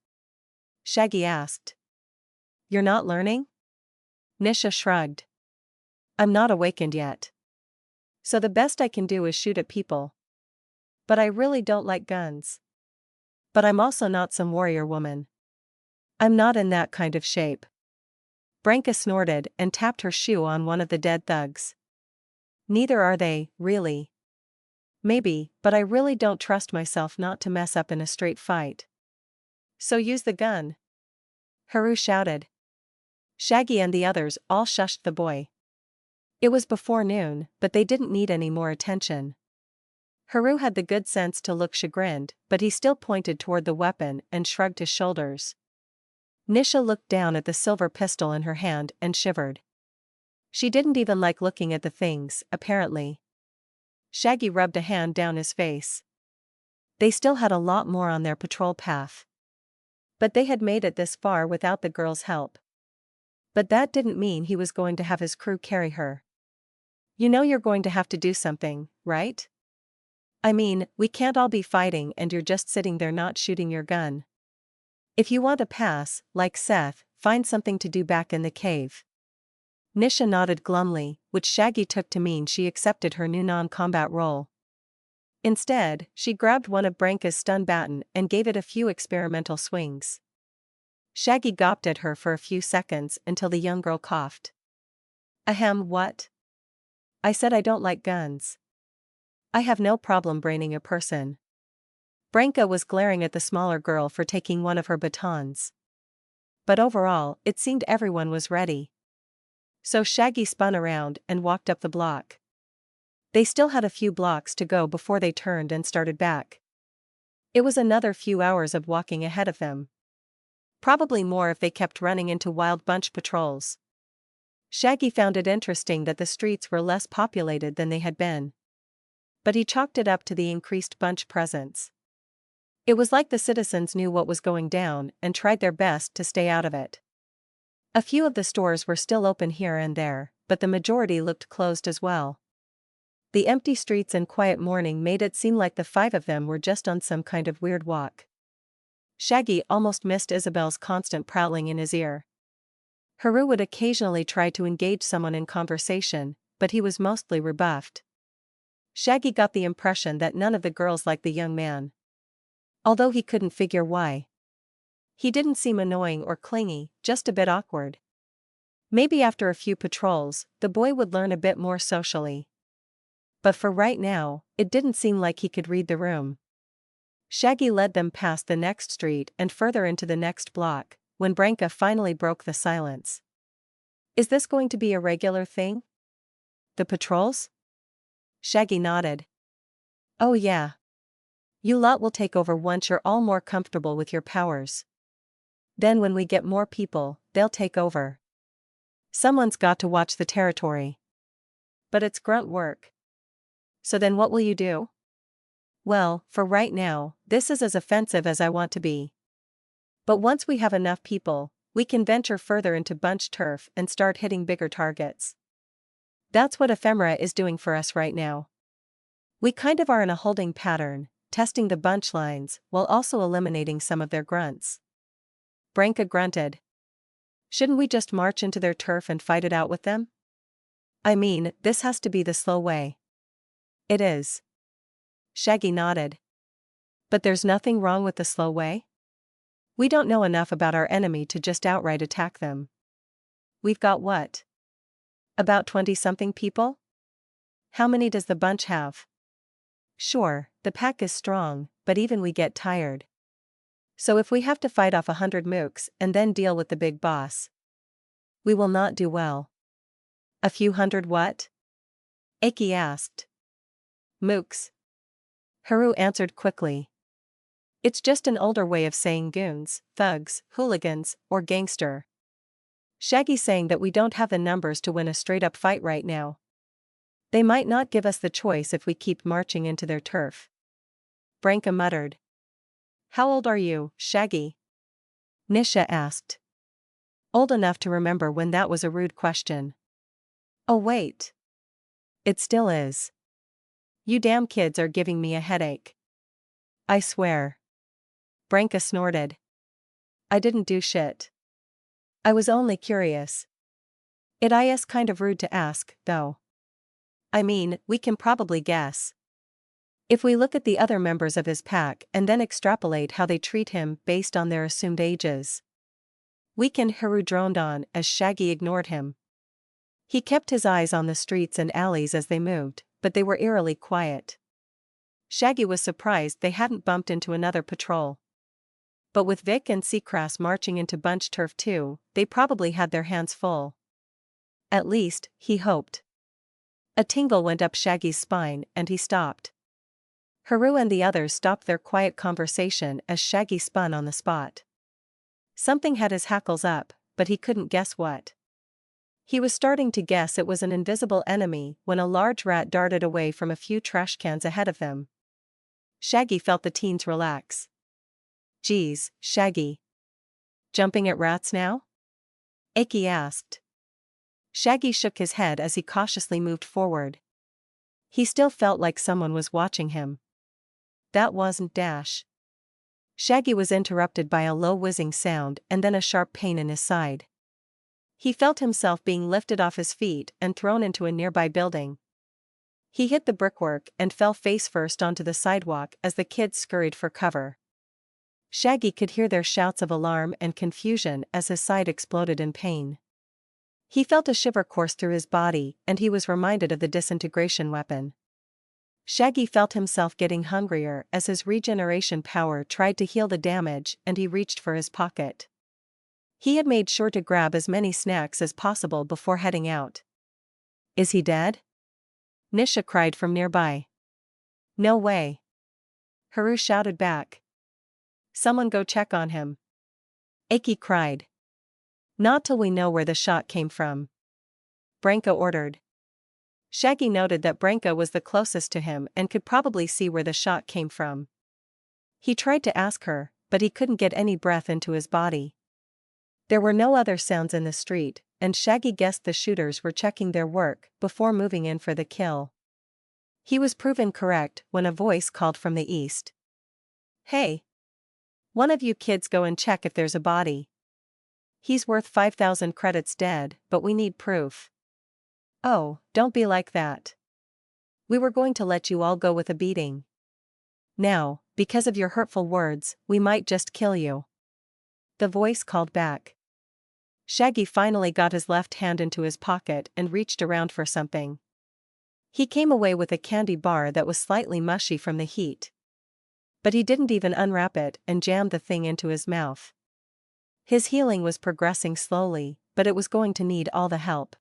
Shaggy asked. You're not learning? Nisha shrugged. I'm not awakened yet. So the best I can do is shoot at people. But I really don't like guns. But I'm also not some warrior woman. I'm not in that kind of shape. Branka snorted and tapped her shoe on one of the dead thugs. Neither are they, really. Maybe, but I really don't trust myself not to mess up in a straight fight. So use the gun. Haru shouted. Shaggy and the others all shushed the boy. It was before noon, but they didn't need any more attention. Haru had the good sense to look chagrined, but he still pointed toward the weapon and shrugged his shoulders. Nisha looked down at the silver pistol in her hand and shivered. She didn't even like looking at the things, apparently. Shaggy rubbed a hand down his face. They still had a lot more on their patrol path. But they had made it this far without the girl's help. But that didn't mean he was going to have his crew carry her. You know you're going to have to do something, right? I mean, we can't all be fighting and you're just sitting there not shooting your gun. If you want a pass, like Seth, find something to do back in the cave. Nisha nodded glumly, which Shaggy took to mean she accepted her new non-combat role. Instead, she grabbed one of Branka's stun baton and gave it a few experimental swings. Shaggy gawped at her for a few seconds until the young girl coughed. Ahem, what? I said I don't like guns. I have no problem braining a person. Branka was glaring at the smaller girl for taking one of her batons. But overall, it seemed everyone was ready. So Shaggy spun around and walked up the block. They still had a few blocks to go before they turned and started back. It was another few hours of walking ahead of them. Probably more if they kept running into wild bunch patrols. Shaggy found it interesting that the streets were less populated than they had been. But he chalked it up to the increased bunch presence. It was like the citizens knew what was going down and tried their best to stay out of it. A few of the stores were still open here and there, but the majority looked closed as well. The empty streets and quiet morning made it seem like the five of them were just on some kind of weird walk. Shaggy almost missed Isabel's constant prowling in his ear. Haru would occasionally try to engage someone in conversation, but he was mostly rebuffed. Shaggy got the impression that none of the girls liked the young man. Although he couldn't figure why. He didn't seem annoying or clingy, just a bit awkward. Maybe after a few patrols, the boy would learn a bit more socially. But for right now, it didn't seem like he could read the room. Shaggy led them past the next street and further into the next block, when Branka finally broke the silence. Is this going to be a regular thing? The patrols? Shaggy nodded. Oh yeah. You lot will take over once you're all more comfortable with your powers. Then when we get more people, they'll take over. Someone's got to watch the territory. But it's grunt work. So then what will you do? Well, for right now, this is as offensive as I want to be. But once we have enough people, we can venture further into bunch turf and start hitting bigger targets. That's what ephemera is doing for us right now. We kind of are in a holding pattern, testing the bunch lines while also eliminating some of their grunts. Branka grunted. Shouldn't we just march into their turf and fight it out with them? I mean, this has to be the slow way. It is. Shaggy nodded. But there's nothing wrong with the slow way? We don't know enough about our enemy to just outright attack them. We've got what? About 20-something people? How many does the bunch have? Sure, the pack is strong, but even we get tired. So if we have to fight off 100 mooks and then deal with the big boss, we will not do well. A few hundred what? Aki asked. Mooks. Haru answered quickly. It's just an older way of saying goons, thugs, hooligans, or gangster. Shaggy's saying that we don't have the numbers to win a straight-up fight right now. They might not give us the choice if we keep marching into their turf. Branka muttered. How old are you, Shaggy? Nisha asked. Old enough to remember when that was a rude question. Oh wait. It still is. You damn kids are giving me a headache. I swear. Branka snorted. I didn't do shit. I was only curious. It is kind of rude to ask, though. I mean, we can probably guess. If we look at the other members of his pack and then extrapolate how they treat him based on their assumed ages. We can, Haru droned on as Shaggy ignored him. He kept his eyes on the streets and alleys as they moved, but they were eerily quiet. Shaggy was surprised they hadn't bumped into another patrol. But with Vic and Seacrass marching into Bunch Turf too, they probably had their hands full. At least, he hoped. A tingle went up Shaggy's spine and he stopped. Haru and the others stopped their quiet conversation as Shaggy spun on the spot. Something had his hackles up, but he couldn't guess what. He was starting to guess it was an invisible enemy when a large rat darted away from a few trash cans ahead of them. Shaggy felt the teens relax. Geez, Shaggy. Jumping at rats now? Aki asked. Shaggy shook his head as he cautiously moved forward. He still felt like someone was watching him. That wasn't Dash. Shaggy was interrupted by a low whizzing sound and then a sharp pain in his side. He felt himself being lifted off his feet and thrown into a nearby building. He hit the brickwork and fell face first onto the sidewalk as the kids scurried for cover. Shaggy could hear their shouts of alarm and confusion as his side exploded in pain. He felt a shiver course through his body and he was reminded of the disintegration weapon. Shaggy felt himself getting hungrier as his regeneration power tried to heal the damage and he reached for his pocket. He had made sure to grab as many snacks as possible before heading out. Is he dead? Nisha cried from nearby. No way. Haru shouted back. Someone go check on him. Aki cried. Not till we know where the shot came from. Branka ordered. Shaggy noted that Branka was the closest to him and could probably see where the shot came from. He tried to ask her, but he couldn't get any breath into his body. There were no other sounds in the street, and Shaggy guessed the shooters were checking their work before moving in for the kill. He was proven correct when a voice called from the east. Hey! One of you kids go and check if there's a body. He's worth 5,000 credits dead, but we need proof. Oh, don't be like that. We were going to let you all go with a beating. Now, because of your hurtful words, we might just kill you. The voice called back. Shaggy finally got his left hand into his pocket and reached around for something. He came away with a candy bar that was slightly mushy from the heat. But he didn't even unwrap it and jammed the thing into his mouth. His healing was progressing slowly, but it was going to need all the help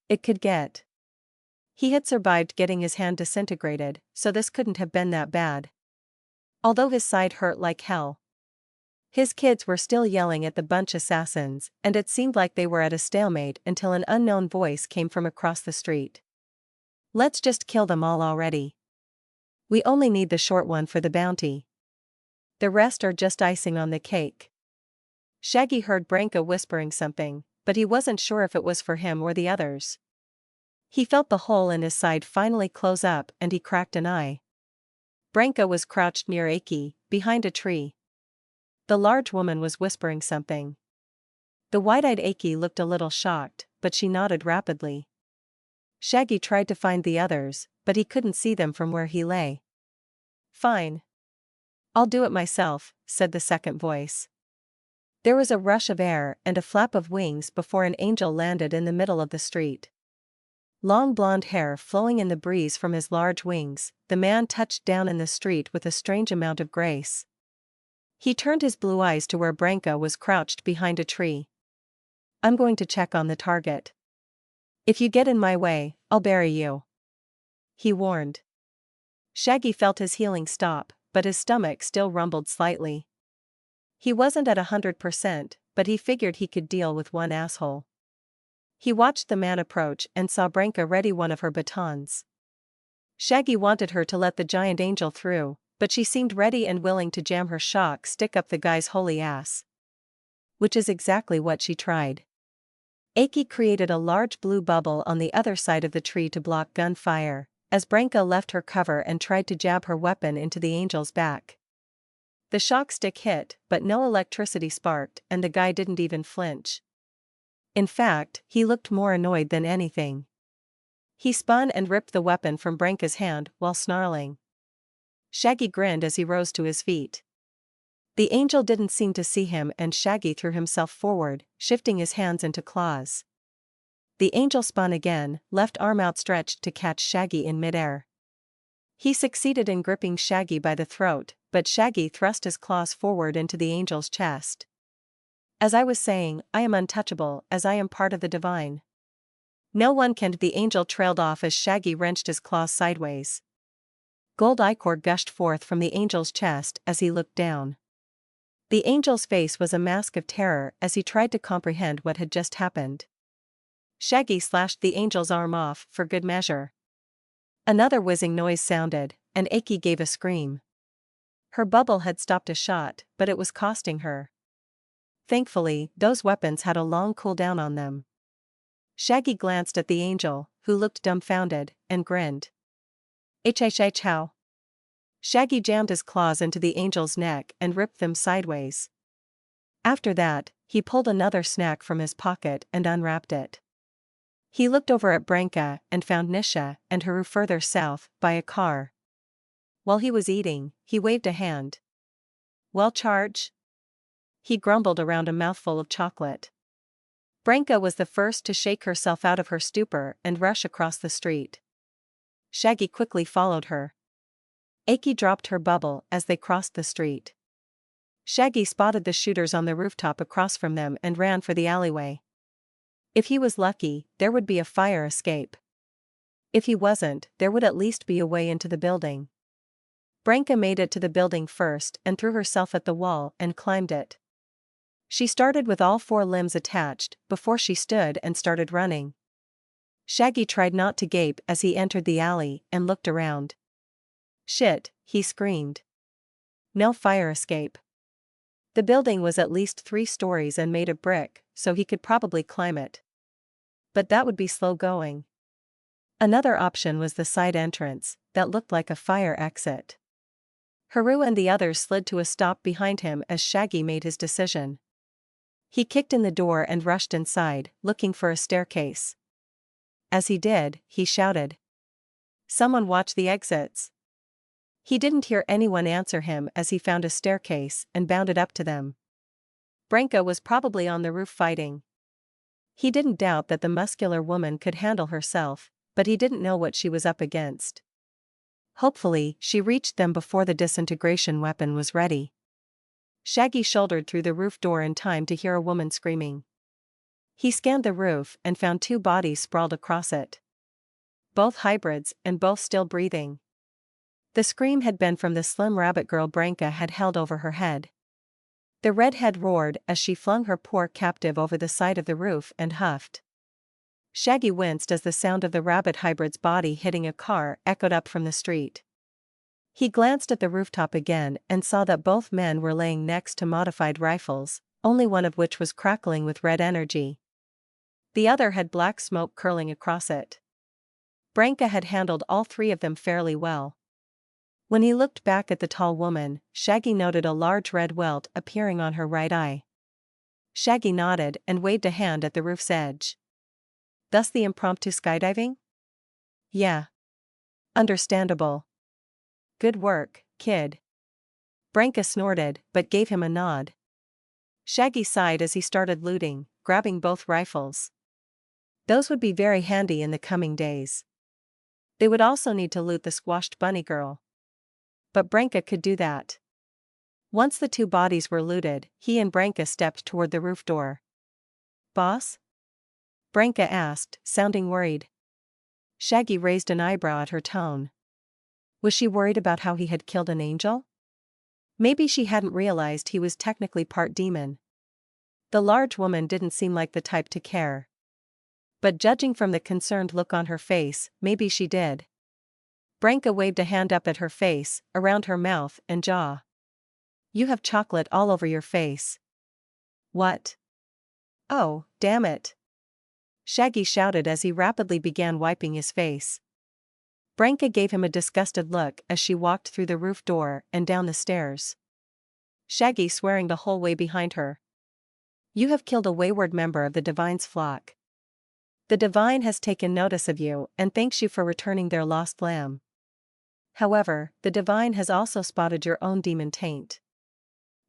it could get. He had survived getting his hand disintegrated, so this couldn't have been that bad. Although his side hurt like hell. His kids were still yelling at the bunch assassins, and it seemed like they were at a stalemate until an unknown voice came from across the street. Let's just kill them all already. We only need the short one for the bounty. The rest are just icing on the cake. Shaggy heard Branka whispering something, but he wasn't sure if it was for him or the others. He felt the hole in his side finally close up and he cracked an eye. Branka was crouched near Aki, behind a tree. The large woman was whispering something. The wide-eyed Aki looked a little shocked, but she nodded rapidly. Shaggy tried to find the others, but he couldn't see them from where he lay. Fine. I'll do it myself, said the second voice. There was a rush of air and a flap of wings before an angel landed in the middle of the street. Long blonde hair flowing in the breeze from his large wings, the man touched down in the street with a strange amount of grace. He turned his blue eyes to where Branka was crouched behind a tree. I'm going to check on the target. If you get in my way, I'll bury you. He warned. Shaggy felt his healing stop, but his stomach still rumbled slightly. He wasn't at 100%, but he figured he could deal with one asshole. He watched the man approach and saw Branka ready one of her batons. Shaggy wanted her to let the giant angel through, but she seemed ready and willing to jam her shock stick up the guy's holy ass. Which is exactly what she tried. Aki created a large blue bubble on the other side of the tree to block gunfire, as Branka left her cover and tried to jab her weapon into the angel's back. The shock stick hit, but no electricity sparked, and the guy didn't even flinch. In fact, he looked more annoyed than anything. He spun and ripped the weapon from Branka's hand while snarling. Shaggy grinned as he rose to his feet. The angel didn't seem to see him, and Shaggy threw himself forward, shifting his hands into claws. The angel spun again, left arm outstretched to catch Shaggy in midair. He succeeded in gripping Shaggy by the throat, but Shaggy thrust his claws forward into the angel's chest. As I was saying, I am untouchable, as I am part of the divine. No one can. The angel trailed off as Shaggy wrenched his claws sideways. Gold ichor gushed forth from the angel's chest as he looked down. The angel's face was a mask of terror as he tried to comprehend what had just happened. Shaggy slashed the angel's arm off for good measure. Another whizzing noise sounded, and Aki gave a scream. Her bubble had stopped a shot, but it was costing her. Thankfully, those weapons had a long cooldown on them. Shaggy glanced at the angel, who looked dumbfounded, and grinned. How? Shaggy jammed his claws into the angel's neck and ripped them sideways. After that, he pulled another snack from his pocket and unwrapped it. He looked over at Branka and found Nisha and Haru further south, by a car. While he was eating, he waved a hand. Well, charge? He grumbled around a mouthful of chocolate. Branka was the first to shake herself out of her stupor and rush across the street. Shaggy quickly followed her. Aki dropped her bubble as they crossed the street. Shaggy spotted the shooters on the rooftop across from them and ran for the alleyway. If he was lucky, there would be a fire escape. If he wasn't, there would at least be a way into the building. Branka made it to the building first and threw herself at the wall and climbed it. She started with all four limbs attached before she stood and started running. Shaggy tried not to gape as he entered the alley and looked around. Shit, he screamed. No fire escape. The building was at least 3 stories and made of brick, so he could probably climb it. But that would be slow going. Another option was the side entrance, that looked like a fire exit. Haru and the others slid to a stop behind him as Shaggy made his decision. He kicked in the door and rushed inside, looking for a staircase. As he did, he shouted. Someone watch the exits. He didn't hear anyone answer him as he found a staircase and bounded up to them. Branka was probably on the roof fighting. He didn't doubt that the muscular woman could handle herself, but he didn't know what she was up against. Hopefully, she reached them before the disintegration weapon was ready. Shaggy shouldered through the roof door in time to hear a woman screaming. He scanned the roof and found 2 bodies sprawled across it. Both hybrids and both still breathing. The scream had been from the slim rabbit girl Branka had held over her head. The redhead roared as she flung her poor captive over the side of the roof and huffed. Shaggy winced as the sound of the rabbit hybrid's body hitting a car echoed up from the street. He glanced at the rooftop again and saw that both men were laying next to modified rifles, only one of which was crackling with red energy. The other had black smoke curling across it. Branka had handled all 3 of them fairly well. When he looked back at the tall woman, Shaggy noted a large red welt appearing on her right eye. Shaggy nodded and waved a hand at the roof's edge. Thus the impromptu skydiving? Yeah. Understandable. Good work, kid. Branka snorted, but gave him a nod. Shaggy sighed as he started looting, grabbing both rifles. Those would be very handy in the coming days. They would also need to loot the squashed bunny girl. But Branka could do that. Once the 2 bodies were looted, he and Branka stepped toward the roof door. Boss? Branka asked, sounding worried. Shaggy raised an eyebrow at her tone. Was she worried about how he had killed an angel? Maybe she hadn't realized he was technically part demon. The large woman didn't seem like the type to care. But judging from the concerned look on her face, maybe she did. Branka waved a hand up at her face, around her mouth and jaw. You have chocolate all over your face. What? Oh, damn it. Shaggy shouted as he rapidly began wiping his face. Branka gave him a disgusted look as she walked through the roof door and down the stairs. Shaggy swearing the whole way behind her. You have killed a wayward member of the Divine's flock. The Divine has taken notice of you and thanks you for returning their lost lamb. However, the Divine has also spotted your own demon taint.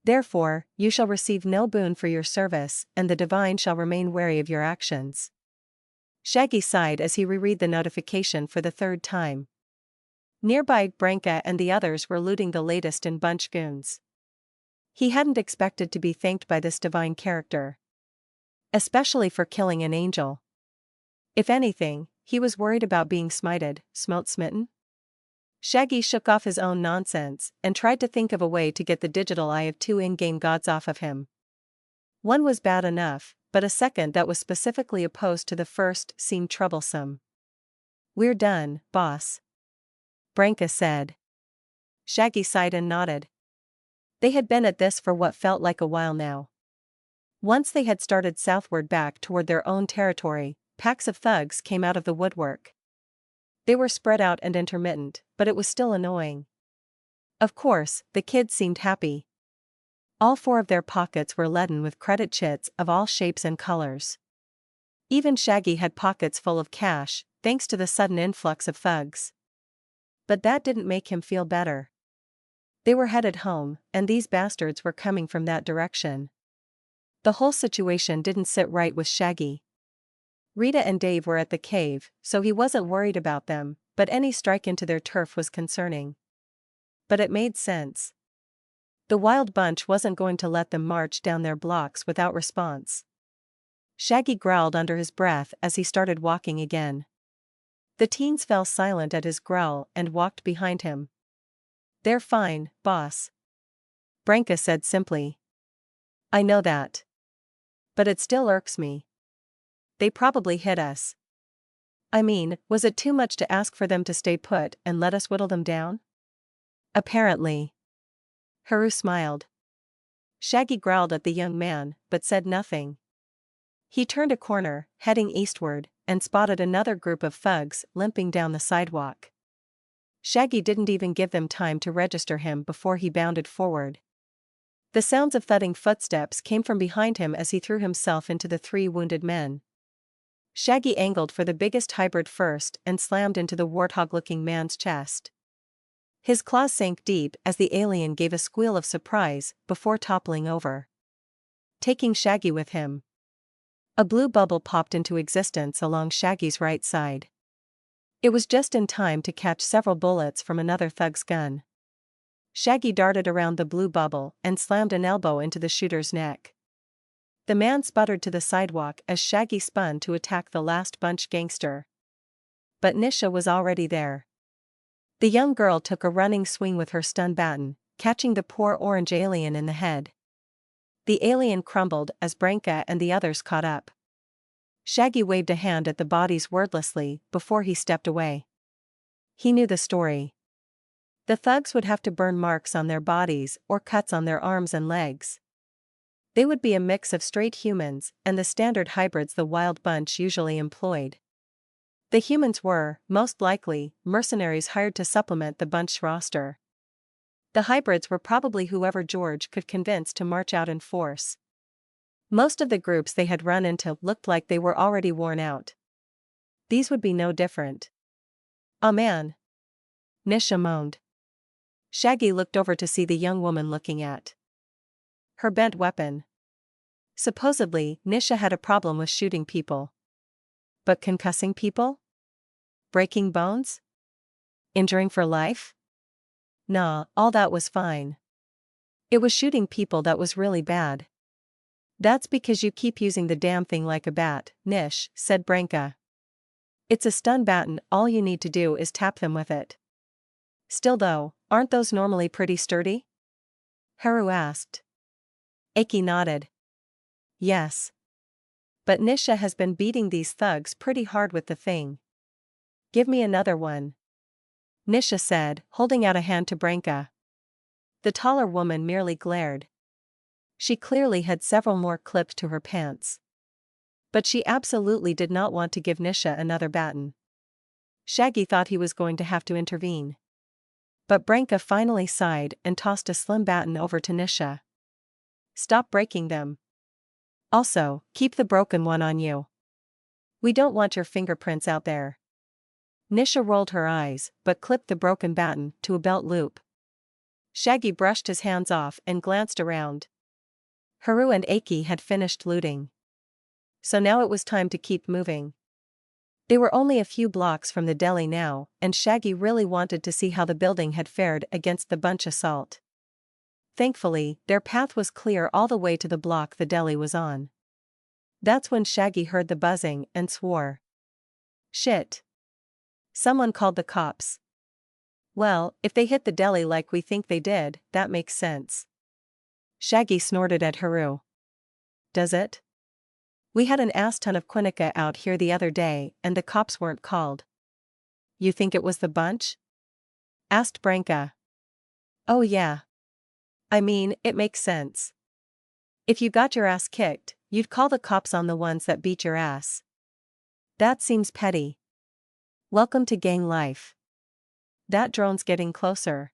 Therefore, you shall receive no boon for your service, and the Divine shall remain wary of your actions. Shaggy sighed as he reread the notification for the third time. Nearby, Branka and the others were looting the latest in Bunch goons. He hadn't expected to be thanked by this divine character. Especially for killing an angel. If anything, he was worried about being smitten. Shaggy shook off his own nonsense and tried to think of a way to get the digital eye of 2 in-game gods off of him. One was bad enough, but a second that was specifically opposed to the first seemed troublesome. We're done, boss. Branka said. Shaggy sighed and nodded. They had been at this for what felt like a while now. Once they had started southward back toward their own territory, packs of thugs came out of the woodwork. They were spread out and intermittent, but it was still annoying. Of course, the kids seemed happy. All 4 of their pockets were leaden with credit chits of all shapes and colors. Even Shaggy had pockets full of cash, thanks to the sudden influx of thugs. But that didn't make him feel better. They were headed home, and these bastards were coming from that direction. The whole situation didn't sit right with Shaggy. Rita and Dave were at the cave, so he wasn't worried about them, but any strike into their turf was concerning. But it made sense. The wild bunch wasn't going to let them march down their blocks without response. Shaggy growled under his breath as he started walking again. The teens fell silent at his growl and walked behind him. They're fine, boss. Branka said simply. I know that. But it still irks me. They probably hit us. I mean, was it too much to ask for them to stay put and let us whittle them down? Apparently. Haru smiled. Shaggy growled at the young man, but said nothing. He turned a corner, heading eastward, and spotted another group of thugs limping down the sidewalk. Shaggy didn't even give them time to register him before he bounded forward. The sounds of thudding footsteps came from behind him as he threw himself into the 3 wounded men. Shaggy angled for the biggest hybrid first and slammed into the warthog-looking man's chest. His claws sank deep as the alien gave a squeal of surprise before toppling over. Taking Shaggy with him. A blue bubble popped into existence along Shaggy's right side. It was just in time to catch several bullets from another thug's gun. Shaggy darted around the blue bubble and slammed an elbow into the shooter's neck. The man sputtered to the sidewalk as Shaggy spun to attack the last bunch gangster. But Nisha was already there. The young girl took a running swing with her stun baton, catching the poor orange alien in the head. The alien crumbled as Branka and the others caught up. Shaggy waved a hand at the bodies wordlessly before he stepped away. He knew the story. The thugs would have to burn marks on their bodies or cuts on their arms and legs. They would be a mix of straight humans and the standard hybrids the wild bunch usually employed. The humans were, most likely, mercenaries hired to supplement the bunch's roster. The hybrids were probably whoever George could convince to march out in force. Most of the groups they had run into looked like they were already worn out. These would be no different. "Aw man," Nisha moaned. Shaggy looked over to see the young woman looking at her bent weapon. Supposedly, Nisha had a problem with shooting people. But concussing people? Breaking bones? Injuring for life? Nah, all that was fine. It was shooting people that was really bad. That's because you keep using the damn thing like a bat, Nish, said Branka. It's a stun baton, all you need to do is tap them with it. Still though, aren't those normally pretty sturdy? Haru asked. Aki nodded. Yes. But Nisha has been beating these thugs pretty hard with the thing. Give me another one, Nisha said, holding out a hand to Branka. The taller woman merely glared. She clearly had several more clips to her pants. But she absolutely did not want to give Nisha another baton. Shaggy thought he was going to have to intervene. But Branka finally sighed and tossed a slim baton over to Nisha. Stop breaking them. Also, keep the broken one on you. We don't want your fingerprints out there. Nisha rolled her eyes, but clipped the broken baton to a belt loop. Shaggy brushed his hands off and glanced around. Haru and Aki had finished looting. So now it was time to keep moving. They were only a few blocks from the deli now, and Shaggy really wanted to see how the building had fared against the bunch assault. Thankfully, their path was clear all the way to the block the deli was on. That's when Shaggy heard the buzzing and swore. Shit. Someone called the cops. Well, if they hit the deli like we think they did, that makes sense. Shaggy snorted at Haru. Does it? We had an ass ton of Quinnica out here the other day and the cops weren't called. You think it was the bunch? Asked Branka. Oh yeah. I mean, it makes sense. If you got your ass kicked, you'd call the cops on the ones that beat your ass. That seems petty. Welcome to gang life. That drone's getting closer.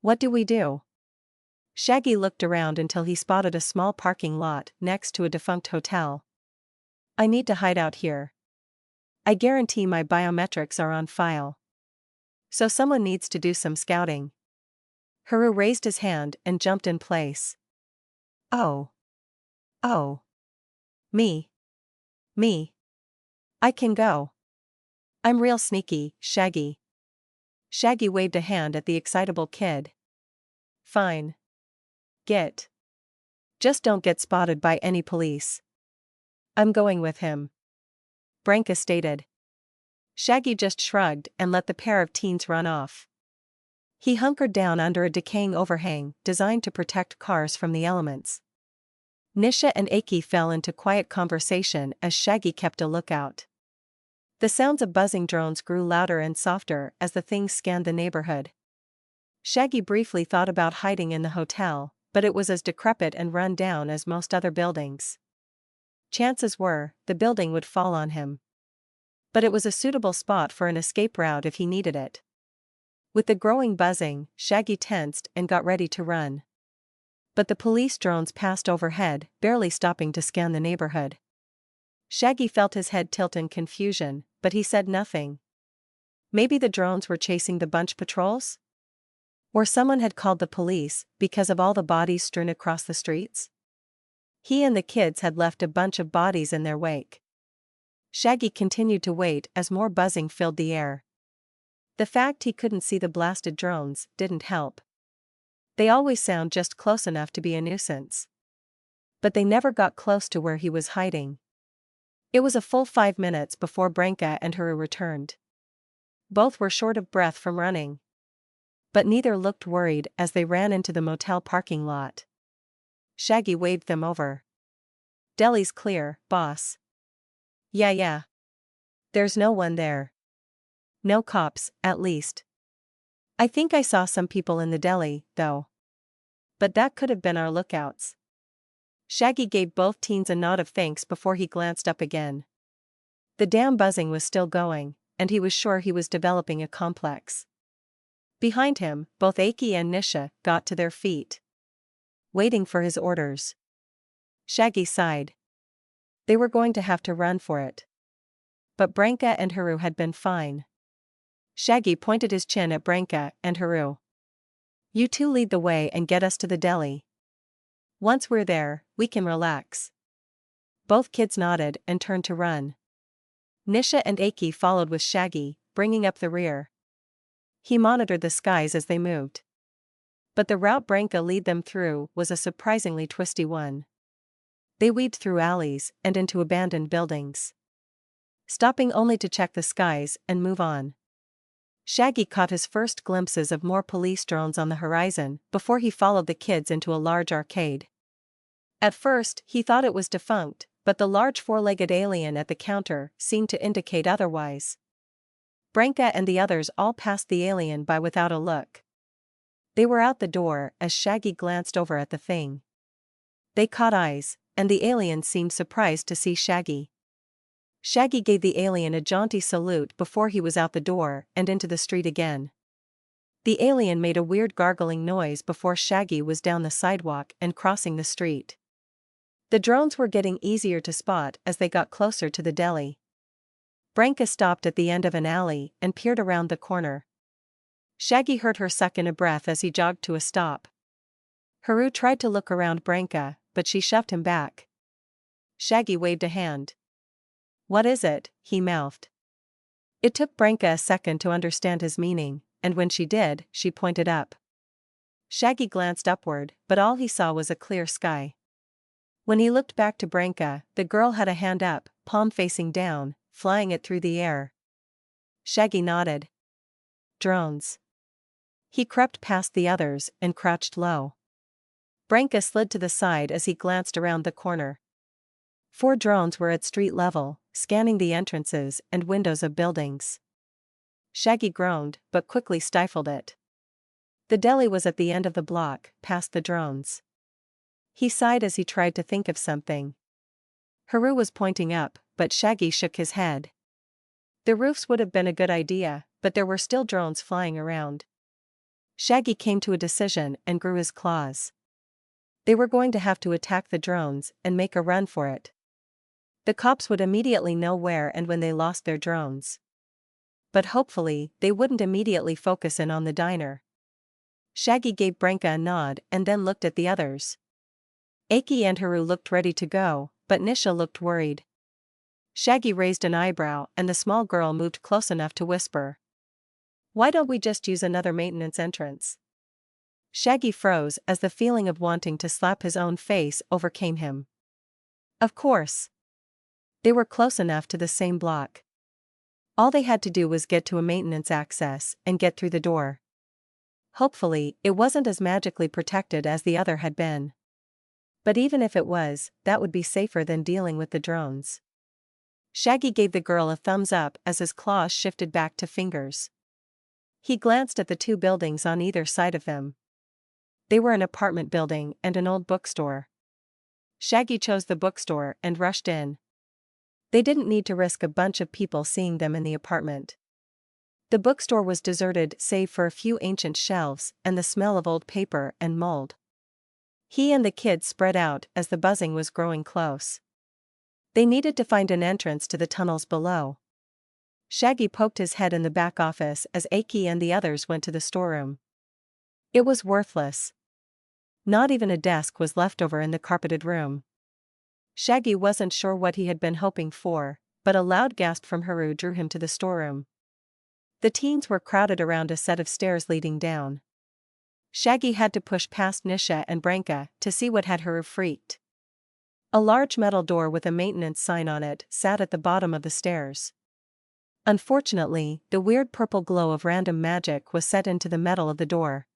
What do we do? Shaggy looked around until he spotted a small parking lot next to a defunct hotel. I need to hide out here. I guarantee my biometrics are on file. So someone needs to do some scouting. Haru raised his hand and jumped in place. Oh. Oh. Me. I can go. I'm real sneaky, Shaggy. Shaggy waved a hand at the excitable kid. Fine. Get. Just don't get spotted by any police. I'm going with him, Branka stated. Shaggy just shrugged and let the pair of teens run off. He hunkered down under a decaying overhang designed to protect cars from the elements. Nisha and Aki fell into quiet conversation as Shaggy kept a lookout. The sounds of buzzing drones grew louder and softer as the things scanned the neighborhood. Shaggy briefly thought about hiding in the hotel, but it was as decrepit and run down as most other buildings. Chances were, the building would fall on him. But it was a suitable spot for an escape route if he needed it. With the growing buzzing, Shaggy tensed and got ready to run. But the police drones passed overhead, barely stopping to scan the neighborhood. Shaggy felt his head tilt in confusion, but he said nothing. Maybe the drones were chasing the bunch patrols? Or someone had called the police because of all the bodies strewn across the streets? He and the kids had left a bunch of bodies in their wake. Shaggy continued to wait as more buzzing filled the air. The fact he couldn't see the blasted drones didn't help. They always sound just close enough to be a nuisance. But they never got close to where he was hiding. It was a full 5 minutes before Branka and Haru returned. Both were short of breath from running. But neither looked worried as they ran into the motel parking lot. Shaggy waved them over. Deli's clear, boss. Yeah. There's no one there. No cops, at least. I think I saw some people in the deli, though. But that could have been our lookouts. Shaggy gave both teens a nod of thanks before he glanced up again. The damn buzzing was still going, and he was sure he was developing a complex. Behind him, both Aki and Nisha got to their feet. Waiting for his orders. Shaggy sighed. They were going to have to run for it. But Branka and Haru had been fine. Shaggy pointed his chin at Branka and Haru. You two lead the way and get us to the deli. Once we're there, we can relax. Both kids nodded and turned to run. Nisha and Aki followed with Shaggy, bringing up the rear. He monitored the skies as they moved. But the route Branka led them through was a surprisingly twisty one. They weaved through alleys and into abandoned buildings, stopping only to check the skies and move on. Shaggy caught his first glimpses of more police drones on the horizon before he followed the kids into a large arcade. At first, he thought it was defunct, but the large four-legged alien at the counter seemed to indicate otherwise. Branka and the others all passed the alien by without a look. They were out the door as Shaggy glanced over at the thing. They caught eyes, and the alien seemed surprised to see Shaggy. Shaggy gave the alien a jaunty salute before he was out the door and into the street again. The alien made a weird gargling noise before Shaggy was down the sidewalk and crossing the street. The drones were getting easier to spot as they got closer to the deli. Branka stopped at the end of an alley and peered around the corner. Shaggy heard her suck in a breath as he jogged to a stop. Haru tried to look around Branka, but she shoved him back. Shaggy waved a hand. "What is it?" he mouthed. It took Branka a second to understand his meaning, and when she did, she pointed up. Shaggy glanced upward, but all he saw was a clear sky. When he looked back to Branka, the girl had a hand up, palm facing down, flying it through the air. Shaggy nodded. "Drones." He crept past the others and crouched low. Branka slid to the side as he glanced around the corner. 4 drones were at street level, scanning the entrances and windows of buildings. Shaggy groaned, but quickly stifled it. The deli was at the end of the block, past the drones. He sighed as he tried to think of something. Haru was pointing up, but Shaggy shook his head. The roofs would have been a good idea, but there were still drones flying around. Shaggy came to a decision and grew his claws. They were going to have to attack the drones and make a run for it. The cops would immediately know where and when they lost their drones. But hopefully, they wouldn't immediately focus in on the diner. Shaggy gave Branka a nod and then looked at the others. Aki and Haru looked ready to go, but Nisha looked worried. Shaggy raised an eyebrow and the small girl moved close enough to whisper. "Why don't we just use another maintenance entrance?" Shaggy froze as the feeling of wanting to slap his own face overcame him. Of course. They were close enough to the same block. All they had to do was get to a maintenance access and get through the door. Hopefully, it wasn't as magically protected as the other had been. But even if it was, that would be safer than dealing with the drones. Shaggy gave the girl a thumbs up as his claws shifted back to fingers. He glanced at the 2 buildings on either side of them. They were an apartment building and an old bookstore. Shaggy chose the bookstore and rushed in. They didn't need to risk a bunch of people seeing them in the apartment. The bookstore was deserted save for a few ancient shelves and the smell of old paper and mold. He and the kids spread out as the buzzing was growing close. They needed to find an entrance to the tunnels below. Shaggy poked his head in the back office as Aki and the others went to the storeroom. It was worthless. Not even a desk was left over in the carpeted room. Shaggy wasn't sure what he had been hoping for, but a loud gasp from Haru drew him to the storeroom. The teens were crowded around a set of stairs leading down. Shaggy had to push past Nisha and Branka to see what had Haru freaked. A large metal door with a maintenance sign on it sat at the bottom of the stairs. Unfortunately, the weird purple glow of random magic was set into the metal of the door.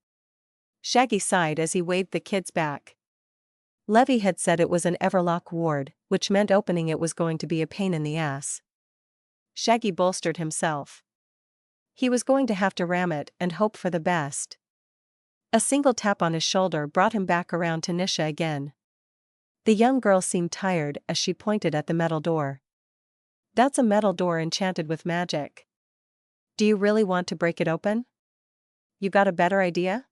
Shaggy sighed as he waved the kids back. Levy had said it was an Everlock ward, which meant opening it was going to be a pain in the ass. Shaggy bolstered himself. He was going to have to ram it and hope for the best. A single tap on his shoulder brought him back around to Nisha again. The young girl seemed tired as she pointed at the metal door. "That's a metal door enchanted with magic. Do you really want to break it open? You got a better idea?"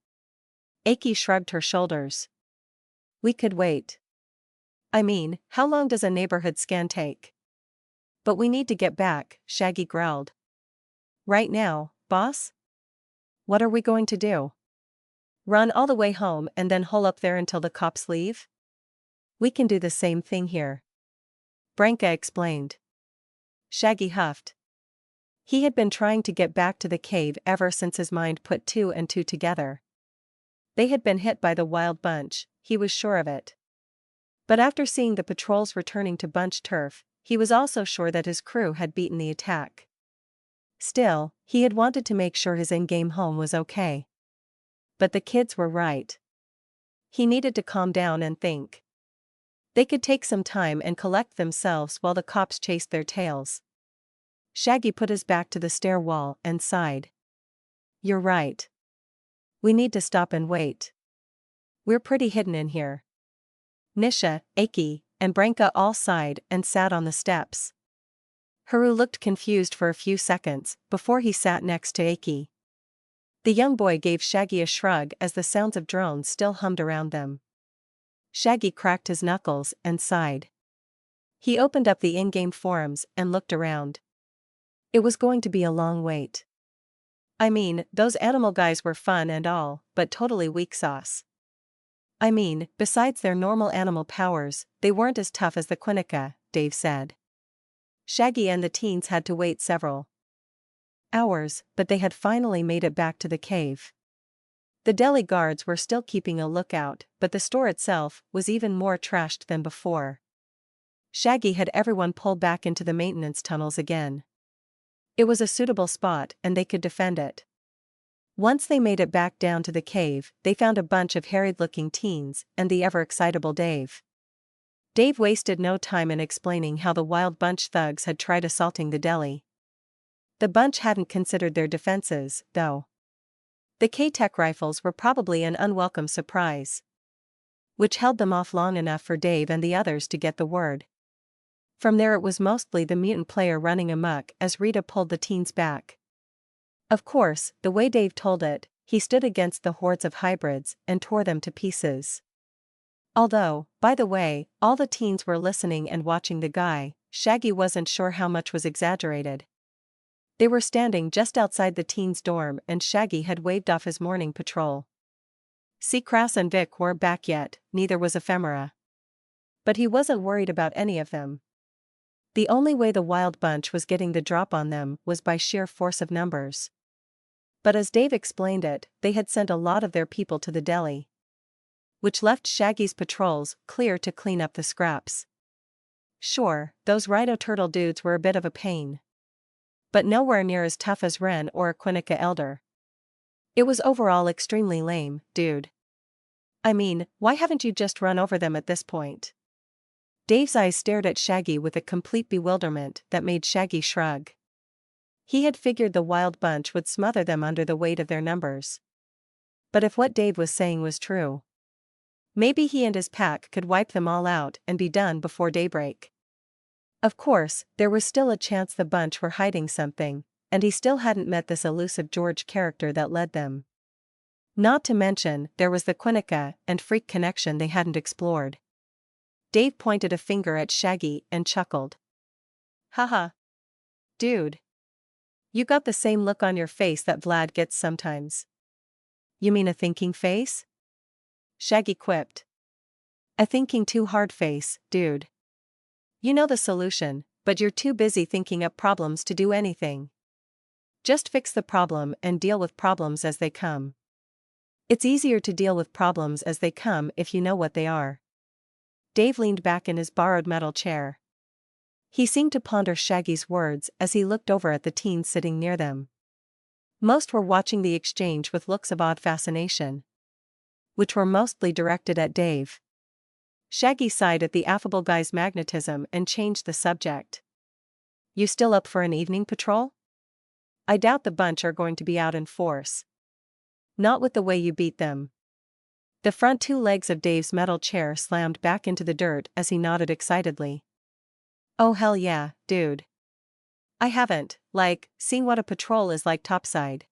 Aki shrugged her shoulders. "We could wait. I mean, how long does a neighborhood scan take?" "But we need to get back," Shaggy growled. "Right now, boss? What are we going to do? Run all the way home and then hole up there until the cops leave? We can do the same thing here," Branka explained. Shaggy huffed. He had been trying to get back to the cave ever since his mind put 2 and 2 together. They had been hit by the wild bunch, he was sure of it. But after seeing the patrols returning to bunch turf, he was also sure that his crew had beaten the attack. Still, he had wanted to make sure his in-game home was okay. But the kids were right. He needed to calm down and think. They could take some time and collect themselves while the cops chased their tails. Shaggy put his back to the stair wall and sighed. You're right. We need to stop and wait. We're pretty hidden in here. Nisha, Aki, and Branka all sighed and sat on the steps. Haru looked confused for a few seconds before he sat next to Aki. The young boy gave Shaggy a shrug as the sounds of drones still hummed around them. Shaggy cracked his knuckles and sighed. He opened up the in-game forums and looked around. It was going to be a long wait. I mean, those animal guys were fun and all, but totally weak sauce. I mean, besides their normal animal powers, they weren't as tough as the Quinnica, Dave said. Shaggy and the teens had to wait several hours, but they had finally made it back to the cave. The deli guards were still keeping a lookout, but the store itself was even more trashed than before. Shaggy had everyone pull back into the maintenance tunnels again. It was a suitable spot and they could defend it. Once they made it back down to the cave, they found a bunch of harried-looking teens and the ever-excitable Dave. Dave wasted no time in explaining how the Wild Bunch thugs had tried assaulting the deli. The bunch hadn't considered their defenses, though. The K-Tech rifles were probably an unwelcome surprise, which held them off long enough for Dave and the others to get the word. From there it was mostly the mutant player running amok as Rita pulled the teens back. Of course, the way Dave told it, he stood against the hordes of hybrids and tore them to pieces. Although, by the way, all the teens were listening and watching the guy, Shaggy wasn't sure how much was exaggerated. They were standing just outside the teens' dorm and Shaggy had waved off his morning patrol. See, Crass and Vic weren't back yet, neither was Ephemera. But he wasn't worried about any of them. The only way the Wild Bunch was getting the drop on them was by sheer force of numbers. But as Dave explained it, they had sent a lot of their people to the deli, which left Shaggy's patrols clear to clean up the scraps. Sure, those Rhino Turtle dudes were a bit of a pain, but nowhere near as tough as Ren or a Quinnica Elder. It was overall extremely lame, dude. I mean, why haven't you just run over them at this point? Dave's eyes stared at Shaggy with a complete bewilderment that made Shaggy shrug. He had figured the Wild Bunch would smother them under the weight of their numbers. But if what Dave was saying was true, maybe he and his pack could wipe them all out and be done before daybreak. Of course, there was still a chance the bunch were hiding something, and he still hadn't met this elusive George character that led them. Not to mention, there was the Quinnica and Freak connection they hadn't explored. Dave pointed a finger at Shaggy and chuckled. Haha. Dude. You got the same look on your face that Vlad gets sometimes. You mean a thinking face? Shaggy quipped. A thinking too hard face, dude. You know the solution, but you're too busy thinking up problems to do anything. Just fix the problem and deal with problems as they come. It's easier to deal with problems as they come if you know what they are. Dave leaned back in his borrowed metal chair. He seemed to ponder Shaggy's words as he looked over at the teens sitting near them. Most were watching the exchange with looks of odd fascination, which were mostly directed at Dave. Shaggy sighed at the affable guy's magnetism and changed the subject. You still up for an evening patrol? I doubt the bunch are going to be out in force. Not with the way you beat them. The front two legs of Dave's metal chair slammed back into the dirt as he nodded excitedly. Oh hell yeah, dude. I haven't, seen what a patrol is like topside.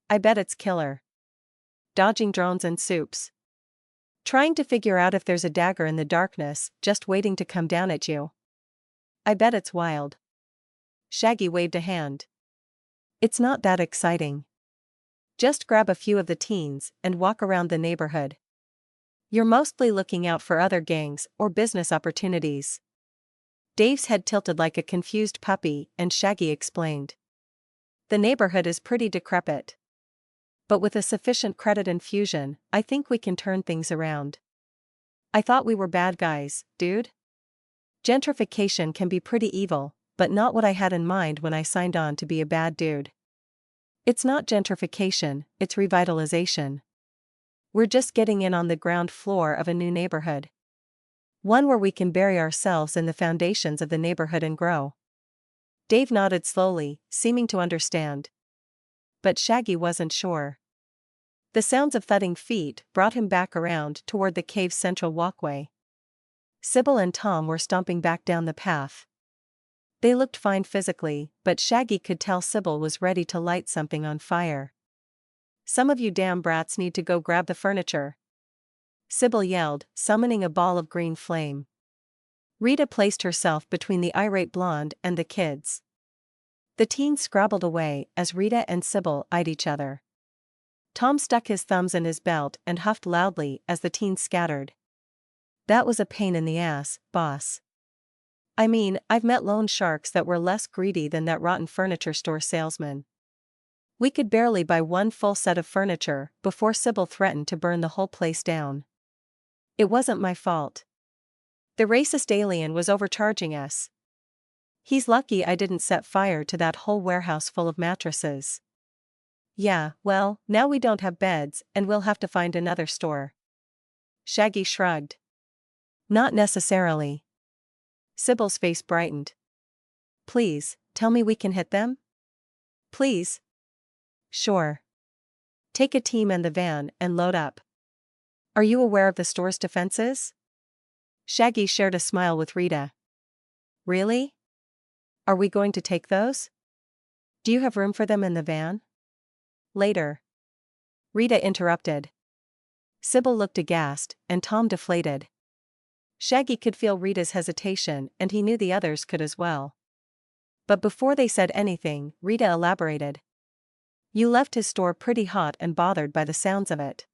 I bet it's killer. Dodging drones and soups. Trying to figure out if there's a dagger in the darkness, just waiting to come down at you. I bet it's wild. Shaggy waved a hand. It's not that exciting. Just grab a few of the teens and walk around the neighborhood. You're mostly looking out for other gangs or business opportunities. Dave's head tilted like a confused puppy and Shaggy explained. The neighborhood is pretty decrepit. But with a sufficient credit infusion, I think we can turn things around. I thought we were bad guys, dude. Gentrification can be pretty evil, but not what I had in mind when I signed on to be a bad dude. It's not gentrification, it's revitalization. We're just getting in on the ground floor of a new neighborhood. One where we can bury ourselves in the foundations of the neighborhood and grow. Dave nodded slowly, seeming to understand. But Shaggy wasn't sure. The sounds of thudding feet brought him back around toward the cave's central walkway. Sybil and Tom were stomping back down the path. They looked fine physically, but Shaggy could tell Sybil was ready to light something on fire. "Some of you damn brats need to go grab the furniture," Sybil yelled, summoning a ball of green flame. Rita placed herself between the irate blonde and the kids. The teens scrabbled away as Rita and Sybil eyed each other. Tom stuck his thumbs in his belt and huffed loudly as the teens scattered. "That was a pain in the ass, boss. I mean, I've met loan sharks that were less greedy than that rotten furniture store salesman. We could barely buy one full set of furniture before Sybil threatened to burn the whole place down. It wasn't my fault. The racist alien was overcharging us. He's lucky I didn't set fire to that whole warehouse full of mattresses. Yeah, well, now we don't have beds and we'll have to find another store." Shaggy shrugged. "Not necessarily." Sybil's face brightened. "Please, tell me we can hit them?" "Please?" "Sure. Take a team and the van and load up. Are you aware of the store's defenses?" Shaggy shared a smile with Rita. "Really? Are we going to take those? Do you have room for them in the van?" "Later," Rita interrupted. Sybil looked aghast, and Tom deflated. Shaggy could feel Rita's hesitation, and he knew the others could as well. But before they said anything, Rita elaborated. "You left his store pretty hot and bothered by the sounds of it.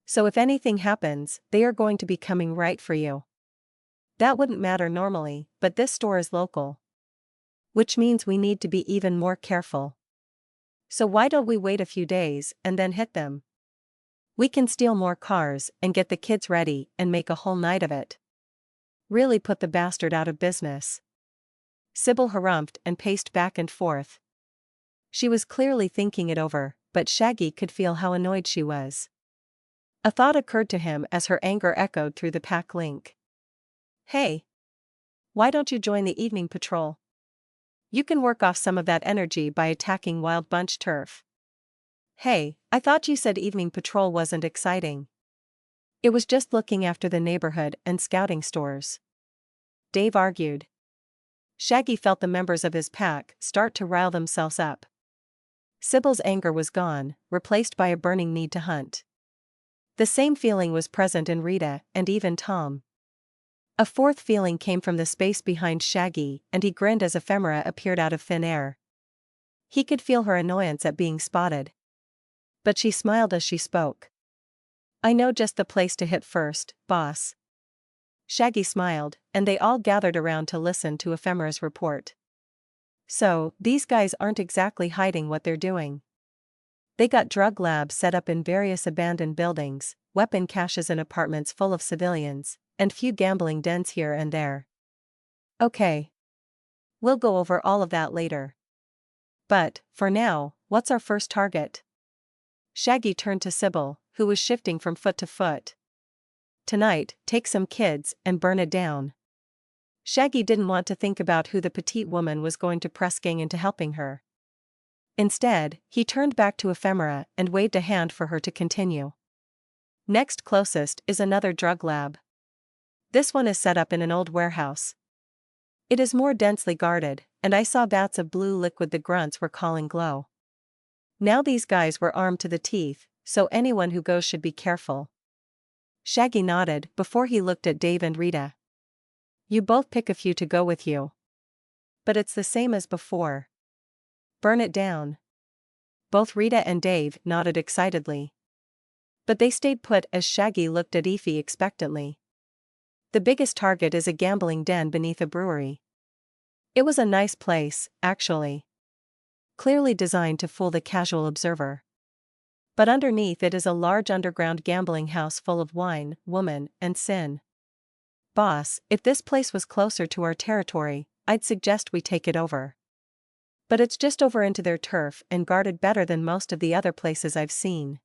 So if anything happens, they are going to be coming right for you. That wouldn't matter normally, but this store is local. Which means we need to be even more careful. So why don't we wait a few days and then hit them? We can steal more cars and get the kids ready and make a whole night of it. Really put the bastard out of business." Sybil harumphed and paced back and forth. She was clearly thinking it over, but Shaggy could feel how annoyed she was. A thought occurred to him as her anger echoed through the pack link. "Hey! Why don't you join the evening patrol? You can work off some of that energy by attacking wild bunch turf." "Hey, I thought you said evening patrol wasn't exciting." "It was just looking after the neighborhood and scouting stores," Dave argued. Shaggy felt the members of his pack start to rile themselves up. Sybil's anger was gone, replaced by a burning need to hunt. The same feeling was present in Rita and even Tom. A fourth feeling came from the space behind Shaggy, and he grinned as Ephemera appeared out of thin air. He could feel her annoyance at being spotted. But she smiled as she spoke. "I know just the place to hit first, boss." Shaggy smiled, and they all gathered around to listen to Ephemera's report. "So, these guys aren't exactly hiding what they're doing. They got drug labs set up in various abandoned buildings, weapon caches in apartments full of civilians, and few gambling dens here and there. Okay. We'll go over all of that later. But, for now, what's our first target?" Shaggy turned to Sybil, who was shifting from foot to foot. "Tonight, take some kids and burn it down." Shaggy didn't want to think about who the petite woman was going to press gang into helping her. Instead, he turned back to Ephemera and waved a hand for her to continue. "Next closest is another drug lab. This one is set up in an old warehouse. It is more densely guarded, and I saw vats of blue liquid the grunts were calling glow. Now these guys were armed to the teeth, so anyone who goes should be careful." Shaggy nodded before he looked at Dave and Rita. "You both pick a few to go with you. But it's the same as before. Burn it down." Both Rita and Dave nodded excitedly. But they stayed put as Shaggy looked at Effie expectantly. "The biggest target is a gambling den beneath a brewery." It was a nice place, actually. Clearly designed to fool the casual observer. But underneath it is a large underground gambling house full of wine, woman, and sin. "Boss, if this place was closer to our territory, I'd suggest we take it over. But it's just over into their turf and guarded better than most of the other places I've seen.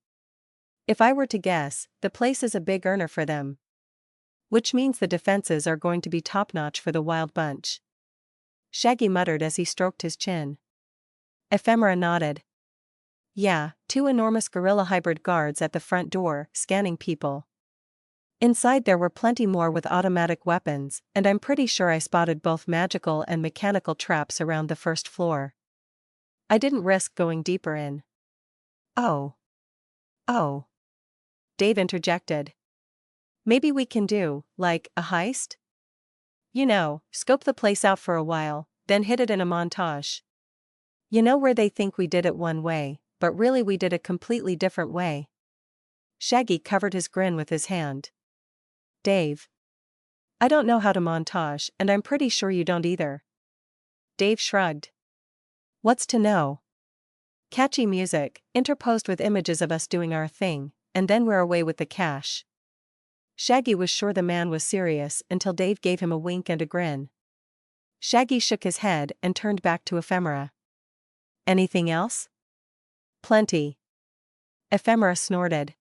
If I were to guess, the place is a big earner for them." Which means the defenses are going to be top-notch for the wild bunch. Shaggy muttered as he stroked his chin. Ephemera nodded. Yeah, 2 enormous gorilla hybrid guards at the front door, scanning people. Inside there were plenty more with automatic weapons, and I'm pretty sure I spotted both magical and mechanical traps around the first floor. I didn't risk going deeper in. Oh. Dave interjected. Maybe we can do, like, a heist? You know, scope the place out for a while, then hit it in a montage. You know where they think we did it one way, but really we did a completely different way. Shaggy covered his grin with his hand. Dave. I don't know how to montage, and I'm pretty sure you don't either. Dave shrugged. What's to know? Catchy music, interposed with images of us doing our thing, and then we're away with the cash. Shaggy was sure the man was serious until Dave gave him a wink and a grin. Shaggy shook his head and turned back to Ephemera. Anything else? Plenty. Ephemera snorted.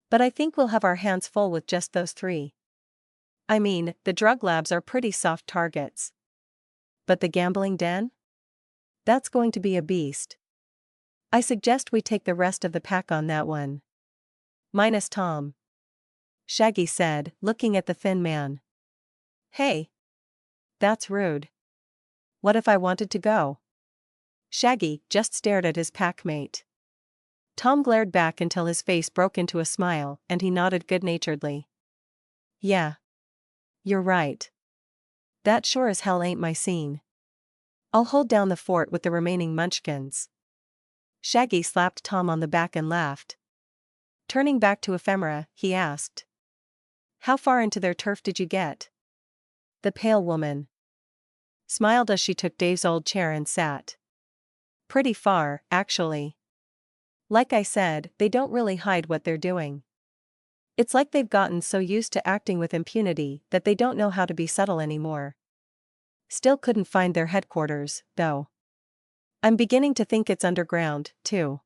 But I think we'll have our hands full with just those 3. I mean, the drug labs are pretty soft targets. But the gambling den? That's going to be a beast. I suggest we take the rest of the pack on that one. Minus Tom. Shaggy said, looking at the thin man. Hey. That's rude. What if I wanted to go? Shaggy just stared at his packmate. Tom glared back until his face broke into a smile, and he nodded good-naturedly. Yeah. You're right. That sure as hell ain't my scene. I'll hold down the fort with the remaining munchkins. Shaggy slapped Tom on the back and laughed. Turning back to Ephemera, he asked. How far into their turf did you get? The pale woman smiled as she took Dave's old chair and sat. Pretty far, actually. Like I said, they don't really hide what they're doing. It's like they've gotten so used to acting with impunity that they don't know how to be subtle anymore. Still couldn't find their headquarters, though. I'm beginning to think it's underground, too.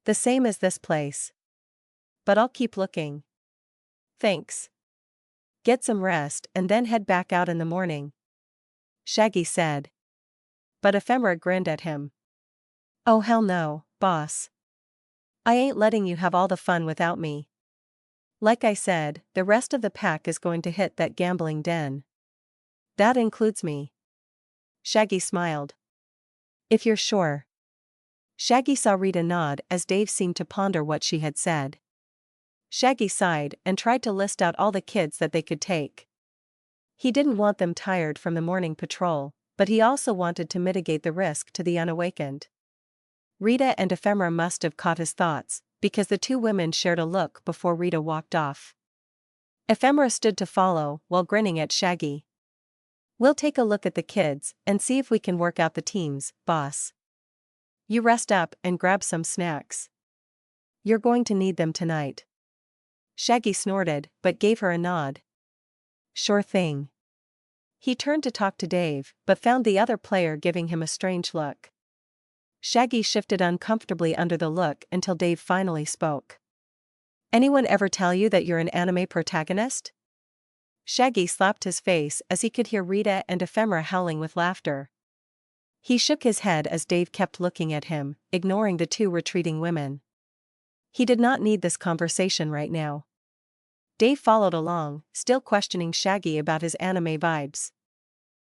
The same as this place. But I'll keep looking. Thanks. Get some rest and then head back out in the morning. Shaggy said. But Ephemera grinned at him. Oh hell no, boss. I ain't letting you have all the fun without me. Like I said, the rest of the pack is going to hit that gambling den. That includes me. Shaggy smiled. If you're sure. Shaggy saw Rita nod as Dave seemed to ponder what she had said. Shaggy sighed and tried to list out all the kids that they could take. He didn't want them tired from the morning patrol, but he also wanted to mitigate the risk to the unawakened. Rita and Ephemera must have caught his thoughts, because the 2 women shared a look before Rita walked off. Ephemera stood to follow while grinning at Shaggy. We'll take a look at the kids and see if we can work out the teams, boss. You rest up and grab some snacks. You're going to need them tonight. Shaggy snorted, but gave her a nod. Sure thing. He turned to talk to Dave, but found the other player giving him a strange look. Shaggy shifted uncomfortably under the look until Dave finally spoke. Anyone ever tell you that you're an anime protagonist? Shaggy slapped his face as he could hear Rita and Ephemera howling with laughter. He shook his head as Dave kept looking at him, ignoring the 2 retreating women. He did not need this conversation right now. Dave followed along, still questioning Shaggy about his anime vibes.